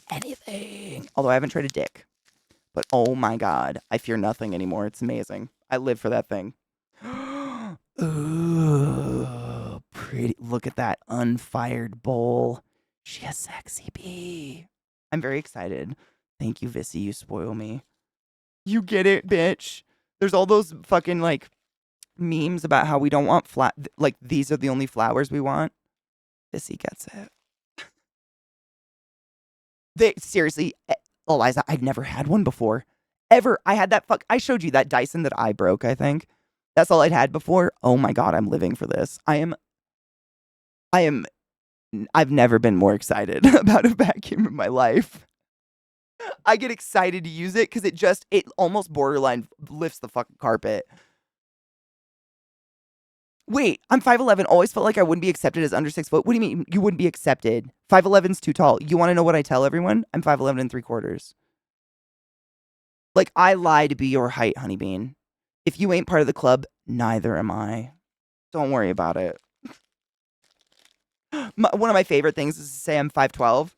anything. Although I haven't tried a dick. But oh my god, I fear nothing anymore. It's amazing. I live for that thing. Ooh, pretty. Look at that unfired bowl. She a sexy bee. I'm very excited. Thank you, Vissy. You spoil me. You get it, bitch. There's all those fucking like memes about how we don't want like these are the only flowers we want. Vissy gets it. Seriously, Eliza, I've never had one before. Ever. I had I showed you that Dyson that I broke, I think. That's all I'd had before. Oh my god, I'm living for this. I've never been more excited about a vacuum in my life. I get excited to use it because it almost borderline lifts the fucking carpet. Wait, I'm 5'11", always felt like I wouldn't be accepted as under 6 foot. What do you mean you wouldn't be accepted? 5'11's too tall. You want to know what I tell everyone? I'm 5'11 and 3/4. Like, I lie to be your height, honeybean. If you ain't part of the club, neither am I. Don't worry about it. One of my favorite things is to say I'm 5'12".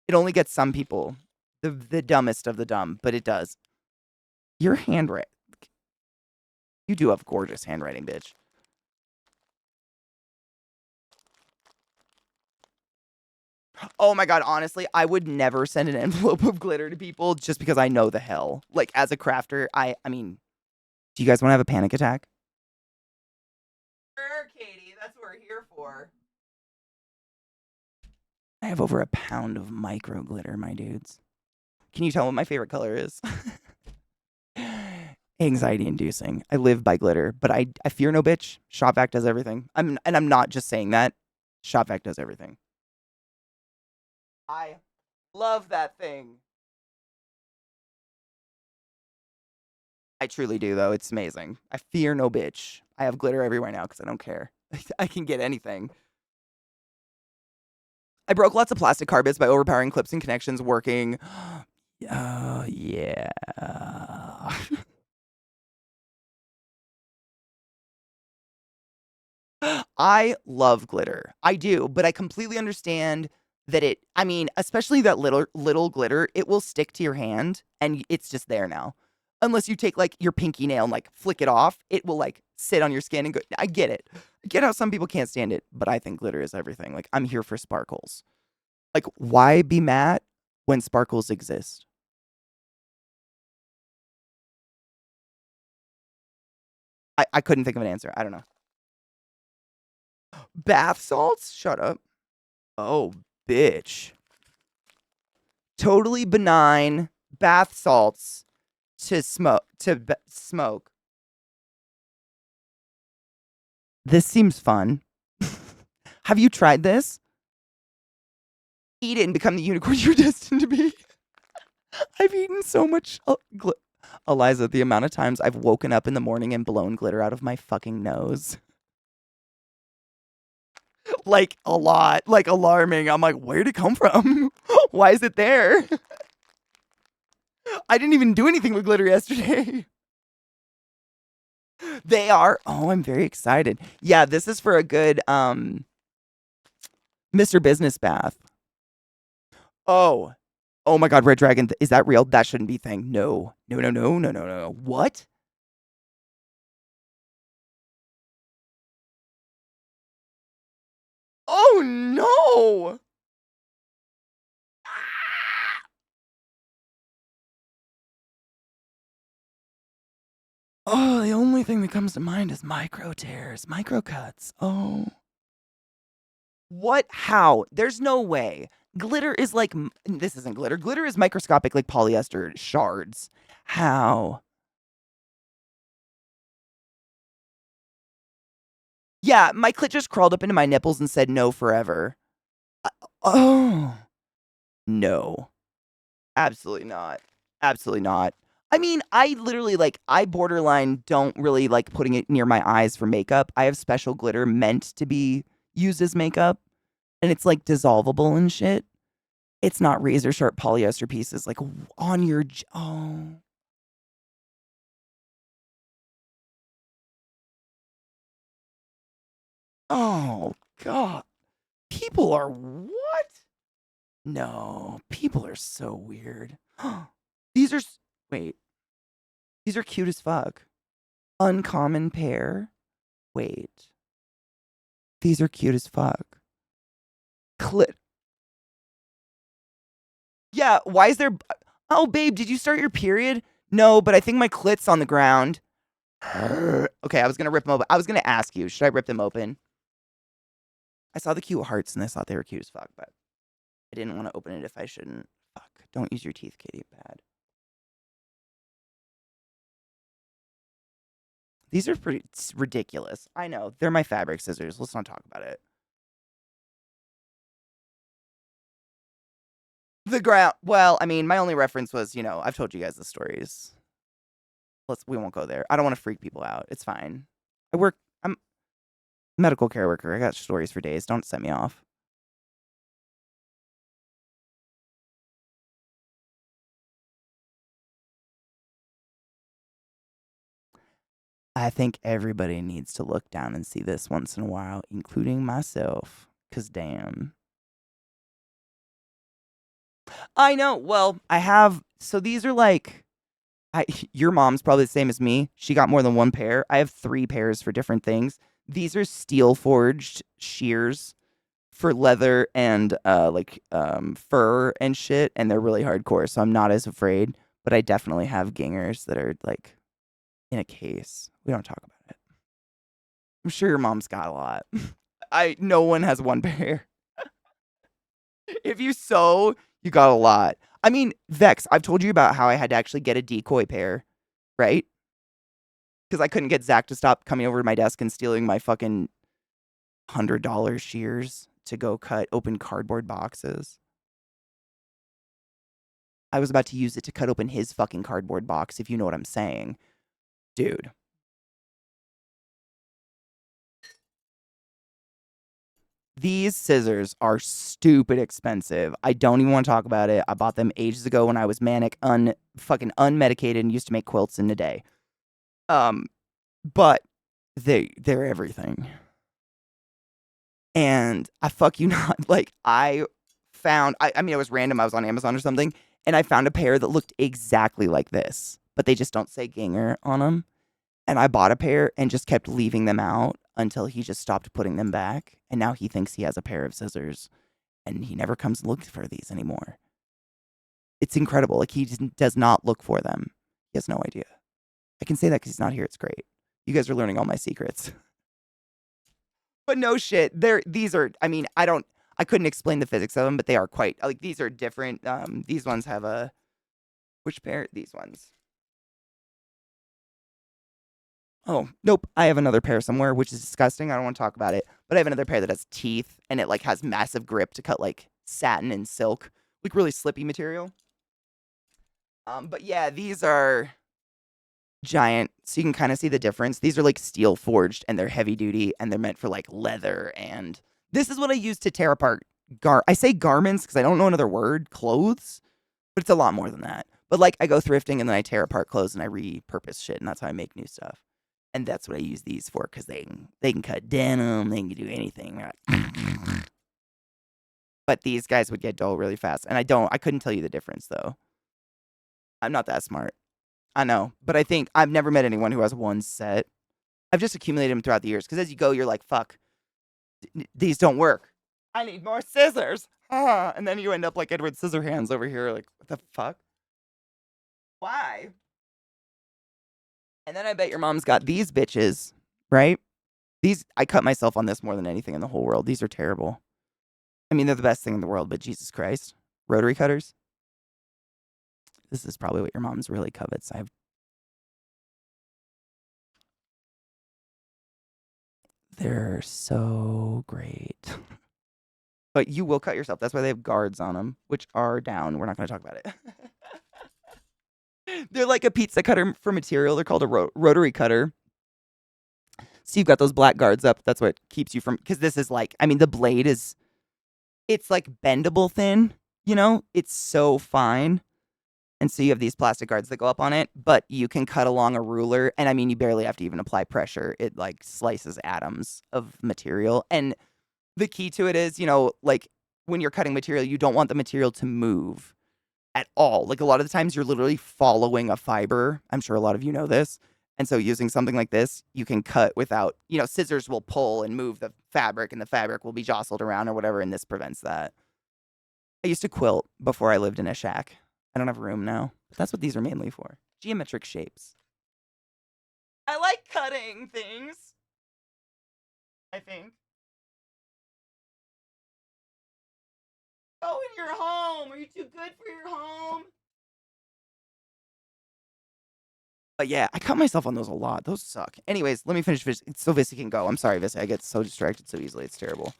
It only gets some people. The dumbest of the dumb, but it does. Your handwriting. You do have gorgeous handwriting, bitch. Oh my god, honestly, I would never send an envelope of glitter to people just because I know the hell. Like, as a crafter, I mean, do you guys want to have a panic attack? Sure, Katie, that's what we're here for. I have over a pound of micro glitter, my dudes. Can you tell what my favorite color is? Anxiety inducing. I live by glitter, but I fear no bitch. Shop vac does everything. I'm not just saying that. Shop vac does everything. I love that thing. I truly do, though. It's amazing. I fear no bitch. I have glitter everywhere now because I don't care. I can get anything. I broke lots of plastic carpets by overpowering clips and connections working. Oh, yeah. I love glitter. I do, but I completely understand that I mean, especially that little glitter, it will stick to your hand and it's just there now. Unless you take like your pinky nail and like flick it off, it will like sit on your skin and go. I get it. I get how some people can't stand it, but I think glitter is everything. Like, I'm here for sparkles. Like, why be matte when sparkles exist? I couldn't think of an answer. I don't know. Bath salts? Shut up. Oh, bitch. Totally benign bath salts to smoke. This seems fun. Have you tried this? Eat it and become the unicorn you're destined to be. I've eaten so much Eliza, the amount of times I've woken up in the morning and blown glitter out of my fucking nose. Like, a lot. Like, alarming. I'm like, where'd it come from? Why is it there? I didn't even do anything with glitter yesterday. They are. Oh, I'm very excited. Yeah, this is for a good Mr. Business bath. Oh. Oh my god, Red Dragon, is that real? That shouldn't be a thing. No. No, no, no, no, no, no. What? Oh no! Oh, the only thing that comes to mind is micro tears, micro cuts. Oh. What? How? There's no way. Glitter is like, this isn't glitter. Glitter is microscopic like polyester shards. How? Yeah, my clit just crawled up into my nipples and said no forever. Oh. No. Absolutely not. Absolutely not. I mean, I literally like I borderline don't really like putting it near my eyes for makeup. I have special glitter meant to be used as makeup, and it's like dissolvable and shit. It's not razor sharp polyester pieces like on your oh. Oh god. People are what? No, people are so weird. These are wait. These are cute as fuck. Uncommon pair. Wait. These are cute as fuck. Clit. Yeah, why is there oh, babe, did you start your period? No, but I think my clit's on the ground. Okay, I was gonna rip them open. I was gonna ask you, should I rip them open? I saw the cute hearts and I thought they were cute as fuck, but I didn't want to open it if I shouldn't. Fuck. Don't use your teeth, Katie. Bad. These are pretty it's ridiculous. I know. They're my fabric scissors. Let's not talk about it. The ground. Well, I mean, my only reference was, you know, I've told you guys the stories. We won't go there. I don't want to freak people out. It's fine. I'm a medical care worker. I got stories for days. Don't set me off. I think everybody needs to look down and see this once in a while, including myself. Cause damn. I know. Well, I have. So these are like. Your mom's probably the same as me. She got more than one pair. I have 3 pairs for different things. These are steel forged shears for leather and fur and shit, and they're really hardcore, so I'm not as afraid. But I definitely have gingers that are like in a case. We don't talk about it. I'm sure your mom's got a lot. No one has one pair. If you sew, you got a lot. I mean, Vex, I've told you about how I had to actually get a decoy pair, right? Because I couldn't get Zach to stop coming over to my desk and stealing my fucking $100 shears to go cut open cardboard boxes. I was about to use it to cut open his fucking cardboard box, if you know what I'm saying. Dude. These scissors are stupid expensive. I don't even want to talk about it. I bought them ages ago when I was manic, fucking unmedicated, and used to make quilts in a day. But they're everything. And I fuck you not, like I mean it was random, I was on Amazon or something, and I found a pair that looked exactly like this, but they just don't say Ginger on them. And I bought a pair and just kept leaving them out until he just stopped putting them back. And now he thinks he has a pair of scissors and he never comes and looks for these anymore. It's incredible. Like he does not look for them. He has no idea. I can say that because he's not here. It's great. You guys are learning all my secrets. But no shit. These are, I mean, I couldn't explain the physics of them, but they are quite, like, these are different. These ones have which pair? These ones. Oh, nope. I have another pair somewhere, which is disgusting. I don't want to talk about it. But I have another pair that has teeth and it like has massive grip to cut like satin and silk, like really slippy material. But yeah, these are giant, so you can kind of see the difference. These are like steel forged and they're heavy duty and they're meant for like leather. And this is what I use to tear apart I say garments because I don't know another word, clothes, but it's a lot more than that. But like I go thrifting and then I tear apart clothes and I repurpose shit, and that's how I make new stuff. And that's what I use these for because they can cut denim, they can do anything. But these guys would get dull really fast, and I couldn't tell you the difference though. I'm not that smart. I know, but I think I've never met anyone who has one set. I've just accumulated them throughout the years because as you go, you're like, fuck, these don't work. I need more scissors. And then you end up like Edward Scissorhands over here, like, what the fuck? Why? And then I bet your mom's got these bitches, right? I cut myself on this more than anything in the whole world. These are terrible. I mean, they're the best thing in the world, but Jesus Christ. Rotary cutters? This is probably what your mom's really covets. They're so great. But you will cut yourself. That's why they have guards on them, which are down. We're not going to talk about it. They're like a pizza cutter for material. They're called a rotary cutter. So you've got those black guards up. That's what keeps you from, because this is like, I mean, the blade it's like bendable thin, you know? It's so fine. And so you have these plastic guards that go up on it, but you can cut along a ruler. And I mean, you barely have to even apply pressure. It like slices atoms of material. And the key to it is, you know, like when you're cutting material, you don't want the material to move at all. Like a lot of the times you're literally following a fiber. I'm sure a lot of you know this. And so using something like this, you can cut without, you know, scissors will pull and move the fabric and the fabric will be jostled around or whatever. And this prevents that. I used to quilt before I lived in a shack. I don't have room now, but that's what these are mainly for. Geometric shapes. I like cutting things. I think. Go in your home. Are you too good for your home? But yeah, I cut myself on those a lot. Those suck. Anyways, let me finish so Vissy can go. I'm sorry, Vissy. I get so distracted so easily. It's terrible.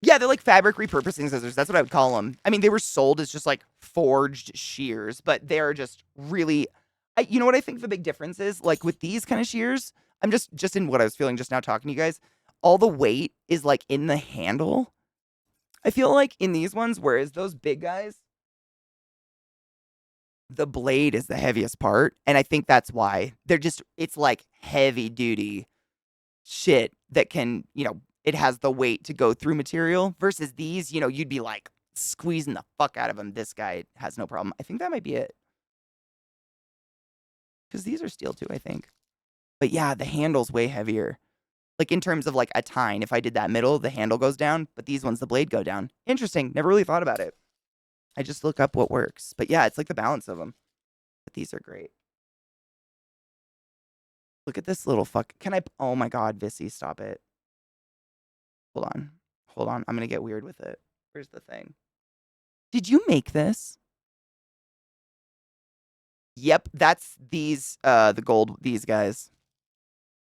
Yeah, they're like fabric repurposing scissors. That's what I would call them. I mean, they were sold as just like forged shears, but they're just really. You know what I think the big difference is? Like with these kind of shears, I'm just in what I was feeling just now talking to you guys. All the weight is like in the handle. I feel like in these ones, whereas those big guys, the blade is the heaviest part, and I think that's why they're just. It's like heavy duty shit that can, it has the weight to go through material versus these, you'd be like squeezing the fuck out of them. This guy has no problem. I think that might be it. Because these are steel too, I think. But yeah, the handle's way heavier. Like in terms of like a tine, if I did that middle, the handle goes down, but these ones, the blade go down. Interesting. Never really thought about it. I just look up what works. But yeah, it's like the balance of them. But these are great. Look at this little fuck. Can I? Oh my God, Vissy, stop it. Hold on. Hold on. I'm going to get weird with it. Where's the thing? Did you make this? Yep, that's the gold, these guys.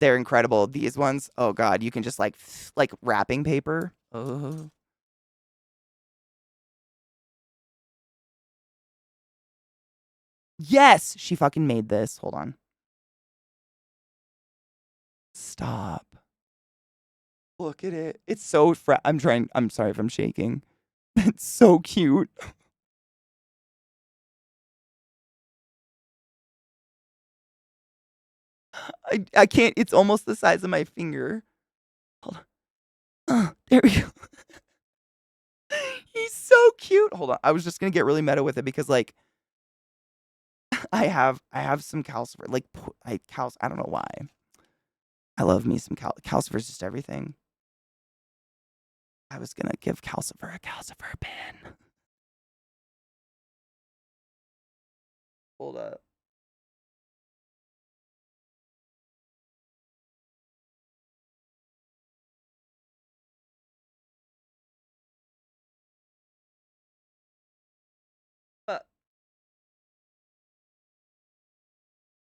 They're incredible. These ones, oh God, you can just like wrapping paper. Oh. Yes, she fucking made this. Hold on. Stop. Look at it. It's so I'm sorry if I'm shaking. It's so cute. I can't, it's almost the size of my finger. Hold on. There we go. He's so cute. Hold on. I was just gonna get really meta with it because like I have some calcifer. Like I don't know why. I love me some calcifer's just everything. I was gonna give calcifer a calcifer pin. Hold up. But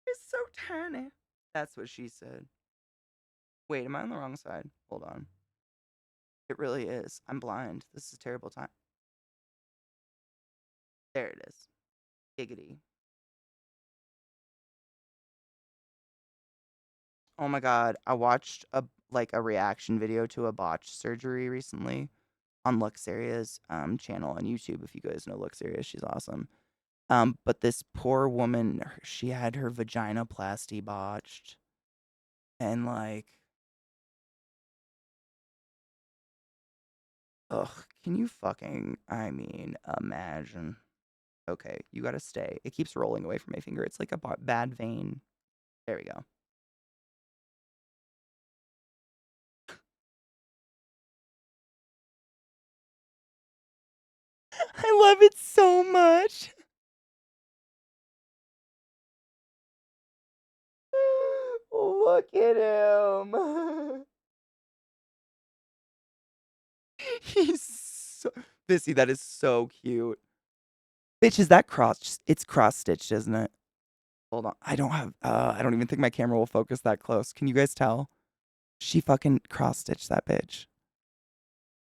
it's so tiny. That's what she said. Wait, am I on the wrong side? Hold on. It really is. I'm blind. This is a terrible time. There it is. Giggity. Oh my God. I watched a reaction video to a botched surgery recently on Luxaria's channel on YouTube. If you guys know Luxaria, she's awesome. But this poor woman, she had her vaginoplasty botched. And like, ugh, can you fucking, I mean, imagine. Okay, you gotta stay. It keeps rolling away from my finger. It's like a bad vein. There we go. I love it so much. Look at him. He's so Vissy, that is so cute. Bitch, is that it's cross stitched, isn't it? Hold on. I don't even think my camera will focus that close. Can you guys tell? She fucking cross stitched that bitch.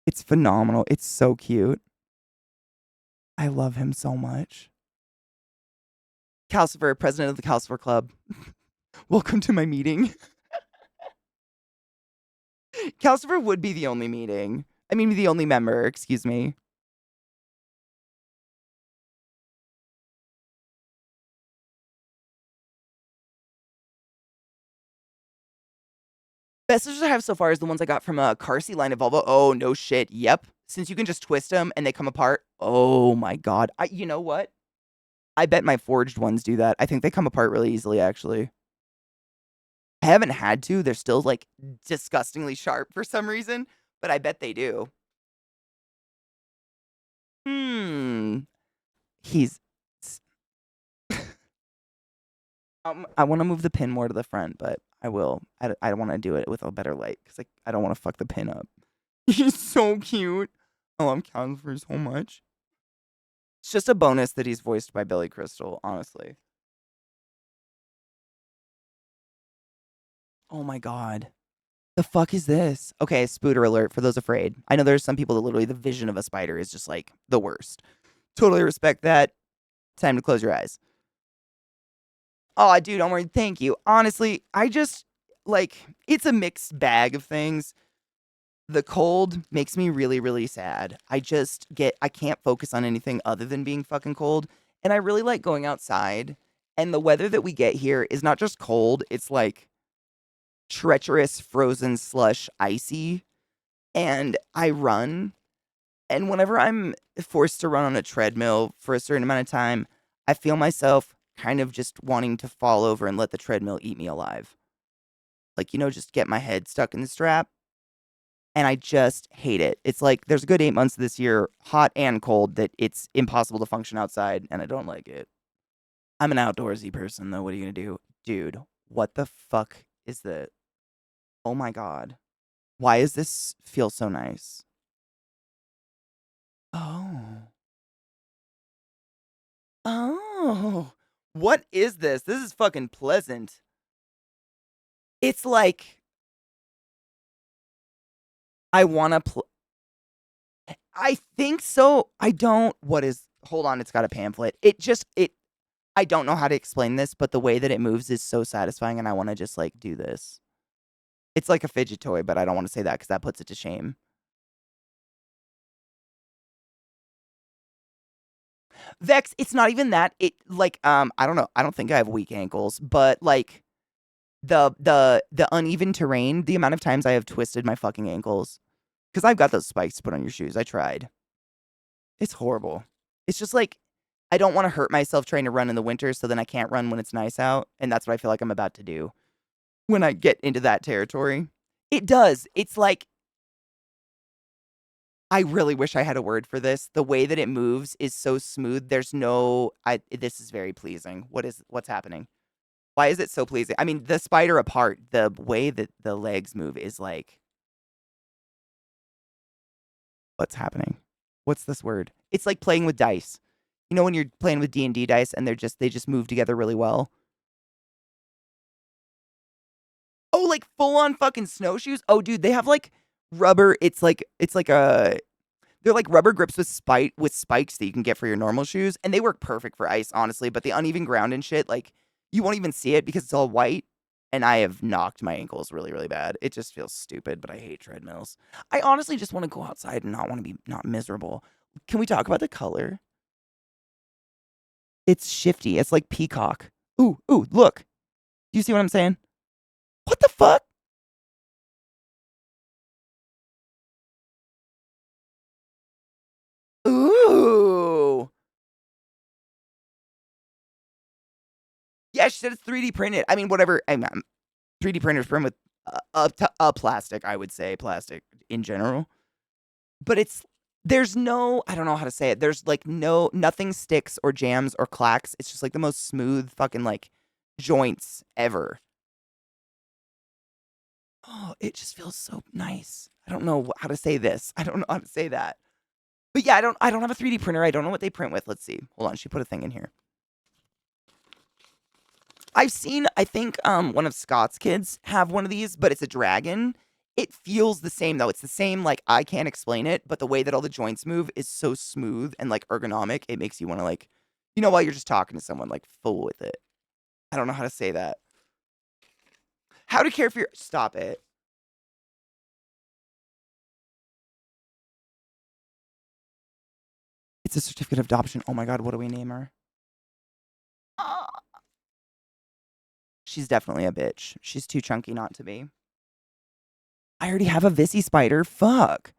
It's phenomenal. It's so cute. I love him so much. Calcifer, president of the Calcifer Club. Welcome to my meeting. Calcifer would be the only meeting. I mean, the only member, excuse me. Best scissors I have so far is the ones I got from a Carsey line of Volvo. Oh, no shit. Yep. Since you can just twist them and they come apart. Oh my God. You know what? I bet my forged ones do that. I think they come apart really easily, actually. I haven't had to. They're still like disgustingly sharp for some reason, but I bet they do. Hmm. He's. I want to move the pin more to the front, but I will. I want to do it with a better light because I don't want to fuck the pin up. He's so cute. I love Calvin so much. It's just a bonus that he's voiced by Billy Crystal, honestly. Oh my God. The fuck is this? Okay, spooter alert for those afraid. I know there's some people that literally the vision of a spider is just like the worst. Totally respect that. Time to close your eyes. Oh, dude, don't worry. Thank you. Honestly, I just like it's a mixed bag of things. The cold makes me really, really sad. I can't focus on anything other than being fucking cold. And I really like going outside. And the weather that we get here is not just cold, it's like treacherous, frozen slush, icy. And I run. And whenever I'm forced to run on a treadmill for a certain amount of time, I feel myself kind of just wanting to fall over and let the treadmill eat me alive. Like, just get my head stuck in the strap. And I just hate it. It's like there's a good 8 months this year, hot and cold, that it's impossible to function outside, and I don't like it. I'm an outdoorsy person, though. What are you gonna do? Dude, what the fuck is the. Oh my god. Why does this feel so nice? Oh. Oh. What is this? This is fucking pleasant. It's like I wanna I think so. I don't. What is. Hold on, it's got a pamphlet. I don't know how to explain this, but the way that it moves is so satisfying, and I wanna just, like, do this. It's like a fidget toy, but I don't wanna say that because that puts it to shame. Vex, it's not even that. It like, I don't know. I don't think I have weak ankles, but, like, the uneven terrain, the amount of times I have twisted my fucking ankles, because 'cause I've got those spikes to put on your shoes. I tried. It's horrible. It's just like, I don't wanna hurt myself trying to run in the winter, so then I can't run when it's nice out, and that's what I feel like I'm about to do when I get into that territory. It does. It's like I really wish I had a word for this. The way that it moves is so smooth. There's no I this is very pleasing. What's happening? Why is it so pleasing? I mean, the spider apart, the way that the legs move is like what's happening? What's this word? It's like playing with dice. You know when you're playing with D&D dice and they just move together really well? Oh, like full on fucking snowshoes? Oh, dude, they have like rubber. It's like a they're like rubber grips with spikes that you can get for your normal shoes, and they work perfect for ice, honestly. But the uneven ground and shit, like you won't even see it because it's all white. And I have knocked my ankles really, really bad. It just feels stupid, but I hate treadmills. I honestly just want to go outside and not want to be not miserable. Can we talk about the color? It's shifty. It's like peacock. Ooh, look. Do you see what I'm saying? What the fuck? Ooh. Yeah, she said it's 3D printed. I mean, whatever. 3D printers print with plastic, I would say plastic in general. But there's no, I don't know how to say it. There's like nothing sticks or jams or clacks. It's just like the most smooth fucking like joints ever. Oh, it just feels so nice. I don't know how to say this. I don't know how to say that. But yeah, I don't have a 3D printer. I don't know what they print with. Let's see. Hold on, she put a thing in here. I've seen, I think, one of Scott's kids have one of these, but it's a dragon. It feels the same though. It's the same, like I can't explain it, but the way that all the joints move is so smooth and like ergonomic. It makes you want to like, while you're just talking to someone, like fool with it. I don't know how to say that. How to care for your stop it. It's a certificate of adoption. Oh my god, what do we name her? Ah. She's definitely a bitch. She's too chunky not to be. I already have a Vissy spider. Fuck.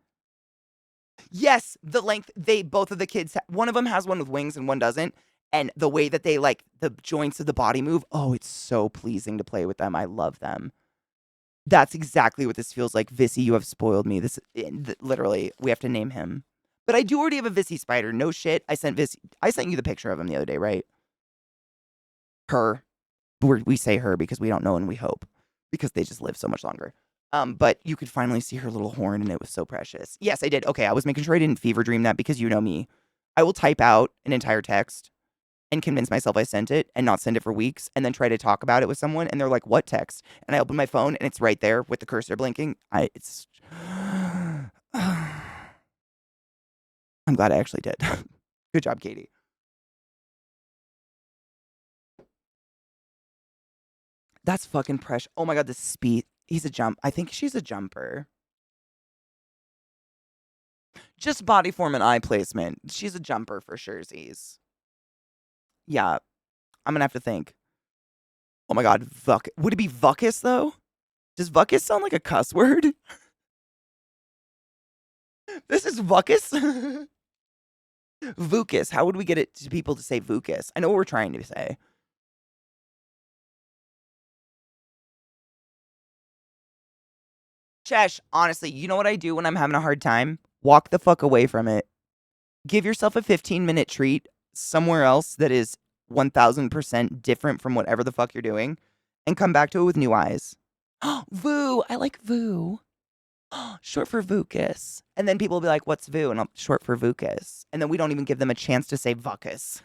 Yes, the length they both of the kids one of them has one with wings and one doesn't, and the way that they like the joints of the body move, oh, it's so pleasing to play with them. I love them. That's exactly what this feels like. Vissy, you have spoiled me. Literally, we have to name him. But I do already have a Vissy spider. No shit. I sent you the picture of him the other day, right? Her. We say her because we don't know and we hope because they just live so much longer. But you could finally see her little horn and it was so precious. Yes, I did. Okay, I was making sure I didn't fever dream that because you know me. I will type out an entire text and convince myself I sent it and not send it for weeks and then try to talk about it with someone and they're like, "What text?" And I open my phone and it's right there with the cursor blinking. It's I'm glad I actually did. Good job, Katie. That's fucking precious. Oh my god, the speed. He's a jump. I think she's a jumper. Just body form and eye placement. She's a jumper for surezies. Yeah, I'm gonna have to think. Oh my god, Vuck. Would it be Vuckus though? Does Vuckus sound like a cuss word? This is Vuckus? Vucus. How would we get it to people to say Vucus? I know what we're trying to say. Chesh, honestly, you know what I do when I'm having a hard time? Walk the fuck away from it. Give yourself a 15-minute treat somewhere else that is 1000% different from whatever the fuck you're doing and come back to it with new eyes. Voo. I like Voo. Short for Vucus. And then people will be like, what's Voo? And I'm short for Vucus. And then we don't even give them a chance to say Vuckus.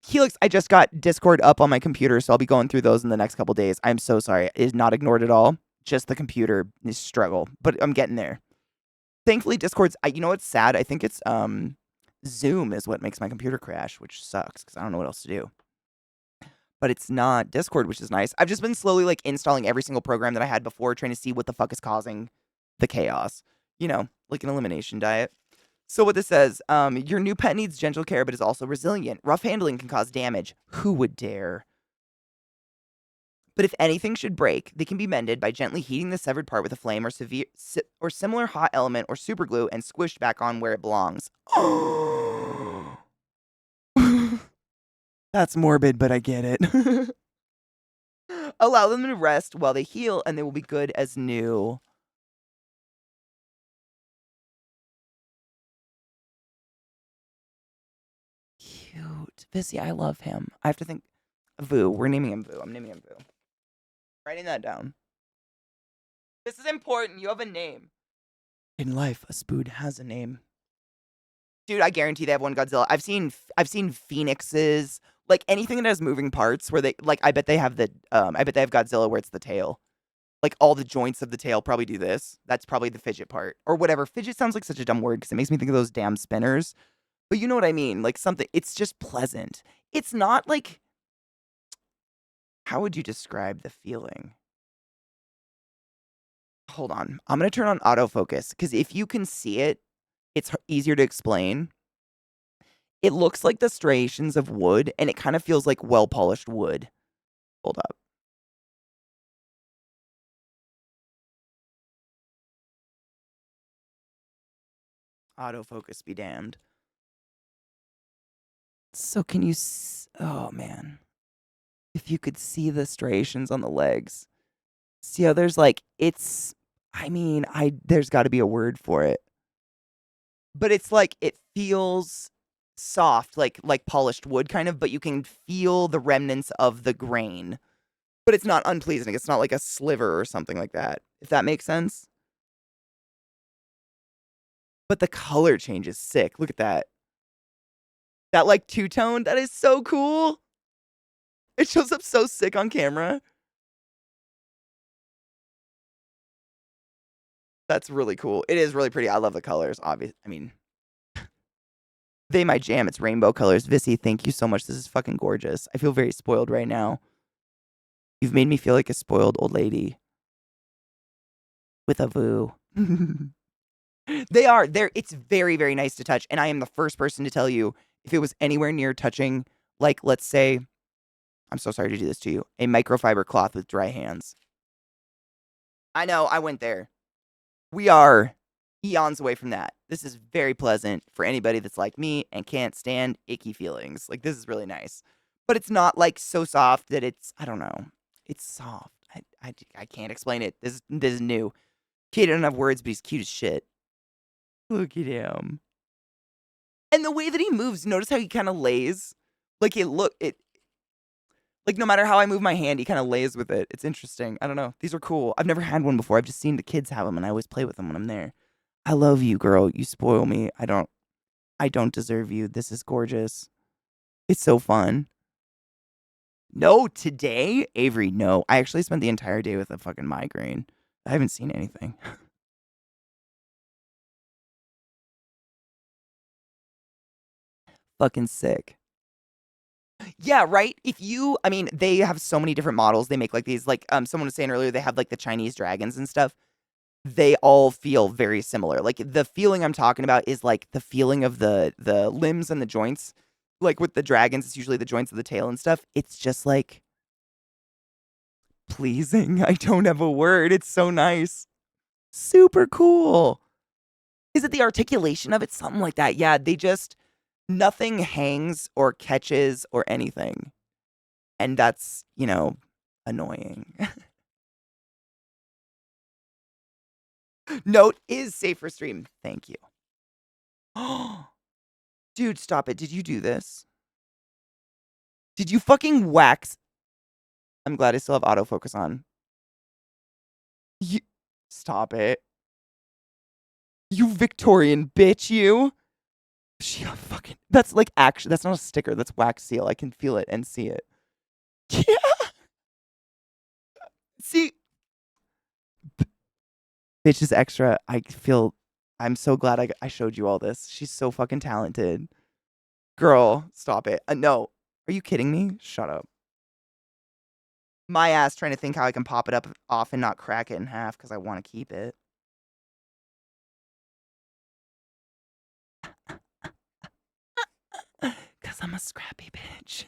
Helix, I just got Discord up on my computer, so I'll be going through those in the next couple days. I'm so sorry. It is not ignored at all. Just the computer is struggle, but I'm getting there. Thankfully, Discord's. You know what's sad? I think it's Zoom is what makes my computer crash, which sucks because I don't know what else to do. But it's not Discord, which is nice. I've just been slowly like installing every single program that I had before, trying to see what the fuck is causing the chaos. You know, like an elimination diet. So what this says, your new pet needs gentle care but is also resilient. Rough handling can cause damage. Who would dare? But if anything should break, they can be mended by gently heating the severed part with a flame or similar hot element or superglue and squished back on where it belongs. That's morbid, but I get it. Allow them to rest while they heal and they will be good as new. Cute. Vissy, I love him. I have to think. Vu. We're naming him Vu. I'm naming him Vu. Writing that down. This is important. You have a name. In life, a spood has a name. Dude, I guarantee they have one Godzilla. I've seen phoenixes, like anything that has moving parts where they like I bet they have Godzilla where it's the tail. Like all the joints of the tail probably do this. That's probably the fidget part. Or whatever. Fidget sounds like such a dumb word because it makes me think of those damn spinners. But you know what I mean? Like something it's just pleasant. It's not like how would you describe the feeling? Hold on. I'm going to turn on autofocus because if you can see it, it's easier to explain. It looks like the striations of wood and it kind of feels like well-polished wood. Hold up. Autofocus be damned. So can you oh man. If you could see the striations on the legs. See how there's like it's I mean, there's got to be a word for it. But it's like it feels soft, like polished wood kind of, but you can feel the remnants of the grain. But it's not unpleasing. It's not like a sliver or something like that. If that makes sense. But the color change is sick. Look at that. That like two-tone, that is so cool. It shows up so sick on camera. That's really cool. It is really pretty. I love the colors, obviously. I mean, they my jam. It's rainbow colors. Vissy, thank you so much. This is fucking gorgeous. I feel very spoiled right now. You've made me feel like a spoiled old lady. With a Voo. They are. It's very, very nice to touch. And I am the first person to tell you if it was anywhere near touching, like, let's say, I'm so sorry to do this to you, a microfiber cloth with dry hands. I know, I went there. We are eons away from that. This is very pleasant for anybody that's like me and can't stand icky feelings. Like, this is really nice. But it's not, like, so soft that it's, I don't know. It's soft. I can't explain it. This is new. Kid doesn't have words, but he's cute as shit. Look at him. And the way that he moves, notice how he kind of lays? Like, Like, no matter how I move my hand, he kind of lays with it. It's interesting. I don't know. These are cool. I've never had one before. I've just seen the kids have them, and I always play with them when I'm there. I love you, girl. You spoil me. I don't deserve you. This is gorgeous. It's so fun. No, today, Avery, no. I actually spent the entire day with a fucking migraine. I haven't seen anything. Fucking sick. Yeah, right? I mean, they have so many different models. They make like these, like, someone was saying earlier, they have like the Chinese dragons and stuff. They all feel very similar. Like the feeling I'm talking about is like the feeling of the limbs and the joints. Like with the dragons, it's usually the joints of the tail and stuff. It's just like pleasing. I don't have a word. It's so nice. Super cool. Is it the articulation of it? Something like that. Yeah, they just nothing hangs or catches or anything. And that's, annoying. Note is safe for stream. Thank you. Dude, stop it. Did you do this? Did you fucking wax? I'm glad I still have autofocus on. You, stop it. You Victorian bitch, you. She fucking. That's like actually. That's not a sticker. That's wax seal. I can feel it and see it. Yeah. See, bitch is extra. I feel. I'm so glad I showed you all this. She's so fucking talented. Girl, stop it. No. Are you kidding me? Shut up. My ass trying to think how I can pop it up off and not crack it in half because I want to keep it. Because I'm a scrappy bitch.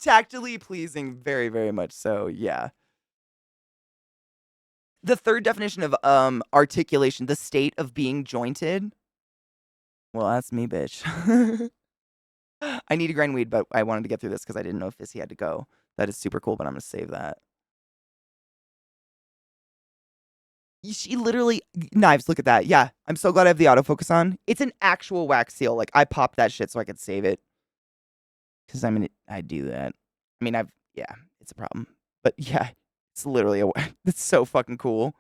Tactily pleasing, very, very much so, yeah. The third definition of articulation, the state of being jointed. Well, that's me, bitch. I need to grind weed, but I wanted to get through this because I didn't know if Fizzy had to go. That is super cool, but I'm gonna save that. She literally knives. Look at that. Yeah, I'm so glad I have the autofocus on. It's an actual wax seal. Like I popped that shit so I could save it. Because I do that. I mean, yeah, it's a problem. But yeah, it's literally it's so fucking cool.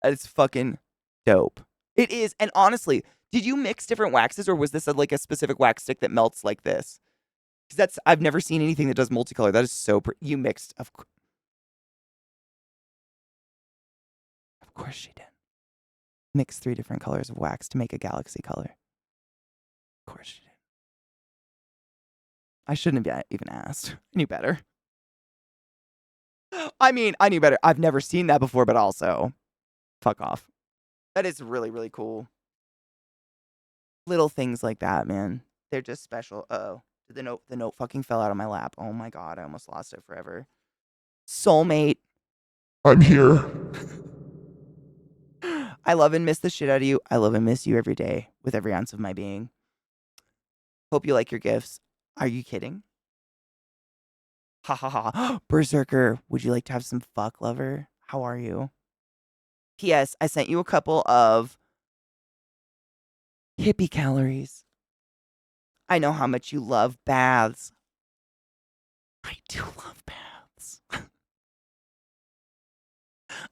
It's fucking dope. It is. And honestly, did you mix different waxes or was this like a specific wax stick that melts like this? Because I've never seen anything that does multicolor. That is so, you mixed. Of course she did. Mix 3 different colors of wax to make a galaxy color. Of course she did. I shouldn't have even asked. I knew better. I mean, I knew better. I've never seen that before, but also, fuck off. That is really, really cool. Little things like that, man. They're just special. Oh, the note fucking fell out of my lap. Oh my god, I almost lost it forever. Soulmate. I'm here. I love and miss the shit out of you. I love and miss you every day with every ounce of my being. Hope you like your gifts. Are you kidding? Ha ha ha. Berserker, would you like to have some fuck, lover? How are you? P.S. I sent you a couple of hippie calories. I know how much you love baths. I do love baths.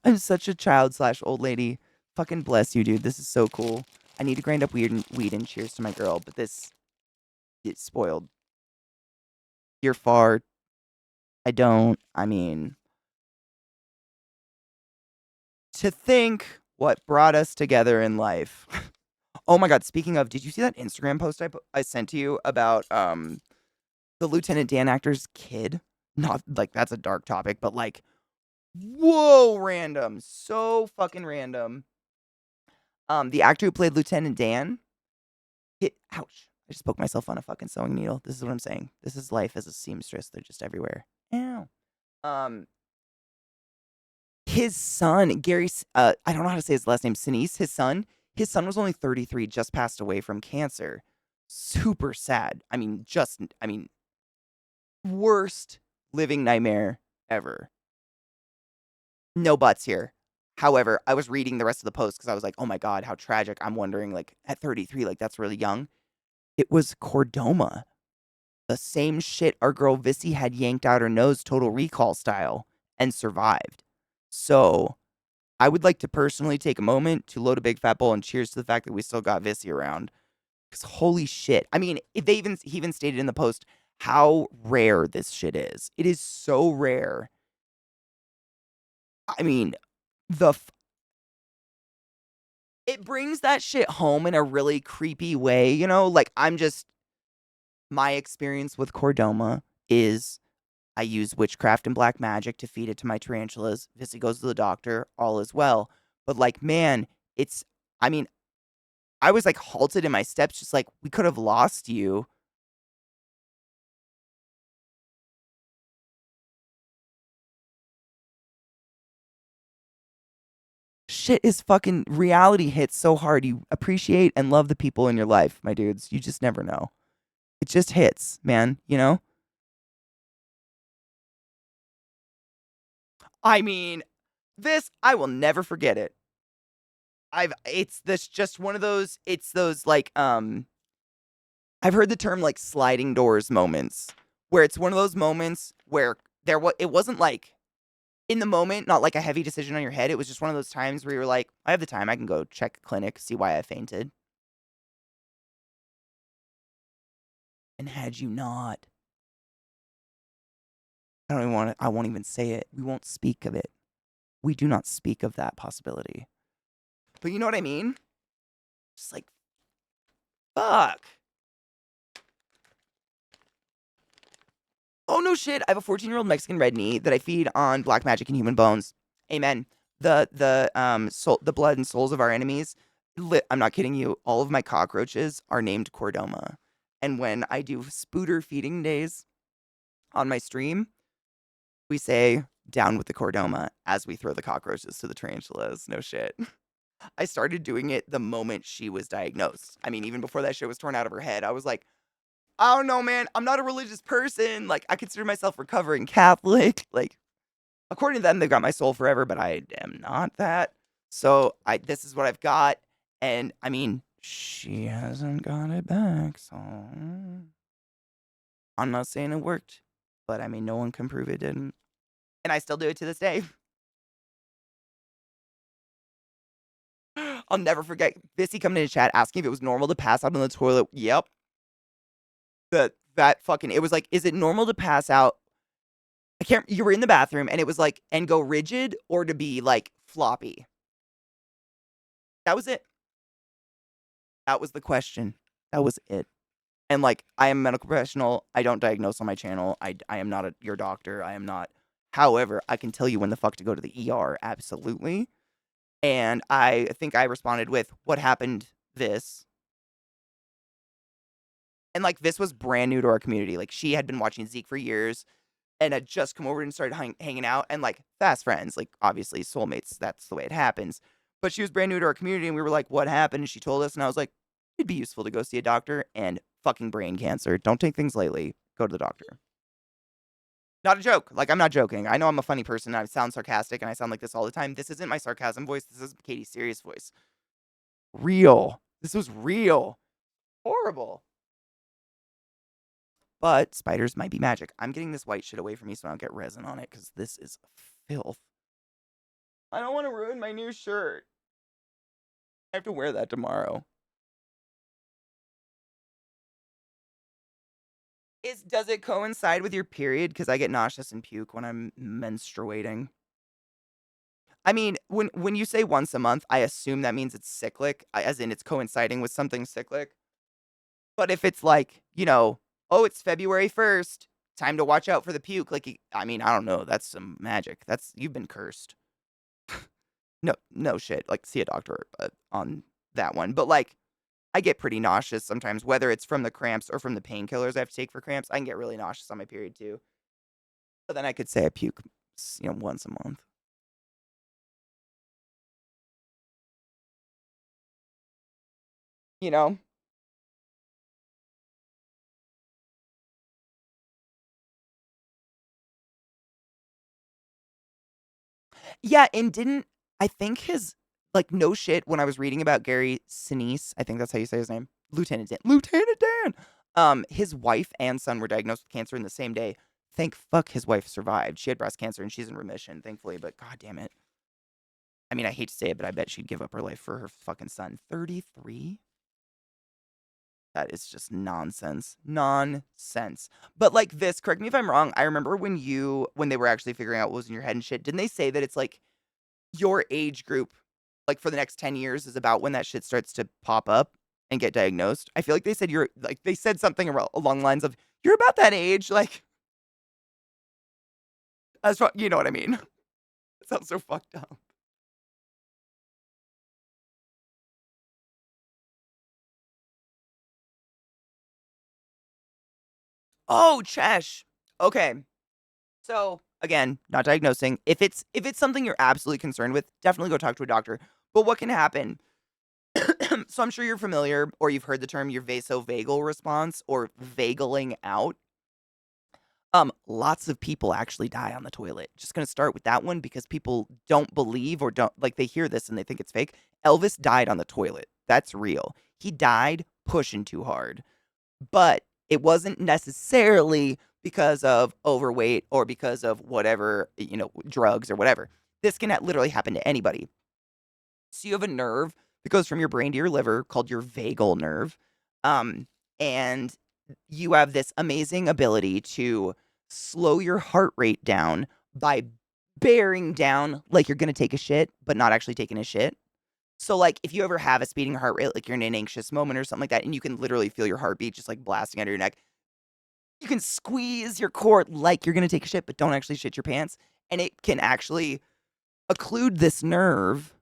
I'm such a child / old lady. Fucking bless you, dude. This is so cool. I need to grind up weed and cheers to my girl, but this is spoiled. You're far. I don't. I mean, to think what brought us together in life. Oh my god, speaking of, did you see that Instagram post I sent to you about the Lieutenant Dan actor's kid? Not like that's a dark topic, but like whoa, random. So fucking random. The actor who played Lieutenant Dan, ouch. I just poked myself on a fucking sewing needle. This is what I'm saying. This is life as a seamstress. They're just everywhere. Ow. His son, Gary, I don't know how to say his last name, Sinise, his son was only 33, just passed away from cancer. Super sad. I mean, worst living nightmare ever. No buts here. However, I was reading the rest of the post because I was like, oh my God, how tragic. I'm wondering, like, at 33, like, that's really young. It was chordoma. The same shit our girl Vissy had yanked out her nose Total Recall style and survived. So I would like to personally take a moment to load a big fat bowl and cheers to the fact that we still got Vissy around. Because holy shit. I mean, he even stated in the post how rare this shit is. It is so rare. I mean, the it brings that shit home in a really creepy way, you know? Like my experience with chordoma is I use witchcraft and black magic to feed it to my tarantulas. Vissy goes to the doctor, all is well. But like, man, it's I mean, I was like halted in my steps, just like, we could have lost you. Shit is fucking reality hits so hard. You appreciate and love the people in your life, my dudes. You just never know. It just hits, man, you know? I mean, this I will never forget it. I've it's this just one of those it's those like I've heard the term like sliding doors moments where it's one of those moments where it wasn't like in the moment, not like a heavy decision on your head. It was just one of those times where you're like, I have the time, I can go check a clinic, see why I fainted. And had you not, I won't even say it. We won't speak of it. We do not speak of that possibility. But you know what I mean? Just like, fuck. Oh no shit! I have a 14-year-old Mexican red knee that I feed on black magic and human bones. Amen. The blood and souls of our enemies. I'm not kidding you. All of my cockroaches are named Cordoma. And when I do spooter feeding days on my stream, we say down with the Cordoma as we throw the cockroaches to the tarantulas. No shit. I started doing it the moment she was diagnosed. I mean, even before that shit was torn out of her head, I was like, I don't know, man. I'm not a religious person. Like, I consider myself recovering Catholic. Like, according to them, they've got my soul forever, but I am not that. So this is what I've got. And I mean, she hasn't got it back, so I'm not saying it worked. But I mean, no one can prove it didn't. And I still do it to this day. I'll never forget Vissy coming into chat asking if it was normal to pass out on the toilet. Yep. That fucking it was like, is it normal to pass out? I can't you were in the bathroom and it was like and go rigid or to be like floppy. That was it. That was the question. That was it. And like I am a medical professional. I don't diagnose on my channel. I am not your doctor. I am not. However, I can tell you when the fuck to go to the ER. Absolutely. And I think I responded with what happened this. And like this was brand new to our community. Like she had been watching Zeke for years and had just come over and started hanging out and like fast friends, like obviously soulmates. That's the way it happens. But she was brand new to our community and we were like, what happened? And she told us and I was like, it'd be useful to go see a doctor and fucking brain cancer. Don't take things lightly. Go to the doctor. Not a joke. Like I'm not joking. I know I'm a funny person and I sound sarcastic and I sound like this all the time. This isn't my sarcasm voice. This is Katie's serious voice. Real. This was real. Horrible. But spiders might be magic. I'm getting this white shit away from me so I don't get resin on it because this is filth. I don't want to ruin my new shirt. I have to wear that tomorrow. Does it coincide with your period? Because I get nauseous and puke when I'm menstruating. I mean, when you say once a month, I assume that means it's cyclic, as in it's coinciding with something cyclic. But if it's like, oh, it's February 1st, time to watch out for the puke. Like, I mean, I don't know. That's some magic. You've been cursed. No shit. Like, see a doctor on that one. But like, I get pretty nauseous sometimes, whether it's from the cramps or from the painkillers I have to take for cramps. I can get really nauseous on my period too. But then I could say I puke, once a month. You know? Yeah, and I think his like no shit when I was reading about Gary Sinise, I think that's how you say his name. Lieutenant Dan. His wife and son were diagnosed with cancer in the same day. Thank fuck his wife survived. She had breast cancer and she's in remission, thankfully, but god damn it. I mean, I hate to say it, but I bet she'd give up her life for her fucking son. 33? That is just nonsense. Nonsense. But like this, correct me if I'm wrong. I remember when they were actually figuring out what was in your head and shit, didn't they say that it's like your age group, like for the next 10 years, is about when that shit starts to pop up and get diagnosed? I feel like they said they said something along the lines of, you're about that age. Like, that's what, you know what I mean? It sounds so fucked up. Oh, Chesh. Okay. So again, not diagnosing. If it's something you're absolutely concerned with, definitely go talk to a doctor. But what can happen? So I'm sure you're familiar or you've heard the term your vasovagal response or vagaling out. Lots of people actually die on the toilet. Just gonna start with that one because people don't believe or don't like they hear this and they think it's fake. Elvis died on the toilet. That's real. He died pushing too hard. But it wasn't necessarily because of overweight or because of whatever, drugs or whatever. This can literally happen to anybody. So you have a nerve that goes from your brain to your liver called your vagal nerve. Um, and you have this amazing ability to slow your heart rate down by bearing down like you're going to take a shit, but not actually taking a shit. So, like, if you ever have a speeding heart rate, like you're in an anxious moment or something like that, and you can literally feel your heartbeat just like blasting out of your neck, you can squeeze your core like you're going to take a shit, but don't actually shit your pants. And it can actually occlude this nerve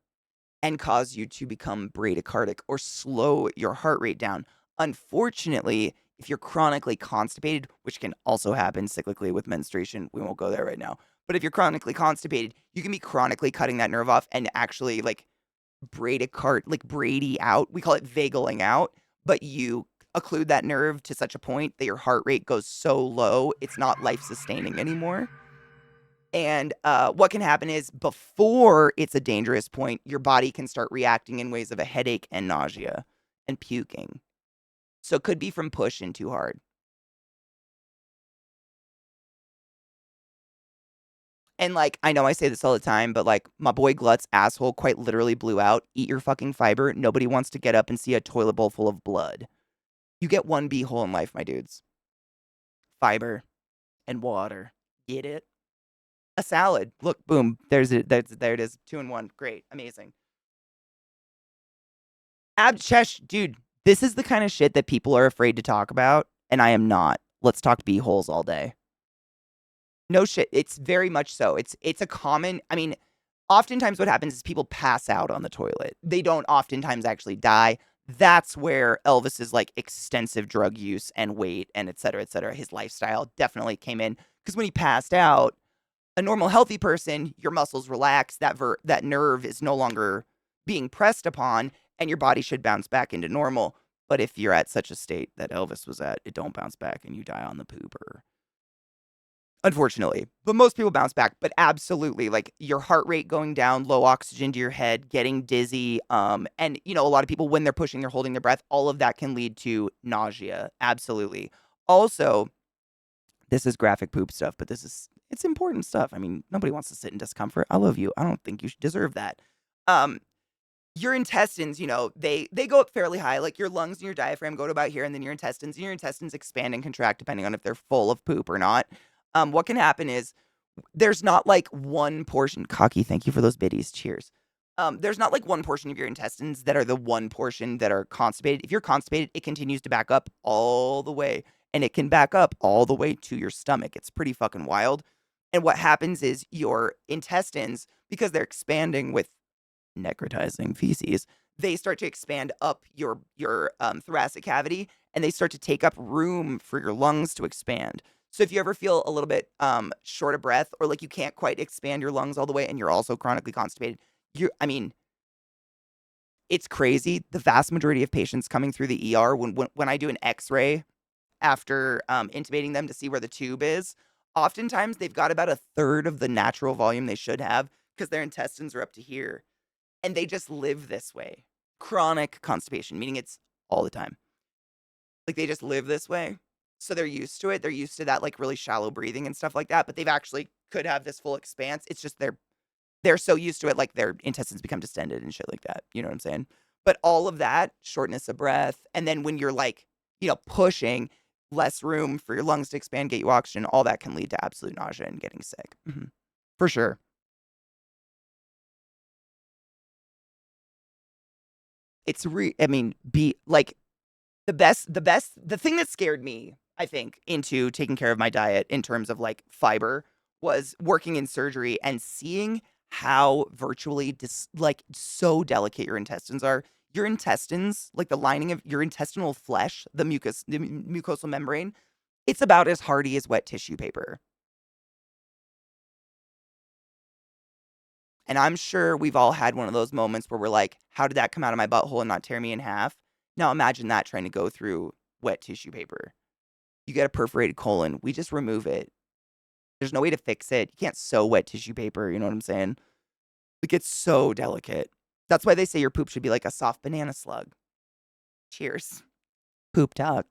and cause you to become bradycardic or slow your heart rate down. Unfortunately, if you're chronically constipated, which can also happen cyclically with menstruation, we won't go there right now. But if you're chronically constipated, you can be chronically cutting that nerve off and actually like bradycard, like Brady out. We call it vagaling out, but you occlude that nerve to such a point that your heart rate goes so low, it's not life sustaining anymore. And what can happen is before it's a dangerous point, your body can start reacting in ways of a headache and nausea and puking. So it could be from pushing too hard. And like, I know I say this all the time, but like my boy Glut's asshole quite literally blew out. Eat your fucking fiber. Nobody wants to get up and see a toilet bowl full of blood. You get one hole in life, my dudes. Fiber and water. Get it? A salad. Look, boom. There's it. There it is. 2 in 1. Great. Amazing. Abchesh, dude, this is the kind of shit that people are afraid to talk about, and I am not. Let's talk holes all day. No shit. It's very much so. It's a common. I mean, oftentimes what happens is people pass out on the toilet. They don't oftentimes actually die. That's where Elvis's like extensive drug use and weight and et cetera, his lifestyle definitely came in. Because when he passed out, a normal healthy person, your muscles relax, that nerve is no longer being pressed upon, and your body should bounce back into normal. But if you're at such a state that Elvis was at, it don't bounce back and you die on the pooper. Unfortunately. But most people bounce back. But absolutely, like your heart rate going down, low oxygen to your head, getting dizzy. And a lot of people when they're pushing, they're holding their breath, all of that can lead to nausea. Absolutely. Also, this is graphic poop stuff, but it's important stuff. I mean, nobody wants to sit in discomfort. I love you. I don't think you should deserve that. Um, your intestines, they go up fairly high. Like your lungs and your diaphragm go to about here, and then your intestines expand and contract depending on if they're full of poop or not. What can happen is there's not like one portion. Cocky, thank you for those biddies. Cheers. There's not like one portion of your intestines that are the one portion that are constipated. If you're constipated, it continues to back up all the way, and it can back up all the way to your stomach. It's pretty fucking wild. And what happens is your intestines, because they're expanding with necrotizing feces, they start to expand up your thoracic cavity, and they start to take up room for your lungs to expand. So if you ever feel a little bit short of breath or like you can't quite expand your lungs all the way and you're also chronically constipated, I mean, it's crazy. The vast majority of patients coming through the ER when I do an X-ray after intubating them to see where the tube is, oftentimes they've got about a third of the natural volume they should have because their intestines are up to here. and they just live this way. Chronic constipation, meaning it's all the time. Like they just live this way. So they're used to it. They're used to that like really shallow breathing and stuff like that, but they've actually could have this full expanse. It's just they're so used to it, like their intestines become distended and shit like that. You know what I'm saying? But all of that, shortness of breath, and then when you're like, pushing, less room for your lungs to expand, get you oxygen, all that can lead to absolute nausea and getting sick. For sure. I mean, be like the thing that scared me, I think, into taking care of my diet in terms of like fiber was working in surgery and seeing how virtually like so delicate your intestines are. Your intestines, like the lining of your intestinal flesh, the mucosal membrane, it's about as hardy as wet tissue paper. And I'm sure we've all had one of those moments where we're like, how did that come out of my butthole and not tear me in half? Now imagine that trying to go through wet tissue paper. You get a perforated colon. We just remove it. There's no way to fix it. You can't sew wet tissue paper. You know what I'm saying? It gets so delicate. That's why they say your poop should be like a soft banana slug. Cheers. Poop talk.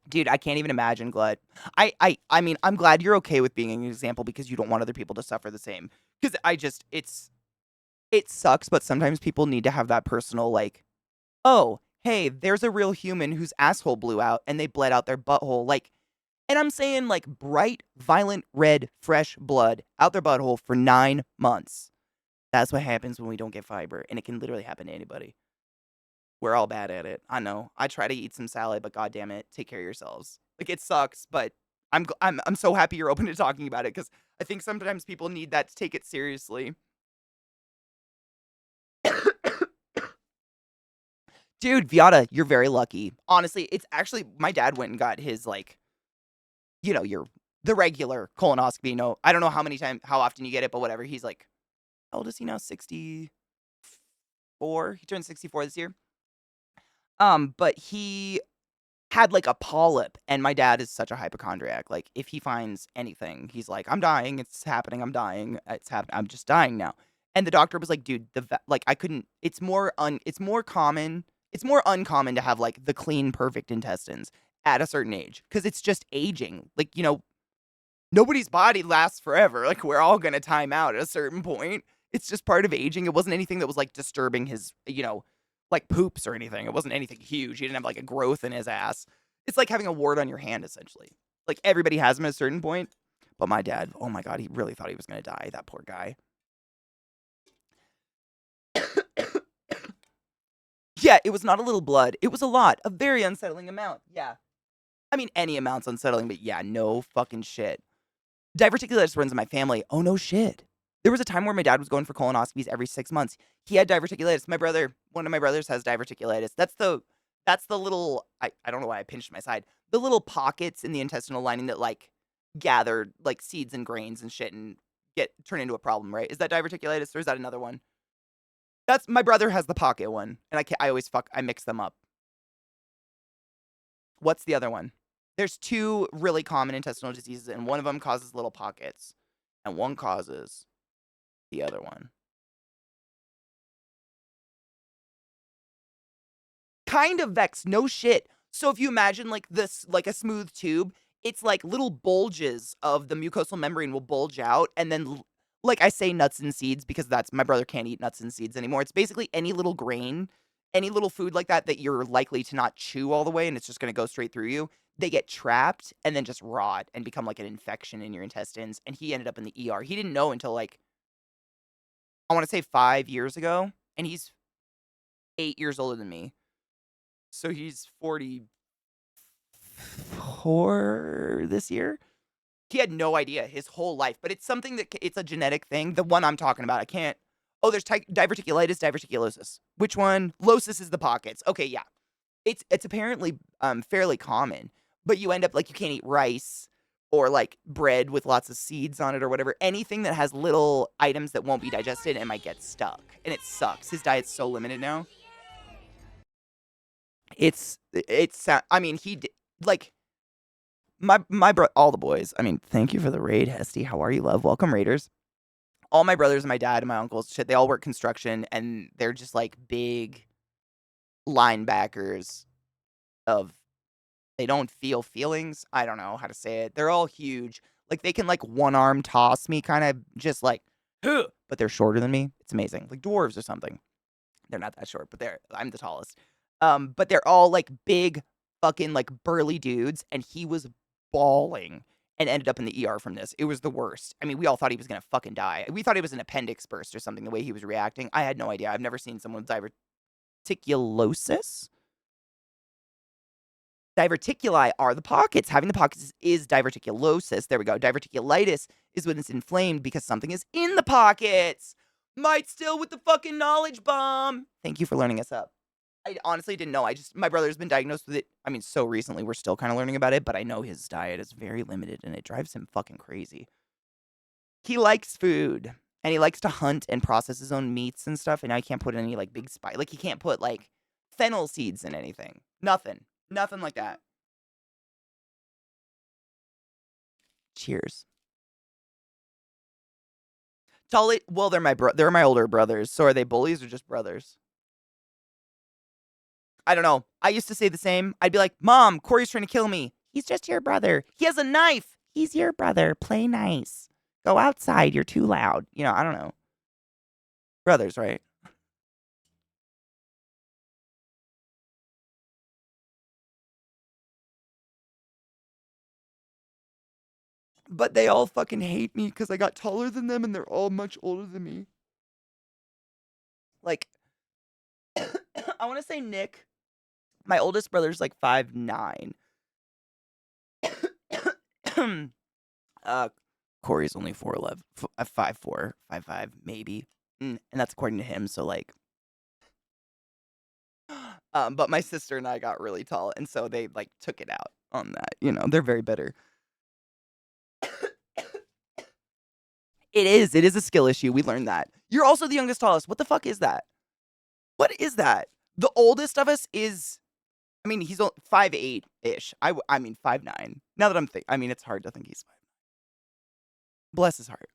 Dude, I can't even imagine, Glut. I mean, I'm glad you're okay with being an example because you don't want other people to suffer the same. Because it sucks, but sometimes people need to have that personal, like, oh, hey, there's a real human whose asshole blew out and they bled out their butthole. Like, and I'm saying, like, bright, violent, red, fresh blood out their butthole for 9 months. That's what happens when we don't get fiber. And it can literally happen to anybody. We're all bad at it. I know. I try to eat some salad, but God damn it, take care of yourselves. Like, it sucks, but I'm so happy you're open to talking about it because I think sometimes people need that to take it seriously. Dude, Viata, you're very lucky. Honestly, it's actually my dad went and got his like, your the regular colonoscopy. No, I don't know how often you get it, but whatever. He's like, how old is he now? 64. He turned 64 this year. But he had like a polyp, and my dad is such a hypochondriac. Like, if he finds anything, he's like, I'm dying. It's happening. I'm dying. It's happening. I'm just dying now. And the doctor was like, dude, like I couldn't. It's more common. It's more uncommon to have like the clean, perfect intestines at a certain age because it's just aging. Like, nobody's body lasts forever. Like, we're all gonna time out at a certain point. It's just part of aging. It wasn't anything that was like disturbing his, like poops or anything. It wasn't anything huge. He didn't have like a growth in his ass. It's like having a wart on your hand, essentially. Like, everybody has them at a certain point. But my dad, oh my God, he really thought he was gonna die. That poor guy. Yeah, it was not a little blood. It was a lot. A very unsettling amount. Yeah. I mean, any amount's unsettling, but yeah, no fucking shit. Diverticulitis runs in my family. Oh, no shit. There was a time where my dad was going for colonoscopies every 6 months. He had diverticulitis. One of my brothers has diverticulitis. That's the little, I don't know why I pinched my side. The little pockets in the intestinal lining that like gather like seeds and grains and shit and turn into a problem, right? Is that diverticulitis or is that another one? That's my brother has the pocket one, and I mix them up. What's the other one? There's two really common intestinal diseases, and one of them causes little pockets, and one causes the other one. Kind of Vex, no shit. So if you imagine like this, like a smooth tube, it's like little bulges of the mucosal membrane will bulge out, and then like I say nuts and seeds because that's my brother can't eat nuts and seeds anymore. It's basically any little grain, any little food like that you're likely to not chew all the way and it's just going to go straight through you. They get trapped and then just rot and become like an infection in your intestines. And he ended up in the ER. He didn't know until like, I want to say 5 years ago. And he's 8 years older than me. So he's 44 this year. He had no idea his whole life, but it's something it's a genetic thing. The one I'm talking about, I can't. Oh, there's diverticulitis, diverticulosis. Which one? Losis is the pockets. Okay, yeah. It's apparently fairly common, but you end up like you can't eat rice or like bread with lots of seeds on it or whatever. Anything that has little items that won't be digested and might get stuck. And it sucks. His diet's so limited now. I mean, like my bro, all the boys. I mean, thank you for the raid, Hesty. How are you, love? Welcome, raiders. All my brothers and my dad and my uncles, shit, they all work construction and they're just like big linebackers of they don't feel feelings. I don't know how to say it. They're all huge. Like they can like one arm toss me kind of just like huh, but they're shorter than me. It's amazing. Like dwarves or something. They're not that short, but I'm the tallest. But they're all like big fucking like burly dudes and he was bawling and ended up in the ER from this. It was the worst. I mean, we all thought he was going to fucking die. We thought it was an appendix burst or something the way he was reacting. I had no idea. I've never seen someone with diverticulosis. Diverticuli are the pockets. Having the pockets is diverticulosis. There we go. Diverticulitis is when it's inflamed because something is in the pockets. Might still with the fucking knowledge bomb. Thank you for learning us up. I honestly didn't know. My brother's been diagnosed with it. I mean, so recently we're still kind of learning about it, but I know his diet is very limited and it drives him fucking crazy. He likes food and he likes to hunt and process his own meats and stuff. And now he can't put any like big spice. Like he can't put like fennel seeds in anything. Nothing. Nothing like that. Cheers. Tully, well, they're my older brothers. So are they bullies or just brothers? I don't know. I used to say the same. I'd be like, Mom, Corey's trying to kill me. He's just your brother. He has a knife. He's your brother. Play nice. Go outside. You're too loud. You know, I don't know. Brothers, right? But they all fucking hate me because I got taller than them and they're all much older than me. Like, I want to say Nick, my oldest brother's like 5'9". Corey's only 4'11", 5'4", 5'5", maybe. And that's according to him, so like. But my sister and I got really tall, and so they like took it out on that. You know, they're very bitter. It is a skill issue. We learned that. You're also the youngest tallest. What the fuck is that? What is that? The oldest of us is, I mean, he's 5'8"-ish. I mean 5'9". Now that I'm thinking, I mean, it's hard to think he's 5'9". Bless his heart.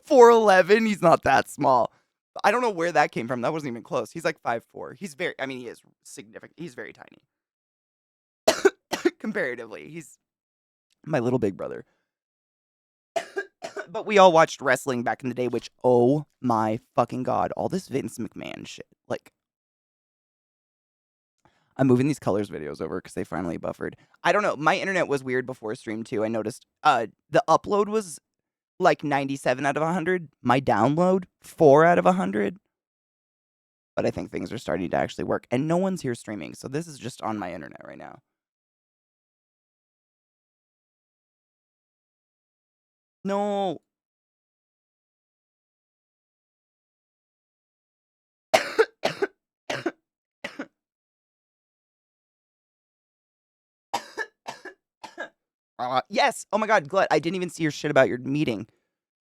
4'11", he's not that small. I don't know where that came from. That wasn't even close. He's like 5'4". I mean, he is significant. He's very tiny. Comparatively, he's my little big brother. But we all watched wrestling back in the day, which, oh my fucking God, all this Vince McMahon shit. Like, I'm moving these colors videos over because they finally buffered. I don't know. My internet was weird before stream too. I noticed the upload was like 97 out of 100. My download, 4 out of 100. But I think things are starting to actually work. And no one's here streaming, so this is just on my internet right now. No. Yes. Oh my God, Glut. I didn't even see your shit about your meeting.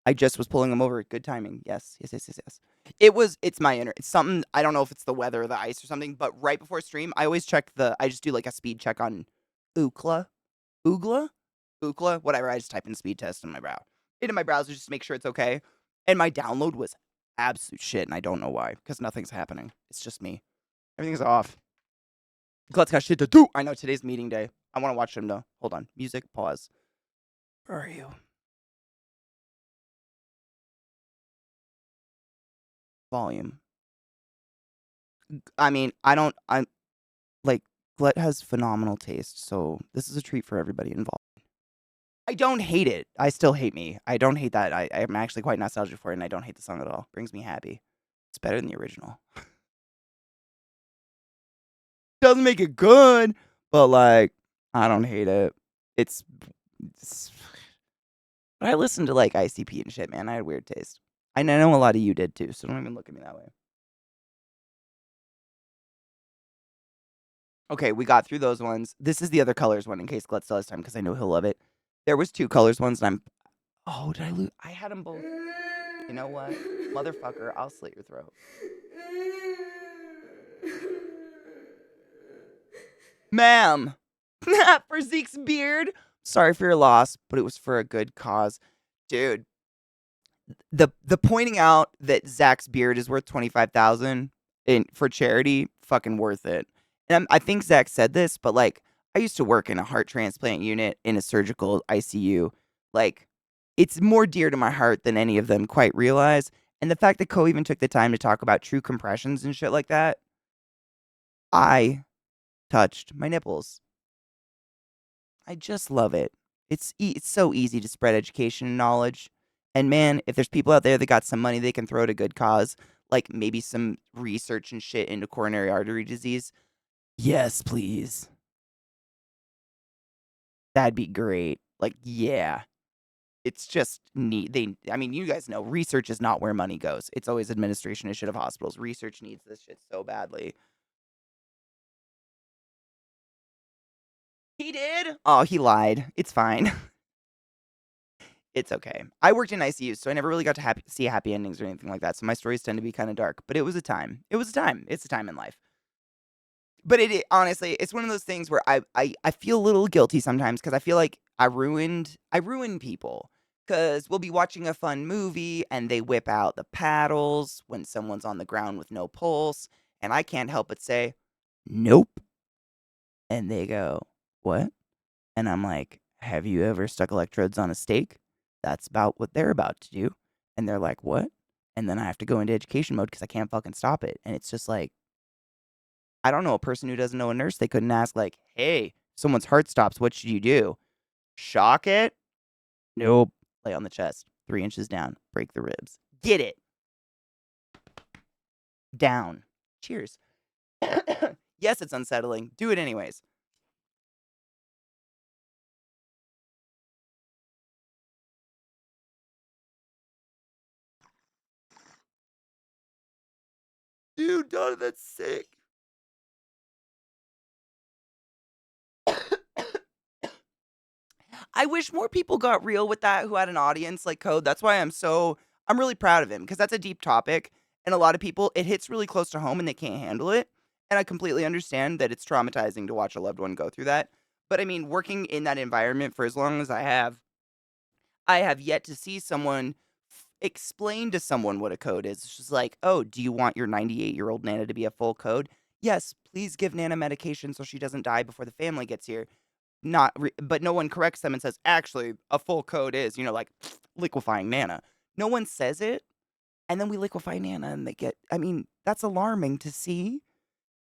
I just was pulling them over. Good timing. Yes. It's my internet. It's something, I don't know if it's the weather or the ice or something, but right before stream, I always check I just do like a speed check on Ookla. Ookla? Whatever. I just type in speed test in my browser just to make sure it's okay. And my download was absolute shit, and I don't know why, because nothing's happening. It's just me. Everything's off. Glut's got shit to do. I know today's meeting day. I want to watch him though. Hold on. Music, pause. Where are you? Volume. I mean, I'm like, Glut has phenomenal taste, so this is a treat for everybody involved. I don't hate it. I still hate me. I don't hate that. I'm actually quite nostalgic for it, and I don't hate the song at all. Brings me happy. It's better than the original. Doesn't make it good, but like, I don't hate it. It's but I listened to like ICP and shit, man. I had weird taste. I know a lot of you did too, so don't even look at me that way. Okay, we got through those ones. This is the other colors one in case Glut still has time because I know he'll love it. There was 2 colors ones, and I'm. Oh, did I lose? I had them both. You know what, motherfucker? I'll slit your throat, ma'am. For Zeke's beard. Sorry for your loss, but it was for a good cause, dude. The pointing out that Zach's beard is worth 25,000 in for charity, fucking worth it. And I think Zach said this, but like I used to work in a heart transplant unit in a surgical ICU. Like it's more dear to my heart than any of them quite realize. And the fact that Co even took the time to talk about true compressions and shit like that, I touched my nipples. I just love it. It's so easy to spread education and knowledge. And man, if there's people out there that got some money they can throw at a good cause, like maybe some research and shit into coronary artery disease, yes, please. That'd be great. Like, yeah. It's just neat. I mean, you guys know research is not where money goes. It's always administration and shit of hospitals. Research needs this shit so badly. He did? Oh, he lied. It's fine. It's okay. I worked in ICU, so I never really got to see happy endings or anything like that. So my stories tend to be kind of dark, but it was a time. It was a time. It's a time in life. But honestly, it's one of those things where I feel a little guilty sometimes because I feel like I ruin people because we'll be watching a fun movie and they whip out the paddles when someone's on the ground with no pulse, and I can't help but say, "Nope," and they go, "What?" And I'm like, "Have you ever stuck electrodes on a steak?" That's about what they're about to do. And they're like, "What?" And then I have to go into education mode because I can't fucking stop it. And it's just like, I don't know a person who doesn't know a nurse. They couldn't ask, like, "Hey, someone's heart stops. What should you do? Shock it?" Nope. Lay on the chest, 3 inches down, break the ribs. Get it down. Cheers. Yes, it's unsettling. Do it anyways. Dude, Donna, that's sick. I wish more people got real with that who had an audience like Code. That's why I'm really proud of him because that's a deep topic. And a lot of people, it hits really close to home and they can't handle it. And I completely understand that it's traumatizing to watch a loved one go through that. But I mean, working in that environment for as long as I have yet to see someone explain to someone what a code is. It's just like, oh, do you want your 98-year-old Nana to be a full code? Yes, please give Nana medication so she doesn't die before the family gets here. But no one corrects them and says, actually, a full code is, like liquefying Nana. No one says it. And then we liquefy Nana and I mean, that's alarming to see.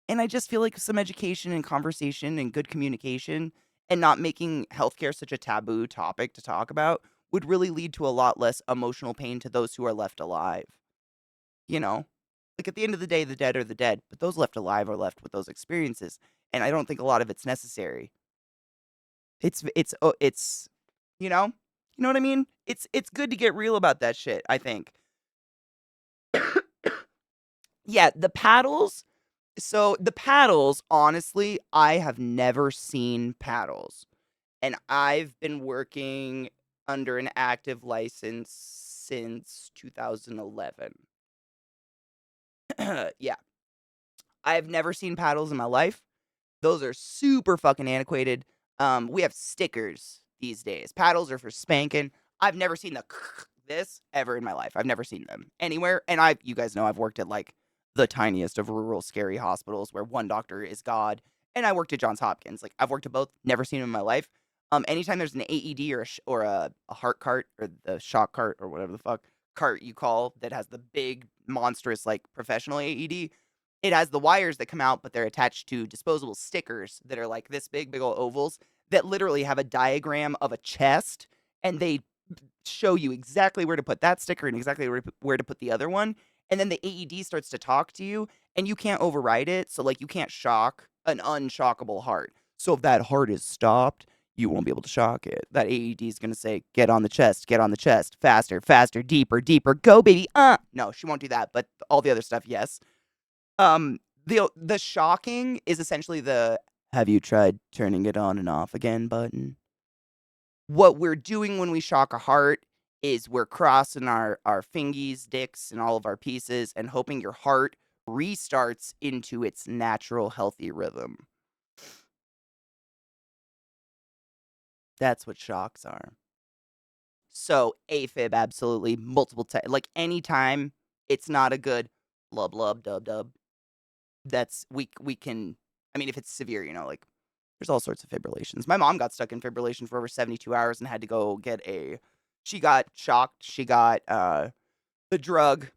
And I just feel like some education and conversation and good communication and not making healthcare such a taboo topic to talk about would really lead to a lot less emotional pain to those who are left alive. You know? Like at the end of the day, the dead are the dead, but those left alive are left with those experiences. And I don't think a lot of it's necessary. It's you know? You know what I mean? It's good to get real about that shit, I think. Yeah, the paddles. So the paddles, honestly, I have never seen paddles. And I've been working under an active license since 2011. Yeah. I've never seen paddles in my life. Those are super fucking antiquated. We have stickers these days. Paddles are for spanking. I've never seen this ever in my life. I've never seen them anywhere. And you guys know I've worked at like the tiniest of rural scary hospitals where one doctor is God. And I worked at Johns Hopkins. Like I've worked at both, never seen them in my life. Anytime there's an AED or a heart cart or the shock cart or whatever the fuck cart you call that has the big monstrous like professional AED, it has the wires that come out, but they're attached to disposable stickers that are like this big old ovals that literally have a diagram of a chest, and they show you exactly where to put that sticker and exactly where to put the other one. And then the AED starts to talk to you, and you can't override it. So, like, you can't shock an unshockable heart. So, if that heart is stopped, you won't be able to shock it. That AED is going to say, get on the chest, faster, faster, deeper, deeper, go, baby. No, she won't do that. But all the other stuff, yes. The shocking is essentially Have you tried turning it on and off again button? What we're doing when we shock a heart is we're crossing our fingies, dicks, and all of our pieces and hoping your heart restarts into its natural healthy rhythm. That's what shocks are. So AFib, absolutely multiple times. Like anytime it's not a good lub lub dub dub. That's we can. I mean, if it's severe, like there's all sorts of fibrillations. My mom got stuck in fibrillation for over 72 hours and had to go get a. She got shocked. She got the drug.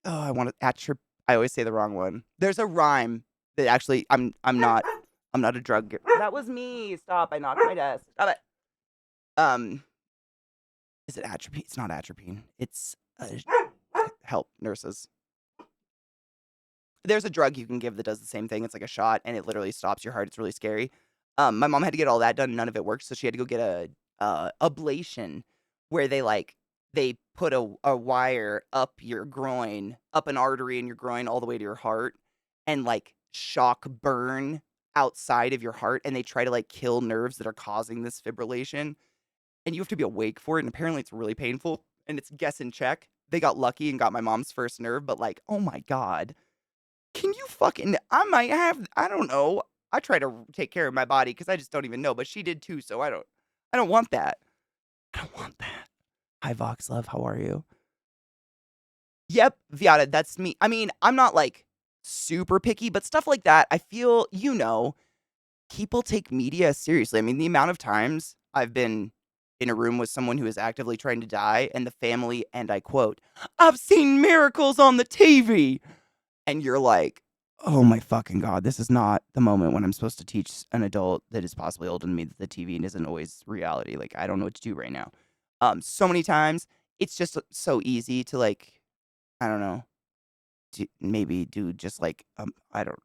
Oh, I want to I always say the wrong one. There's a rhyme that actually I'm not a drug. That was me. Stop! I knocked my desk. Stop it. Um, is it atropine? It's not atropine. It's help nurses. There's a drug you can give that does the same thing. It's like a shot, and it literally stops your heart. It's really scary. My mom had to get all that done. None of it worked, so she had to go get a ablation, where they put a wire up your groin, up an artery in your groin, all the way to your heart, and shock burn outside of your heart, and they try to kill nerves that are causing this fibrillation, and you have to be awake for it. And apparently, it's really painful, and it's guess and check. They got lucky and got my mom's first nerve, but oh my god. Can you fucking I might have I don't know. I try to take care of my body because I just don't even know, but she did too, so I don't want that. I don't want that. Hi, Vox Love, how are you? Yep, Viata, that's me. I mean, I'm not super picky, but stuff like that, I feel, people take media seriously. I mean, the amount of times I've been in a room with someone who is actively trying to die, and the family, and I quote, "I've seen miracles on the TV." And you're like, "Oh my fucking god, this is not the moment when I'm supposed to teach an adult that is possibly older than me that the TV isn't always reality. I don't know what to do right now." So many times, it's just so easy to I don't know, to maybe do just I don't.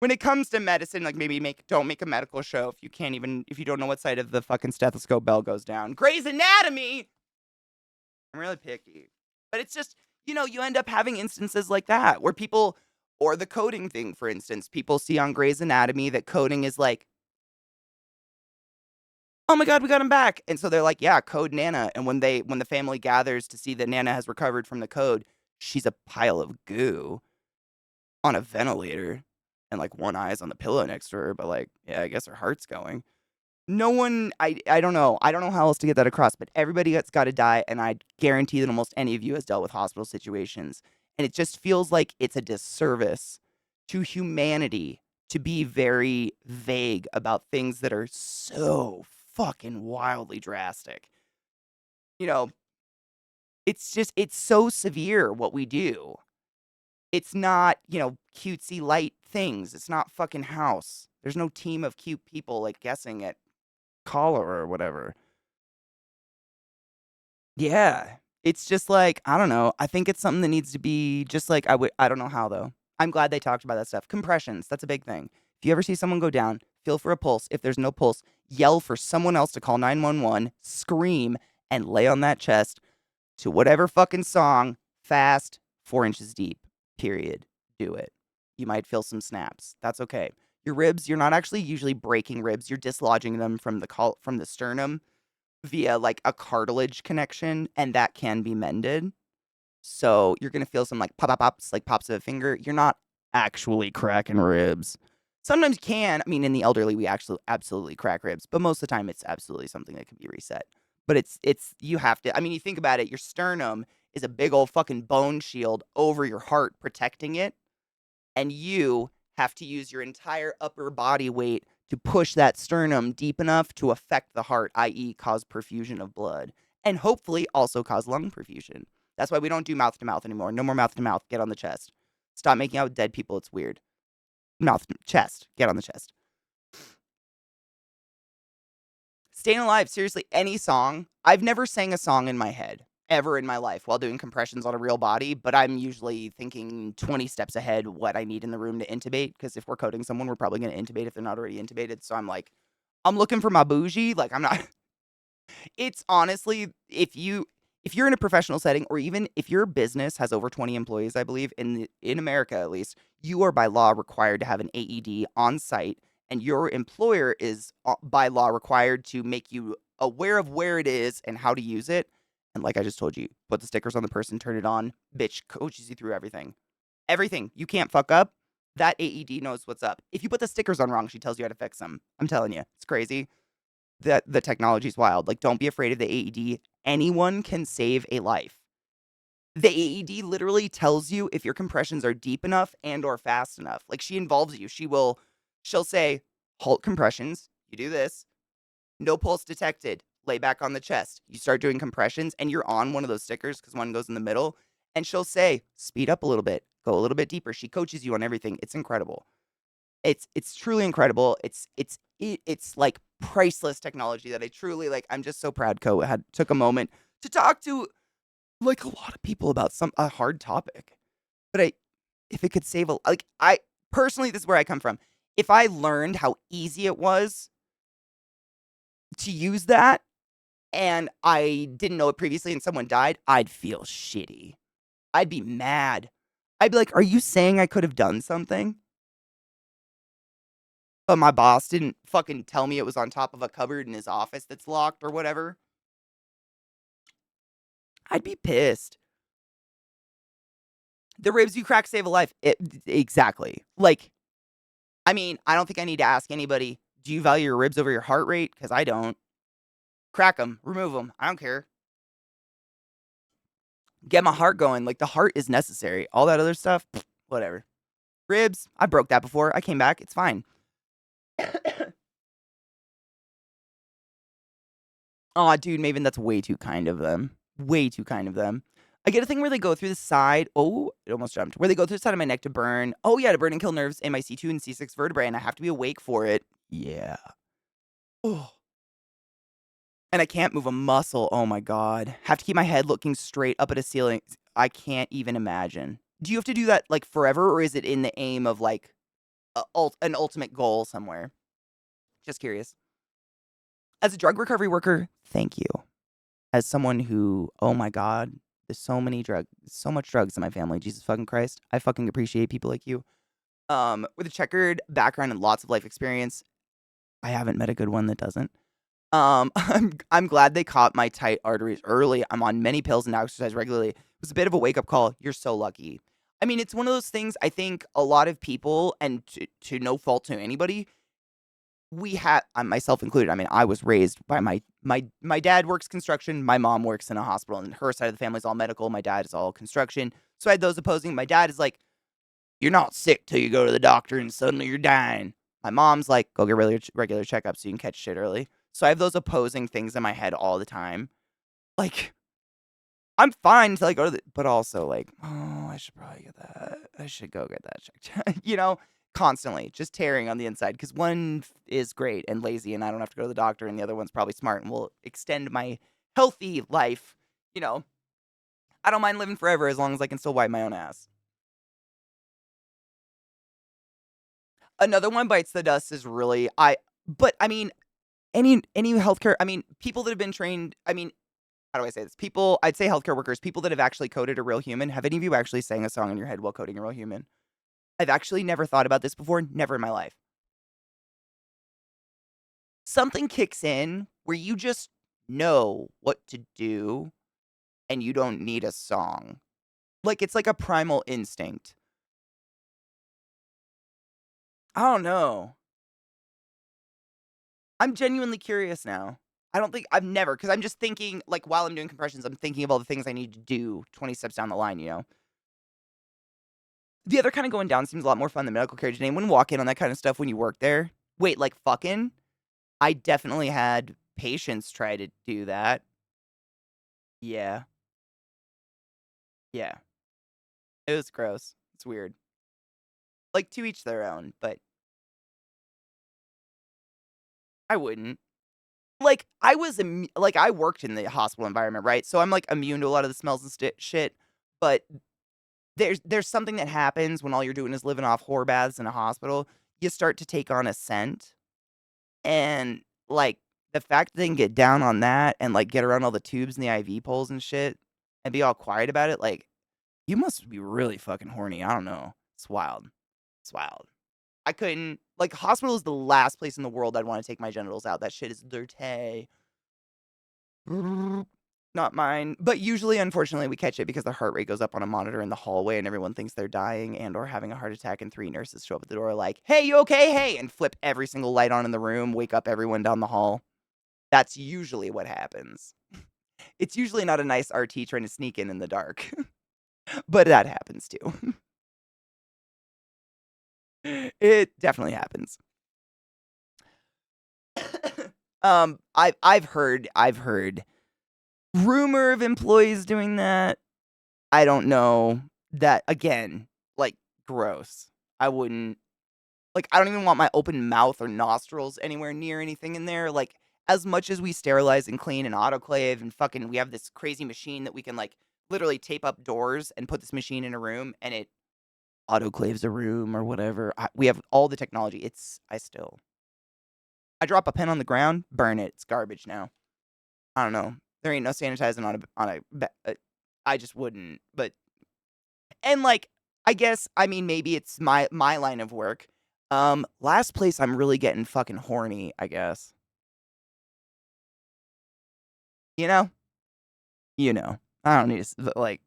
When it comes to medicine, maybe don't make a medical show if you don't know what side of the fucking stethoscope bell goes down. Grey's Anatomy. I'm really picky, but it's just you end up having instances like that where people, or the coding thing, for instance, people see on Grey's Anatomy that coding is "Oh my god, we got him back," and so they're like, "Yeah, code Nana." And when the family gathers to see that Nana has recovered from the code, she's a pile of goo on a ventilator, and one eye's on the pillow next to her, but yeah, I guess her heart's going. No one, I don't know. I don't know how else to get that across, but everybody that's got to die, and I guarantee that almost any of you has dealt with hospital situations, and it just feels like it's a disservice to humanity to be very vague about things that are so fucking wildly drastic. You know, it's so severe what we do. It's not, cutesy light things. It's not fucking House. There's no team of cute people guessing at cholera or whatever. Yeah. It's just I don't know. I think it's something that needs to be just I don't know how though. I'm glad they talked about that stuff. Compressions, that's a big thing. If you ever see someone go down, feel for a pulse. If there's no pulse, yell for someone else to call 911, scream, and lay on that chest to whatever fucking song, fast, 4 inches deep. Period. Do it. You might feel some snaps. That's okay. Your ribs, you're not actually usually breaking ribs. You're dislodging them from the sternum via a cartilage connection, and that can be mended. So you're gonna feel some pops, pops of a finger. You're not actually cracking ribs. Sometimes you can. I mean, in the elderly, we actually absolutely crack ribs, but most of the time, it's absolutely something that can be reset. But it's you have to. I mean, you think about it. Your sternum is a big old fucking bone shield over your heart, protecting it, and you have to use your entire upper body weight to push that sternum deep enough to affect the heart, i.e., cause perfusion of blood, and hopefully also cause lung perfusion. That's why we don't do mouth to mouth anymore. No more mouth to mouth. Get on the chest. Stop making out with dead people. It's weird. Mouth, chest. Get on the chest. Staying Alive, seriously, any song. I've never sang a song in my head ever in my life while doing compressions on a real body, but I'm usually thinking 20 steps ahead what I need in the room to intubate, because if we're coding someone, we're probably going to intubate if they're not already intubated. So I'm looking for my bougie. I'm not. It's honestly, if you're in a professional setting, or even if your business has over 20 employees, I believe in America at least, you are by law required to have an AED on site and your employer is by law required to make you aware of where it is and how to use it. And like I just told you, put the stickers on the person, turn it on. Bitch coaches you through everything. Everything. You can't fuck up. That AED knows what's up. If you put the stickers on wrong, she tells you how to fix them. I'm telling you, it's crazy. The technology's wild. Like, don't be afraid of the AED. Anyone can save a life. The AED literally tells you if your compressions are deep enough and or fast enough. Like, she involves you. She'll say, halt compressions. You do this. No pulse detected. Lay back on the chest. You start doing compressions and you're on one of those stickers because one goes in the middle. And she'll say, speed up a little bit. Go a little bit deeper. She coaches you on everything. It's incredible. It's truly incredible. It's like priceless technology that I truly like. I'm just so proud Co took a moment to talk to like a lot of people about a hard topic. But if it could save I personally, this is where I come from. If I learned how easy it was to use that and I didn't know it previously and someone died, I'd feel shitty. I'd be mad. I'd be like, are you saying I could have done something? But my boss didn't fucking tell me it was on top of a cupboard in his office that's locked or whatever. I'd be pissed. The ribs you crack save a life. Exactly. Like, I mean, I don't think I need to ask anybody, do you value your ribs over your heart rate? Because I don't. Crack them. Remove them. I don't care. Get my heart going. Like, the heart is necessary. All that other stuff, whatever. Ribs, I broke that before. I came back. It's fine. Aw, dude, Maven, that's way too kind of them. Way too kind of them. I get a thing where they go through the side. Oh, it almost jumped. Where they go through the side of my neck to burn. Oh, yeah, to burn and kill nerves in my C2 and C6 vertebrae, and I have to be awake for it. Yeah. Oh. And I can't move a muscle. Oh, my God. Have to keep my head looking straight up at a ceiling. I can't even imagine. Do you have to do that, like, forever, or is it in the aim of, like, an ultimate goal somewhere? Just curious. As a drug recovery worker, thank you. As someone who, oh my God, there's so much drugs in my family. Jesus fucking Christ. I fucking appreciate people like you. With a checkered background and lots of life experience, I haven't met a good one that doesn't. I'm glad they caught my tight arteries early. I'm on many pills and now exercise regularly. It was a bit of a wake up call. You're so lucky. I mean, it's one of those things I think a lot of people, and to no fault to anybody, we have, myself included. I mean, I was raised by my dad works construction. My mom works in a hospital, and her side of the family is all medical. My dad is all construction. So I had those opposing. My dad is like, "You're not sick till you go to the doctor, and suddenly you're dying." My mom's like, "Go get regular checkups so you can catch shit early." So I have those opposing things in my head all the time. Like, I'm fine until I go to but also like, oh, I should probably get that. I should go get that checked. Constantly just tearing on the inside because one is great and lazy and I don't have to go to the doctor, and the other one's probably smart and will extend my healthy life. You know, I don't mind living forever as long as I can still wipe my own ass. Another one bites the dust is really but I mean, any healthcare, I mean, people that have been trained, I mean, how do I say this? People, I'd say healthcare workers, people that have actually coded a real human. Have any of you actually sang a song in your head while coding a real human? I've actually never thought about this before, never in my life. Something kicks in where you just know what to do and you don't need a song. Like, it's like a primal instinct. I don't know. I'm genuinely curious now. I don't think I've never, because I'm just thinking, like, while I'm doing compressions, I'm thinking of all the things I need to do 20 steps down the line. The other kind of going down seems a lot more fun than medical care. Did anyone walk in on that kind of stuff when you worked there? Wait, like fucking? I definitely had patients try to do that. Yeah. Yeah. It was gross. It's weird. Like, to each their own, but I wouldn't. Like, I worked in the hospital environment, right? So I'm, like, immune to a lot of the smells and shit, but there's something that happens when all you're doing is living off whore baths in a hospital. You start to take on a scent, and, like, the fact that they can get down on that and, like, get around all the tubes and the IV poles and shit and be all quiet about it, like, you must be really fucking horny. I don't know. It's wild. It's wild. I couldn't like, hospital is the last place in the world I'd wanna take my genitals out. That shit is dirty. Not mine. But usually, unfortunately, we catch it because the heart rate goes up on a monitor in the hallway and everyone thinks they're dying and or having a heart attack, and 3 nurses show up at the door like, "Hey, you okay? Hey," and flip every single light on in the room, wake up everyone down the hall. That's usually what happens. It's usually not a nice RT trying to sneak in the dark, but that happens too. It definitely happens. I've heard rumor of employees doing that. I don't know. That again, like, gross. I wouldn't like, I don't even want my open mouth or nostrils anywhere near anything in there. Like, as much as we sterilize and clean and autoclave and fucking we have this crazy machine that we can, like, literally tape up doors and put this machine in a room and it autoclaves a room or whatever. We have all the technology. I drop a pen on the ground, burn it. It's garbage now. I don't know. There ain't no sanitizing I just wouldn't. But and like I guess I mean maybe it's my line of work. Last place I'm really getting fucking horny, I guess. You know? You know. I don't need to like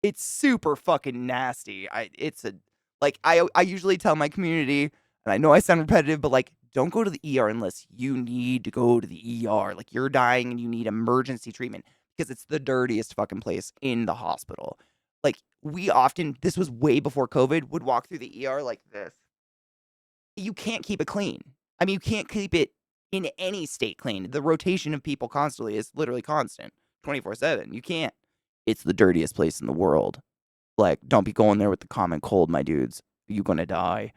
it's super fucking nasty. It's a like I usually tell my community, and I know I sound repetitive, but like don't go to the ER unless you need to go to the ER. Like you're dying and you need emergency treatment because it's the dirtiest fucking place in the hospital. Like we often this was way before COVID would walk through the ER like this. You can't keep it clean. I mean, you can't keep it in any state clean. The rotation of people constantly is literally constant, 24/7. You can't. It's the dirtiest place in the world. Like, don't be going there with the common cold, my dudes. You gonna die.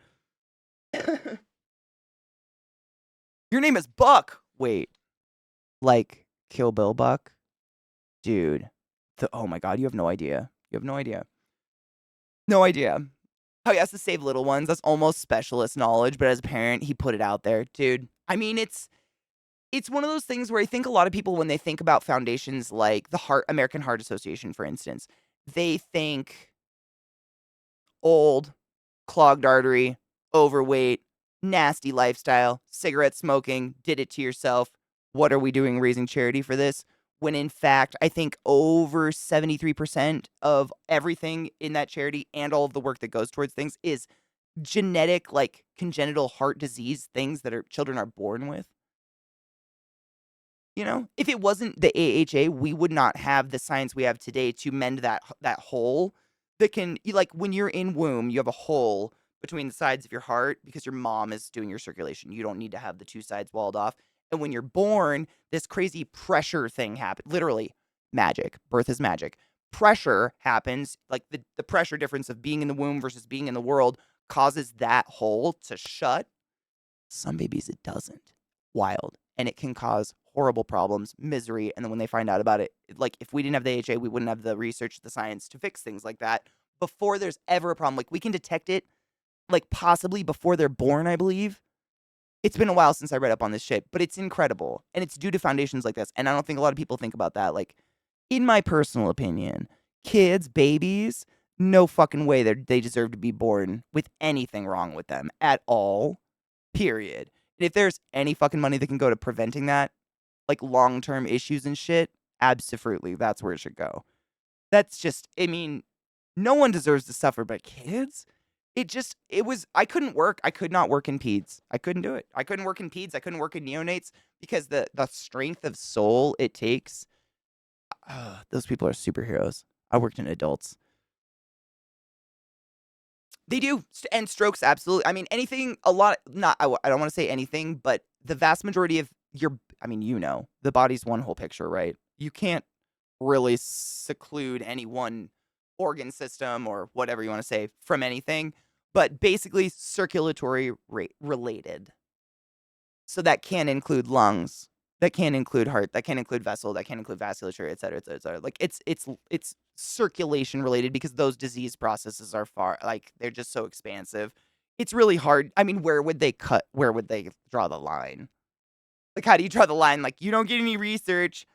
Your name is Buck. Wait, like Kill Bill Buck, dude. Oh my god, you have no idea. You have no idea. No idea. How he has to save little ones. That's almost specialist knowledge, but as a parent, he put it out there, dude. I mean, it's one of those things where I think a lot of people, when they think about foundations like the American Heart Association, for instance, they think old, clogged artery, overweight, nasty lifestyle, cigarette smoking, did it to yourself. What are we doing raising charity for this? When in fact, I think over 73% of everything in that charity and all of the work that goes towards things is genetic, like congenital heart disease things that children are born with. You know, if it wasn't the AHA, we would not have the science we have today to mend that hole that can like when you're in womb, you have a hole between the sides of your heart because your mom is doing your circulation. You don't need to have the two sides walled off. And when you're born, this crazy pressure thing happens. Literally, magic. Birth is magic. Pressure happens, like the pressure difference of being in the womb versus being in the world causes that hole to shut. Some babies it doesn't. Wild. And it can cause horrible problems, misery, and then when they find out about it, like if we didn't have the AHA, we wouldn't have the research, the science to fix things like that before there's ever a problem. Like we can detect it like possibly before they're born, I believe. It's been a while since I read up on this shit, but it's incredible. And it's due to foundations like this. And I don't think a lot of people think about that. Like, in my personal opinion, kids, babies, no fucking way they deserve to be born with anything wrong with them at all. Period. And if there's any fucking money that can go to preventing that, like long-term issues and shit, absolutely, that's where it should go. That's just, I mean, no one deserves to suffer, but kids? I couldn't work. I could not work in peds. I couldn't do it. I couldn't work in peds. I couldn't work in neonates because the strength of soul it takes, those people are superheroes. I worked in adults. They do, and strokes, absolutely. I mean, anything, a lot, not, I don't want to say anything, but the vast majority of I mean, the body's one whole picture, right? You can't really seclude any one organ system or whatever you want to say from anything, but basically circulatory rate related. So that can include lungs, that can include heart, that can include vessel, that can include vasculature, et cetera, et cetera, et cetera. Like it's circulation related because those disease processes are far like they're just so expansive. It's really hard. I mean, where would they cut? Where would they draw the line? Like, how do you draw the line? Like, you don't get any research.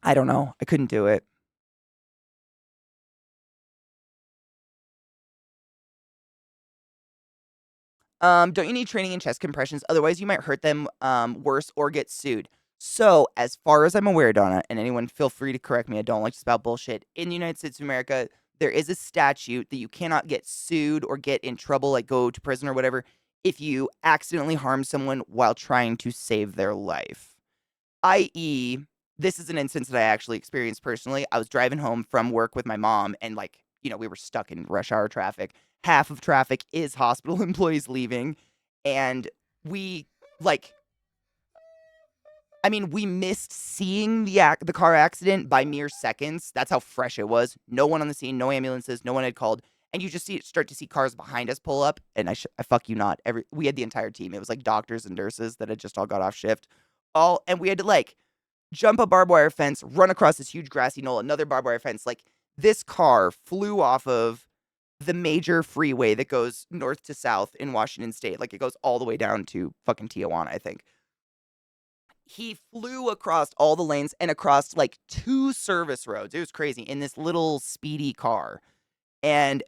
I don't know. I couldn't do it. Don't you need training in chest compressions? Otherwise, you might hurt them worse or get sued. So, as far as I'm aware, Donna, and anyone feel free to correct me, I don't like to spout bullshit. In the United States of America, there is a statute that you cannot get sued or get in trouble, like go to prison or whatever, if you accidentally harm someone while trying to save their life. I.e., this is an instance that I actually experienced personally. I was driving home from work with my mom, and we were stuck in rush hour traffic. Half of traffic is hospital employees leaving, and we like we missed seeing the car accident by mere seconds. That's how fresh it was. No one on the scene, no ambulances, no one had called, and you just start to see cars behind us pull up. And I fuck you not. We had the entire team. It was like doctors and nurses that had just all got off shift, and we had to jump a barbed wire fence, run across this huge grassy knoll, another barbed wire fence. Like this car flew off of the major freeway that goes north to south in Washington State. Like it goes all the way down to fucking Tijuana, I think. He flew across all the lanes and across like 2 service roads. It was crazy in this little speedy car. And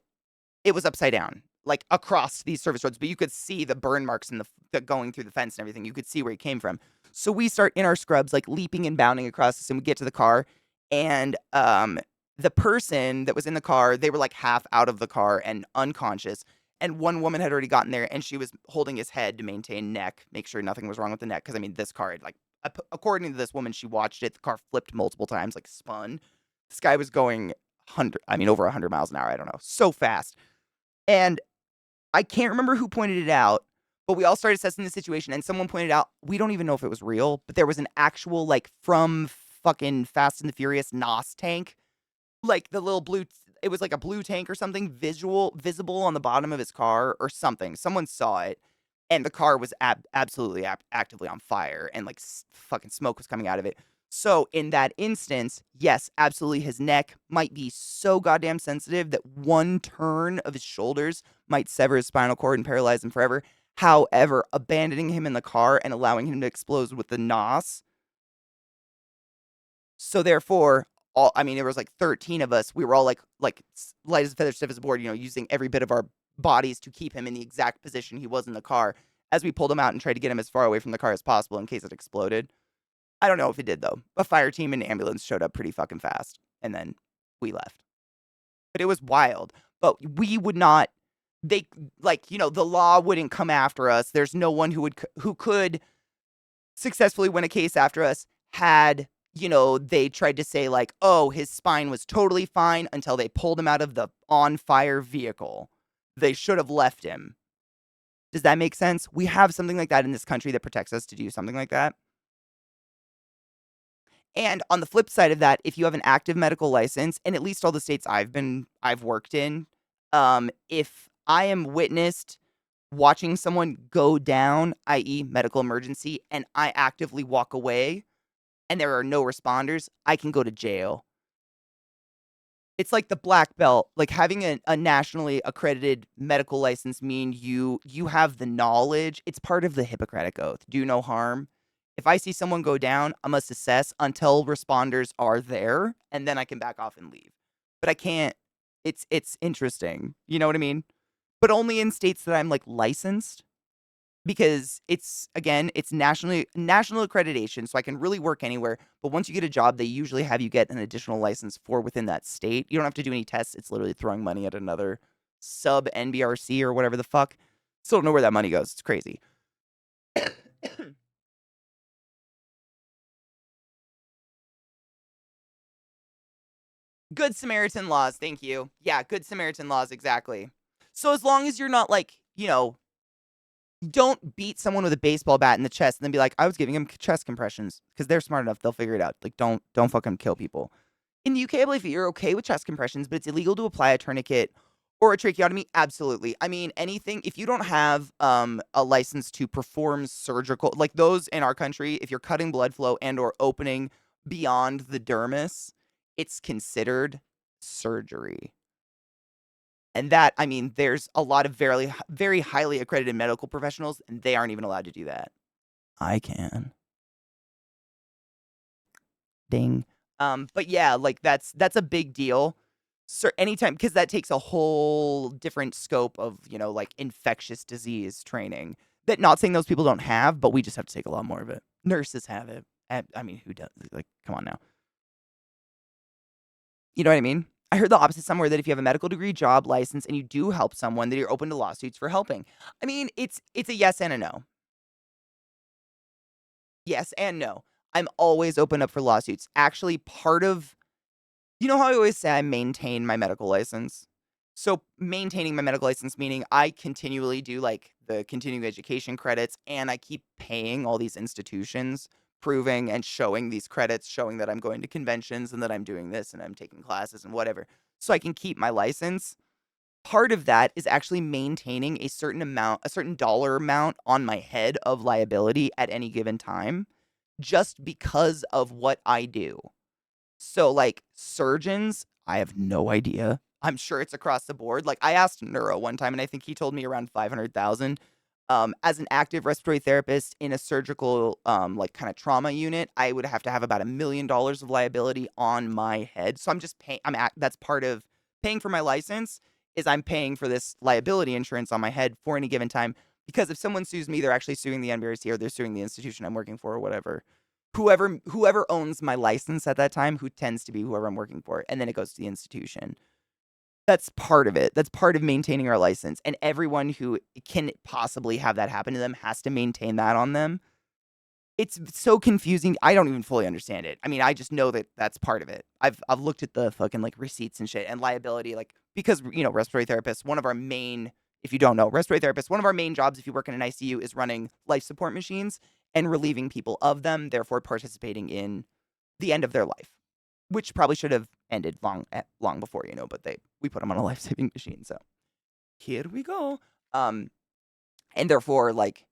it was upside down, like across these service roads, but you could see the burn marks in the going through the fence and everything. You could see where he came from. So we start in our scrubs, like leaping and bounding across this, and we get to the car. And the person that was in the car, they were like half out of the car and unconscious. And one woman had already gotten there, and she was holding his head to maintain neck, make sure nothing was wrong with the neck. Because this car had according to this woman, she watched it. The car flipped multiple times, like spun. This guy was going over 100 miles an hour. I don't know, so fast. And I can't remember who pointed it out, but we all started assessing the situation, and someone pointed out, we don't even know if it was real, but there was an actual, from fucking Fast and the Furious NOS tank. Like the little blue, it was like a blue tank or something, visible on the bottom of his car or something. Someone saw it, and the car was absolutely actively on fire, and fucking smoke was coming out of it. So in that instance, yes, absolutely, his neck might be so goddamn sensitive that one turn of his shoulders might sever his spinal cord and paralyze him forever. However, abandoning him in the car and allowing him to explode with the NOS. So therefore, there was 13 of us. We were all like light as a feather, stiff as a board, using every bit of our bodies to keep him in the exact position he was in the car as we pulled him out and tried to get him as far away from the car as possible in case it exploded. I don't know if it did, though. A fire team and ambulance showed up pretty fucking fast, and then we left. But it was wild. But we would not, the law wouldn't come after us. There's no one who could successfully win a case after us had, they tried to say, oh, his spine was totally fine until they pulled him out of the on-fire vehicle. They should have left him. Does that make sense? We have something like that in this country that protects us to do something like that. And on the flip side of that, if you have an active medical license, and at least all the states I've worked in, if I am witnessed watching someone go down, i.e. medical emergency, and I actively walk away and there are no responders, I can go to jail. It's like the black belt, like having a nationally accredited medical license mean you have the knowledge. It's part of the Hippocratic Oath. Do no harm. If I see someone go down, I must assess until responders are there, and then I can back off and leave. But I can't. It's interesting. You know what I mean? But only in states that I'm licensed, because it's national accreditation, so I can really work anywhere. But once you get a job, they usually have you get an additional license for within that state. You don't have to do any tests. It's literally throwing money at another sub NBRC or whatever the fuck. Still don't know where that money goes. It's crazy. Good Samaritan laws, thank you. Yeah, Good Samaritan laws, exactly. So as long as you're not don't beat someone with a baseball bat in the chest and then be like, I was giving him chest compressions, because they're smart enough, they'll figure it out. Don't fucking kill people. In the UK, I believe you're okay with chest compressions, but it's illegal to apply a tourniquet or a tracheotomy. Absolutely. Anything, if you don't have a license to perform surgical, like those in our country, if you're cutting blood flow and or opening beyond the dermis, it's considered surgery. And that, there's a lot of very, very highly accredited medical professionals, and they aren't even allowed to do that. I can. Ding. But yeah, that's a big deal. anytime, because that takes a whole different scope of, like infectious disease training. That, not saying those people don't have, but we just have to take a lot more of it. Nurses have it. I mean, who does? Like, come on now. You know what I mean? I heard the opposite somewhere, that if you have a medical degree, job, license, and you do help someone, that you're open to lawsuits for helping. I mean, it's a yes and a no. Yes and no. I'm always open up for lawsuits. Actually, part of, how I always say I maintain my medical license? So, maintaining my medical license, meaning I continually do like the continuing education credits, and I keep paying all these institutions, proving and showing these credits, showing that I'm going to conventions and that I'm doing this and I'm taking classes and whatever, so I can keep my license. Part of that is actually maintaining a certain dollar amount on my head of liability at any given time, just because of what I do. So, like, surgeons, I have no idea. I'm sure it's across the board. Like, I asked neuro one time, and I think he told me around 500,000. As an active respiratory therapist in a surgical, like, kind of trauma unit, I would have to have about $1 million of liability on my head. So I'm just paying. That's part of paying for my license, is I'm paying for this liability insurance on my head for any given time. Because if someone sues me, they're actually suing the NBRC, or they're suing the institution I'm working for, or whatever. Whoever owns my license at that time, who tends to be whoever I'm working for, and then it goes to the institution. That's part of it. That's part of maintaining our license, and everyone who can possibly have that happen to them has to maintain that on them. It's so confusing. I don't even fully understand it. I mean, I just know that that's part of it. I've looked at the fucking, like, receipts and shit, and liability, like, because, respiratory therapists, one of our main, if you don't know, respiratory therapists, one of our main jobs if you work in an ICU is running life support machines and relieving people of them, therefore participating in the end of their life, which probably should have ended long before, but we put them on a life-saving machine, so here we go. Um, and therefore, like,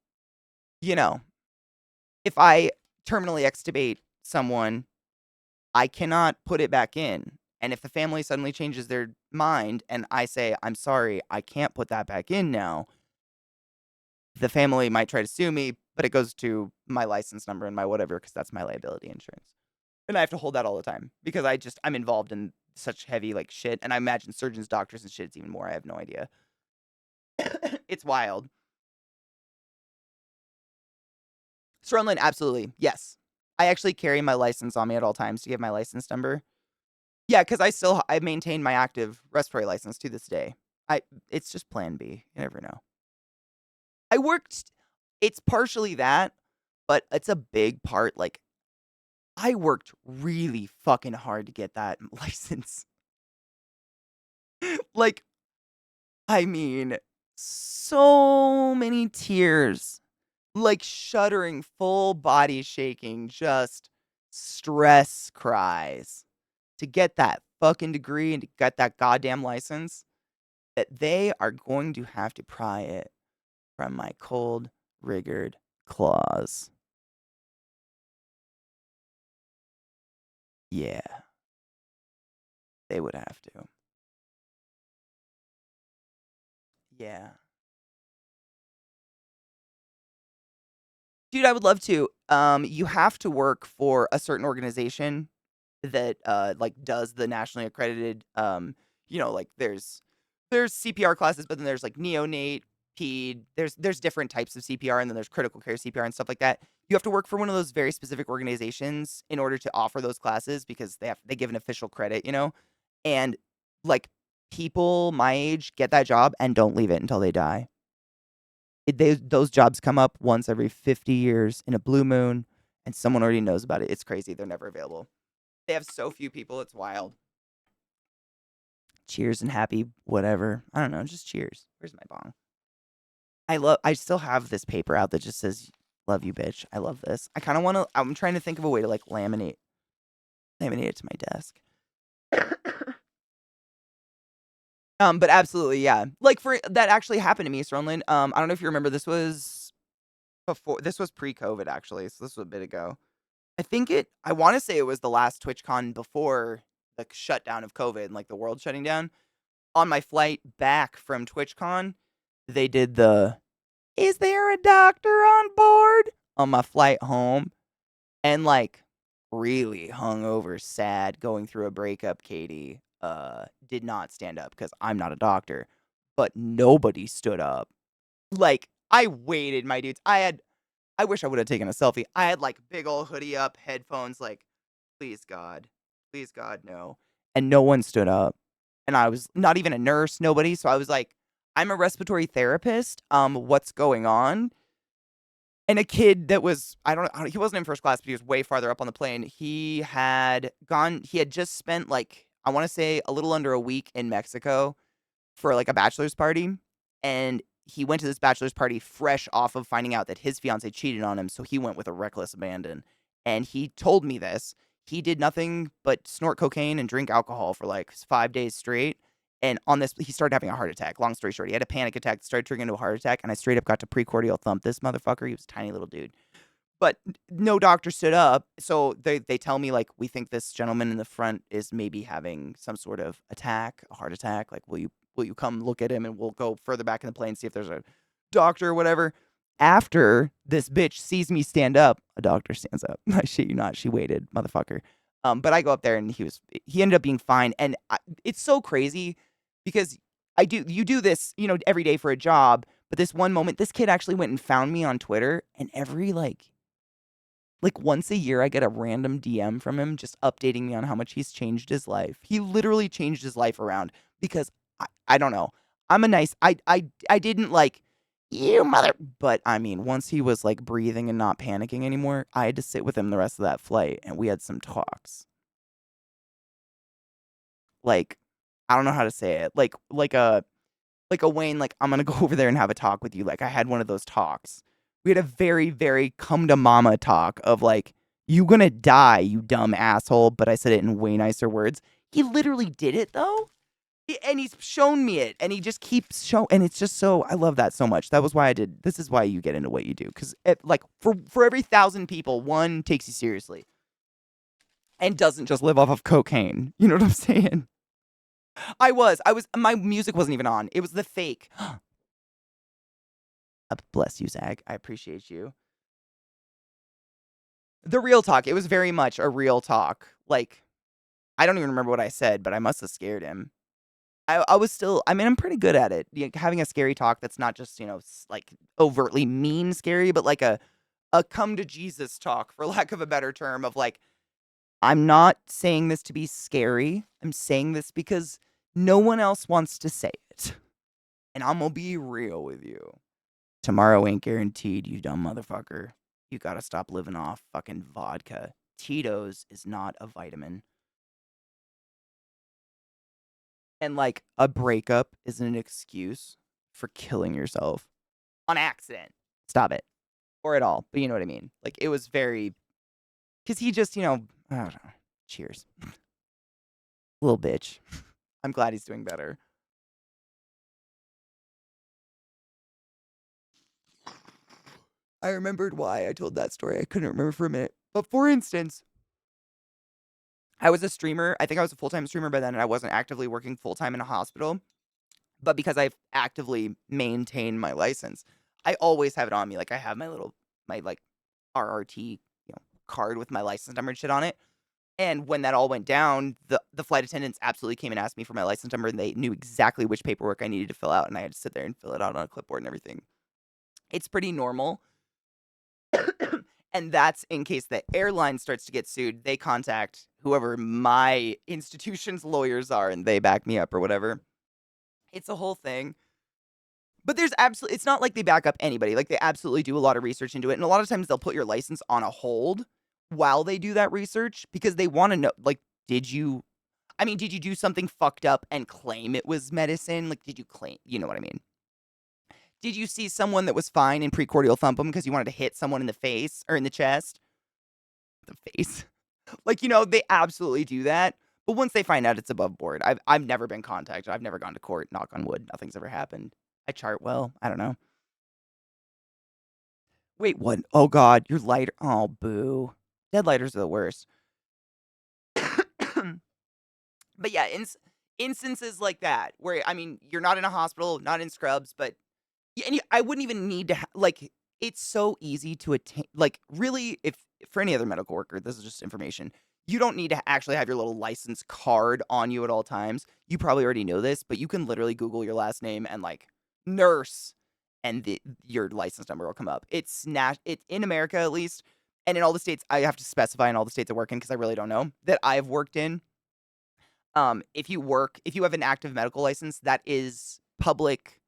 you know, if I terminally extubate someone, I cannot put it back in. And if the family suddenly changes their mind and I say, I'm sorry, I can't put that back in now, the family might try to sue me, but it goes to my license number and my whatever, because that's my liability insurance. And I have to hold that all the time because I'm involved in such heavy, like, shit. And I imagine surgeons, doctors, and shit, it's even more. I have no idea. It's wild. Stronlin, absolutely. Yes. I actually carry my license on me at all times to give my license number. Yeah, because I maintain my active respiratory license to this day. It's just plan B. You never know. I worked, it's partially that, but it's a big part. Like, I worked really fucking hard to get that license. Like, I mean, so many tears, like shuddering, full body shaking, just stress cries to get that fucking degree and to get that goddamn license, that they are going to have to pry it from my cold, rigored claws. Yeah, they would have to. Yeah. Dude, I would love to. You have to work for a certain organization that, like, does the nationally accredited, like, there's CPR classes, but then there's, like, neonate, ped, there's different types of CPR, and then there's critical care CPR and stuff like that. You have to work for one of those very specific organizations in order to offer those classes, because they give an official credit, and, like, people my age get that job and don't leave it until they die. Those jobs come up once every 50 years in a blue moon, and someone already knows about it. It's crazy. They're never available. They have so few people. It's wild. Cheers and happy whatever. I don't know. Just cheers. Where's my bong? I still have this paper out that just says "Love you, bitch." I love this. I kind of want to. I'm trying to think of a way to, like, laminate it to my desk. But absolutely, yeah. Like, for that actually happened to me, Stronlin. I don't know if you remember. This was pre-COVID, actually, so this was a bit ago. I want to say it was the last TwitchCon before the shutdown of COVID and, like, the world shutting down. On my flight back from TwitchCon, they did the "Is there a doctor on board?" on my flight home, and, like, really hungover, sad, going through a breakup, Katie. did not stand up because I'm not a doctor, but nobody stood up. Like, I waited, my dudes. I wish I would have taken a selfie. I had, like, big old hoodie up, headphones, like, please God, no. And no one stood up. And I was not even a nurse, nobody. So I was like, I'm a respiratory therapist. What's going on? And a kid that was, he wasn't in first class, but he was way farther up on the plane. He had just spent like, I want to say a little under a week in Mexico for like a bachelor's party. And he went to this bachelor's party fresh off of finding out that his fiance cheated on him. So he went with a reckless abandon. And he told me this. He did nothing but snort cocaine and drink alcohol for like 5 days straight. And on this, he started having a heart attack. Long story short, he had a panic attack, started triggering into a heart attack, and I straight up got to precordial thump this motherfucker. He was a tiny little dude. But no doctor stood up. So they tell me, like, we think this gentleman in the front is maybe having some sort of attack, a heart attack. Like, will you come look at him and we'll go further back in the plane, see if there's a doctor or whatever. After this bitch sees me stand up, a doctor stands up. I shit you not. She waited, motherfucker. But I go up there and he ended up being fine. And it's so crazy because you do this, every day for a job. But this one moment, this kid actually went and found me on Twitter, and every like once a year, I get a random DM from him just updating me on how much he's changed his life. He literally changed his life around because I don't know. I'm a nice, I didn't like, you mother, but I mean, once he was like breathing and not panicking anymore, I had to sit with him the rest of that flight and we had some talks. Like, I don't know how to say it. Like a Wayne, like, I'm gonna go over there and have a talk with you. Like, I had one of those talks. We had a very, very come to mama talk of like, you gonna die, you dumb asshole. But I said it in way nicer words. He literally did it though. And he's shown me it. And he just keeps showing. And it's just so, I love that so much. That was why this is why you get into what you do. Because like for every 1,000 people, one takes you seriously. And doesn't just live off of cocaine. You know what I'm saying? My music wasn't even on. It was the fake. Bless you, Zach. I appreciate you. The real talk. It was very much a real talk. Like, I don't even remember what I said, but I must have scared him. I was still, I mean, I'm pretty good at it. Having a scary talk that's not just, like overtly mean scary, but like a come to Jesus talk, for lack of a better term, of like, I'm not saying this to be scary. I'm saying this because no one else wants to say it. And I'm gonna be real with you. Tomorrow ain't guaranteed, you dumb motherfucker. You gotta stop living off fucking vodka. Tito's is not a vitamin. And like a breakup isn't an excuse for killing yourself on accident. Stop it. Or at all. But you know what I mean. Like it was very, because he just, I don't know. Cheers. Little bitch. I'm glad he's doing better. I remembered why I told that story. I couldn't remember for a minute. But for instance, I was a streamer. I think I was a full-time streamer by then, and I wasn't actively working full-time in a hospital. But because I've actively maintained my license, I always have it on me. Like I have my like RRT, card with my license number and shit on it. And when that all went down, the flight attendants absolutely came and asked me for my license number, and they knew exactly which paperwork I needed to fill out, and I had to sit there and fill it out on a clipboard and everything. It's pretty normal. And that's in case the airline starts to get sued, they contact whoever my institution's lawyers are, and they back me up or whatever. It's a whole thing. But it's not like they back up anybody. Like they absolutely do a lot of research into it. And a lot of times they'll put your license on a hold while they do that research because they want to know, like, did you do something fucked up and claim it was medicine? Like, did you claim, you know what I mean? Did you see someone that was fine and precordial thump them because you wanted to hit someone in the face or in the chest? The face. Like, they absolutely do that. But once they find out, it's above board. I've never been contacted. I've never gone to court. Knock on wood. Nothing's ever happened. I chart well. I don't know. Wait, what? Oh, God. Your lighter. Oh, boo. Dead lighters are the worst. But yeah, instances like that where, I mean, you're not in a hospital, not in scrubs, but I wouldn't even need to, like, it's so easy to attain. Like, really, if for any other medical worker, this is just information. You don't need to actually have your little license card on you at all times. You probably already know this, but you can literally Google your last name and like nurse, and your license number will come up. It's in America at least, and in all the states. I have to specify in all the states I work in because I really don't know that I've worked in. If you have an active medical license, that is public.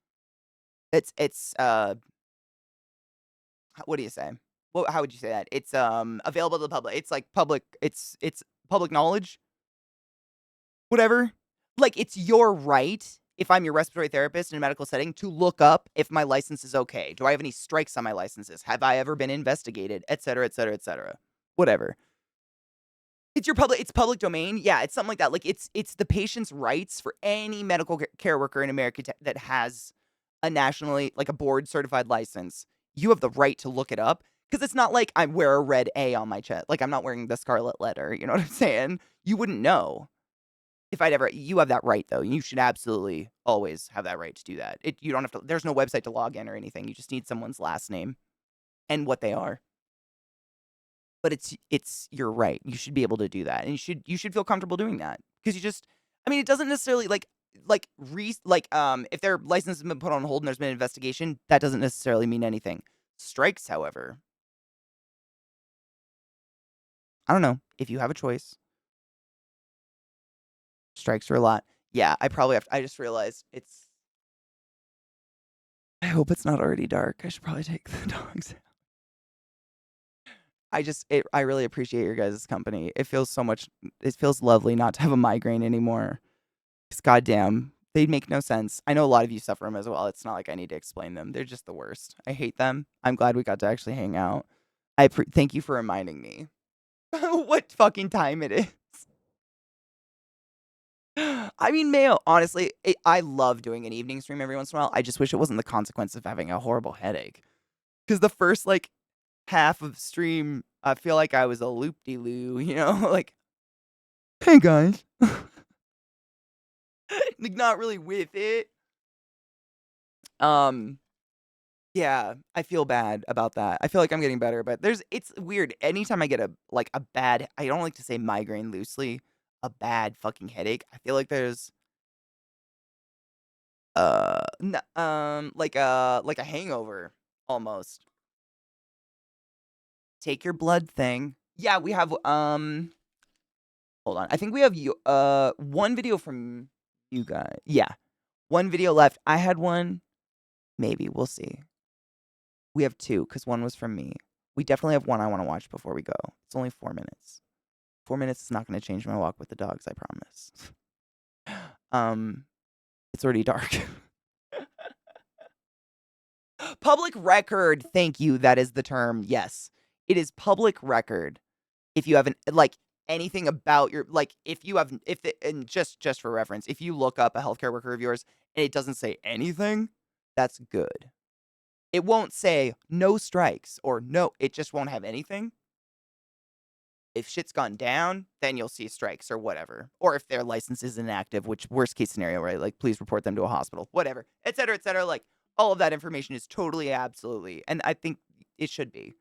It's what do you say? How would you say that? It's available to the public. It's like public. It's public knowledge. Whatever. Like, it's your right, if I'm your respiratory therapist in a medical setting, to look up if my license is okay. Do I have any strikes on my licenses? Have I ever been investigated? Et cetera, et cetera, et cetera. Whatever. It's public domain. Yeah, it's something like that. Like, it's the patient's rights for any medical care worker in America that has a nationally, like a board certified license. You have the right to look it up because it's not like I wear a red A on my chest. Like, I'm not wearing the scarlet letter. You know what I'm saying? You wouldn't know. If I'd ever, you have that right though. You should absolutely always have that right to do that. You don't have to. There's no website to log in or anything. You just need someone's last name and what they are. But it's your right. You should be able to do that, and you should feel comfortable doing that because you just. I mean, it doesn't necessarily if their license has been put on hold and there's been an investigation, that doesn't necessarily mean anything. Strikes, however, I don't know. If you have a choice, strikes are a lot. Yeah, I probably have. I just realized it's. I hope it's not already dark. I should probably take the dogs out. I really appreciate your guys' company. It feels lovely not to have a migraine anymore. Because goddamn, they make no sense. I know a lot of you suffer them as well. It's not like I need to explain them. They're just the worst. I hate them. I'm glad we got to actually hang out. Thank you for reminding me what fucking time it is. I mean, Mayo, honestly, I love doing an evening stream every once in a while. I just wish it wasn't the consequence of having a horrible headache. Because the first, like, half of stream, I feel like I was a loop-de-loo, you know? Like, hey, guys. Like, not really with it. Yeah, I feel bad about that. I feel like I'm getting better, but it's weird. Anytime I get a bad, I don't like to say migraine loosely, a bad fucking headache, I feel like there's like a hangover almost. Take your blood thing. Yeah, we have hold on. I think we have one video from you guys. Yeah. One video left. I had one. Maybe. We'll see. We have two cuz one was from me. We definitely have one I want to watch before we go. It's only 4 minutes. 4 minutes is not going to change my walk with the dogs, I promise. It's already dark. Public record. Thank you. That is the term. Yes. It is public record. If you haven't like anything about your like if you have if the, and just for reference, if you look up a healthcare worker of yours and it doesn't say anything, that's good. It won't say no strikes or no, it just won't have anything. If shit's gone down, then you'll see strikes or whatever. Or if their license is inactive, which worst case scenario, right? Like please report them to a hospital, whatever, et cetera, et cetera. Like all of that information is totally absolutely, and I think it should be.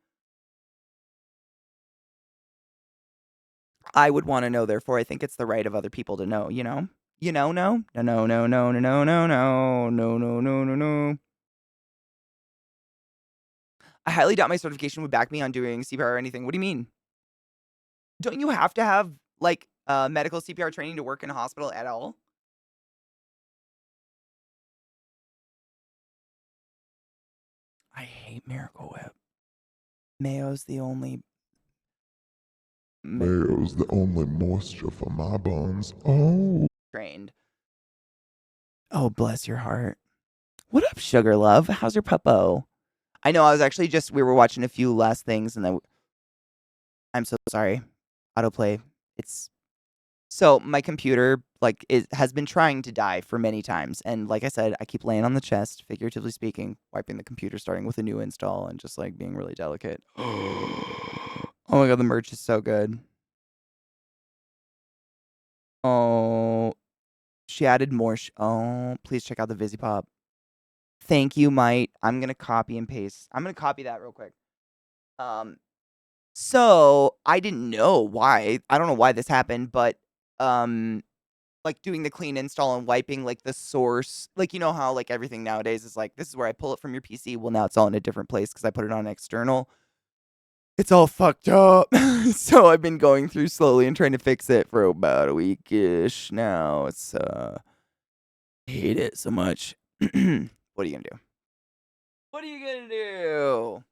I would want to know, therefore, I think it's the right of other people to know, you know? You know, no? No, no, no, no, no, no, no, no, no, no, no, no, no. I highly doubt my certification would back me on doing CPR or anything. What do you mean? Don't you have to have, like, medical CPR training to work in a hospital at all? I hate Miracle Whip. Mayo's the only... Mayo's the only moisture for my bones. Oh. Trained. Oh, bless your heart. What up, sugar love? How's your puppo? I know I was actually we were watching a few last things and then I'm so sorry. Autoplay. It's so my computer has been trying to die for many times, and like I said, I keep laying on the chest, figuratively speaking, wiping the computer, starting with a new install, and just like being really delicate. Oh my god, the merch is so good. Oh, she added more. Oh, please check out the VisiPop. Thank you, Mite. I'm gonna copy and paste. I'm gonna copy that real quick. So, I didn't know why. I don't know why this happened, but, um, like, doing the clean install and wiping, like, the source like, you know how, like, everything nowadays is like, "This is where I pull it from your PC." Well, now it's all in a different place because I put it on external. It's all fucked up. So, I've been going through slowly and trying to fix it for about a week-ish now. I hate it so much. What are you gonna do? What are you gonna do?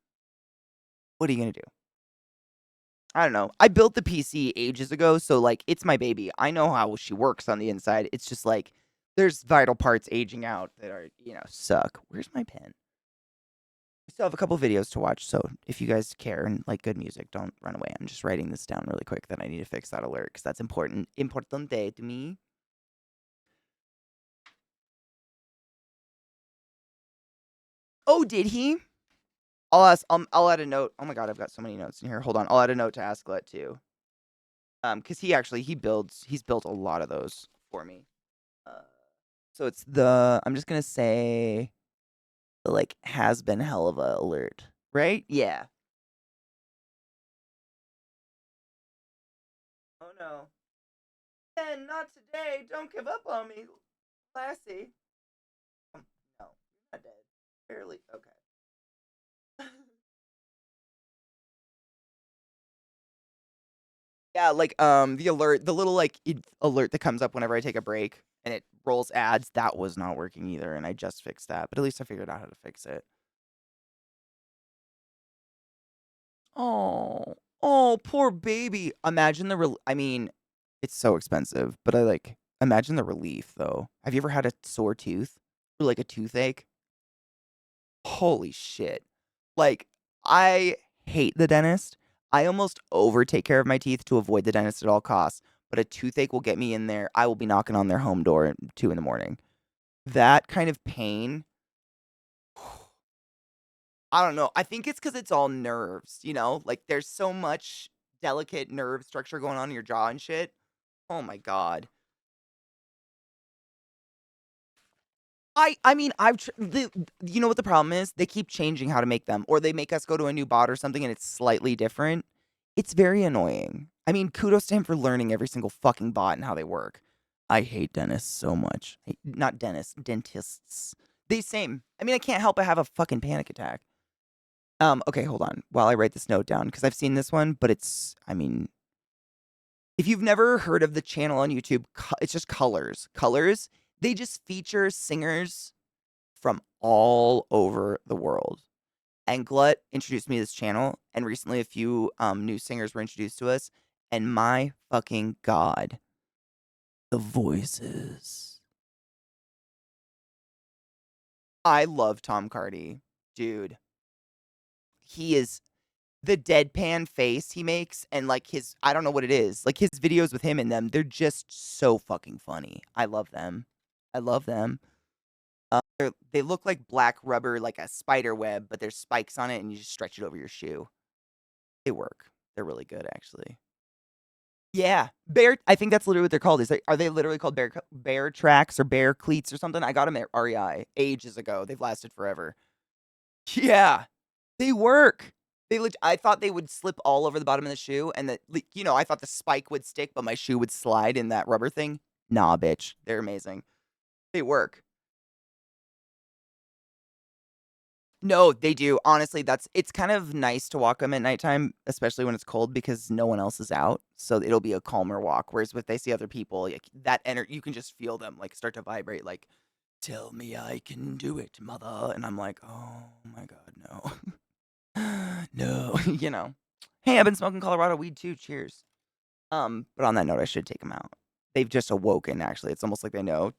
What are you gonna do? I don't know. I built the PC ages ago, so, like, it's my baby. I know how she works on the inside. It's just, like, there's vital parts aging out that are, suck. Where's my pen? I still have a couple videos to watch, so if you guys care and like good music, don't run away. I'm just writing this down really quick that I need to fix that alert because that's important. Importante to me. Oh, did he? I'll add a note. Oh my god, I've got so many notes in here. Hold on. I'll add a note to Asklet too. Because he's built a lot of those for me. Uh, so it's I'm just gonna say the like has been hell of a alert, right? Yeah. Oh no. Ben, not today. Don't give up on me, Classy. No, you're not dead. Barely. Okay. Yeah, like the alert, the little like alert that comes up whenever I take a break and it rolls ads, that was not working either, and I just fixed that. But at least I figured out how to fix it. Oh, oh, poor baby. Imagine I mean, it's so expensive, but I like imagine the relief though. Have you ever had a sore tooth or like a toothache? Holy shit. Like, I hate the dentist. I almost over take care of my teeth to avoid the dentist at all costs, but a toothache will get me in there. I will be knocking on their home door at 2 in the morning. That kind of pain, I don't know. I think it's because it's all nerves, you know? Like, there's so much delicate nerve structure going on in your jaw and shit. Oh my god. I mean, you know what the problem is? They keep changing how to make them, or they make us go to a new bot or something and it's slightly different. It's very annoying. I mean, kudos to him for learning every single fucking bot and how they work. I hate dentists so much. Not dentists, dentists. They same. I mean, I can't help but have a fucking panic attack. Okay, hold on. While I write this note down, because I've seen this one, but I mean, if you've never heard of the channel on YouTube, it's just Colors. Colors, they just feature singers from all over the world. And Glut introduced me to this channel, and recently a few new singers were introduced to us. And my fucking god, the voices. I love Tom Cardy, dude. He is the deadpan face he makes, and like I don't know what it is. Like his videos with him in them, they're just so fucking funny. I love them. I love them. They look like black rubber, like a spider web, but there's spikes on it, and you just stretch it over your shoe. They work. They're really good, actually. Yeah, bear. I think that's literally what they're called. Are they literally called bear tracks or bear cleats or something? I got them at REI ages ago. They've lasted forever. Yeah, they work. I thought they would slip all over the bottom of the shoe, and that I thought the spike would stick, but my shoe would slide in that rubber thing. Nah, bitch, they're amazing. They work. No, they do. Honestly, it's kind of nice to walk them at nighttime, especially when it's cold because no one else is out. So it'll be a calmer walk. Whereas if they see other people, like that energy, you can just feel them like start to vibrate. Like, tell me I can do it, mother. And I'm like, oh my god, no, no. Hey, I've been smoking Colorado weed too. Cheers. But on that note, I should take them out. They've just awoken. Actually, it's almost like they know.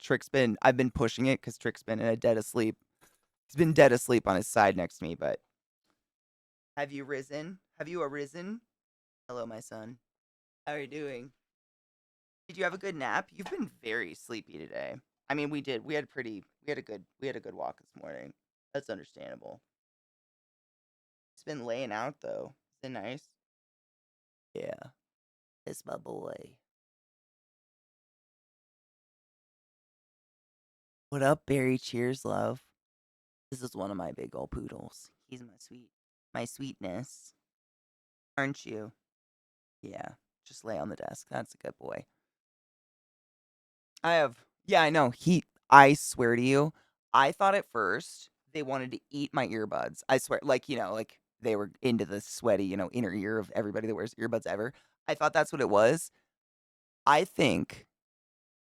I've been pushing it because Trick's been in a dead asleep. He's been dead asleep on his side next to me, but have you risen? Have you arisen? Hello, my son. How are you doing? Did you have a good nap? You've been very sleepy today. I mean, we did. We had a good walk this morning. That's understandable. It's been laying out though. Is it nice? Yeah, it's my boy. What up, Barry? Cheers, love. This is one of my big old poodles. He's my sweetness. Aren't you? Yeah. Just lay on the desk. That's a good boy. Yeah, I know. I swear to you, I thought at first they wanted to eat my earbuds. I swear, like, like they were into the sweaty, inner ear of everybody that wears earbuds ever. I thought that's what it was. I think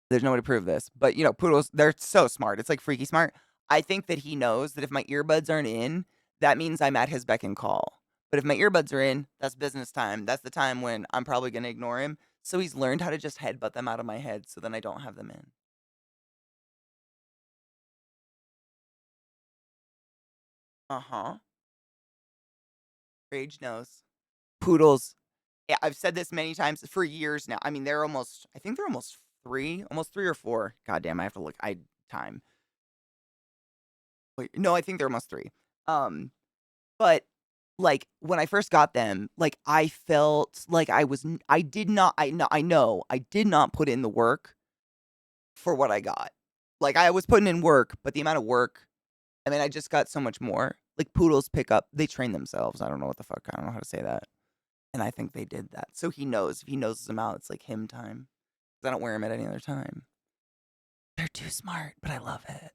there's no way to prove this, but poodles, they're so smart. It's like freaky smart. I think that he knows that if my earbuds aren't in, that means I'm at his beck and call. But if my earbuds are in, that's business time. That's the time when I'm probably going to ignore him. So he's learned how to just headbutt them out of my head so then I don't have them in. Uh huh. Rage knows. Poodles. Yeah, I've said this many times for years now. I mean, I think they're almost 3 or 4. God damn, I have to look. Time. Wait, no, I think they're almost 3. Um, but like when I first got them, like I felt like I did not, I know, I did not put in the work for what I got. Like I was putting in work, but the amount of work, I mean, I just got so much more. Like poodles pick up, they train themselves. I don't know what the fuck. I don't know how to say that. And I think they did that. So he knows. If he noses them out, it's like him time. 'Cause I don't wear them at any other time. They're too smart, but I love it.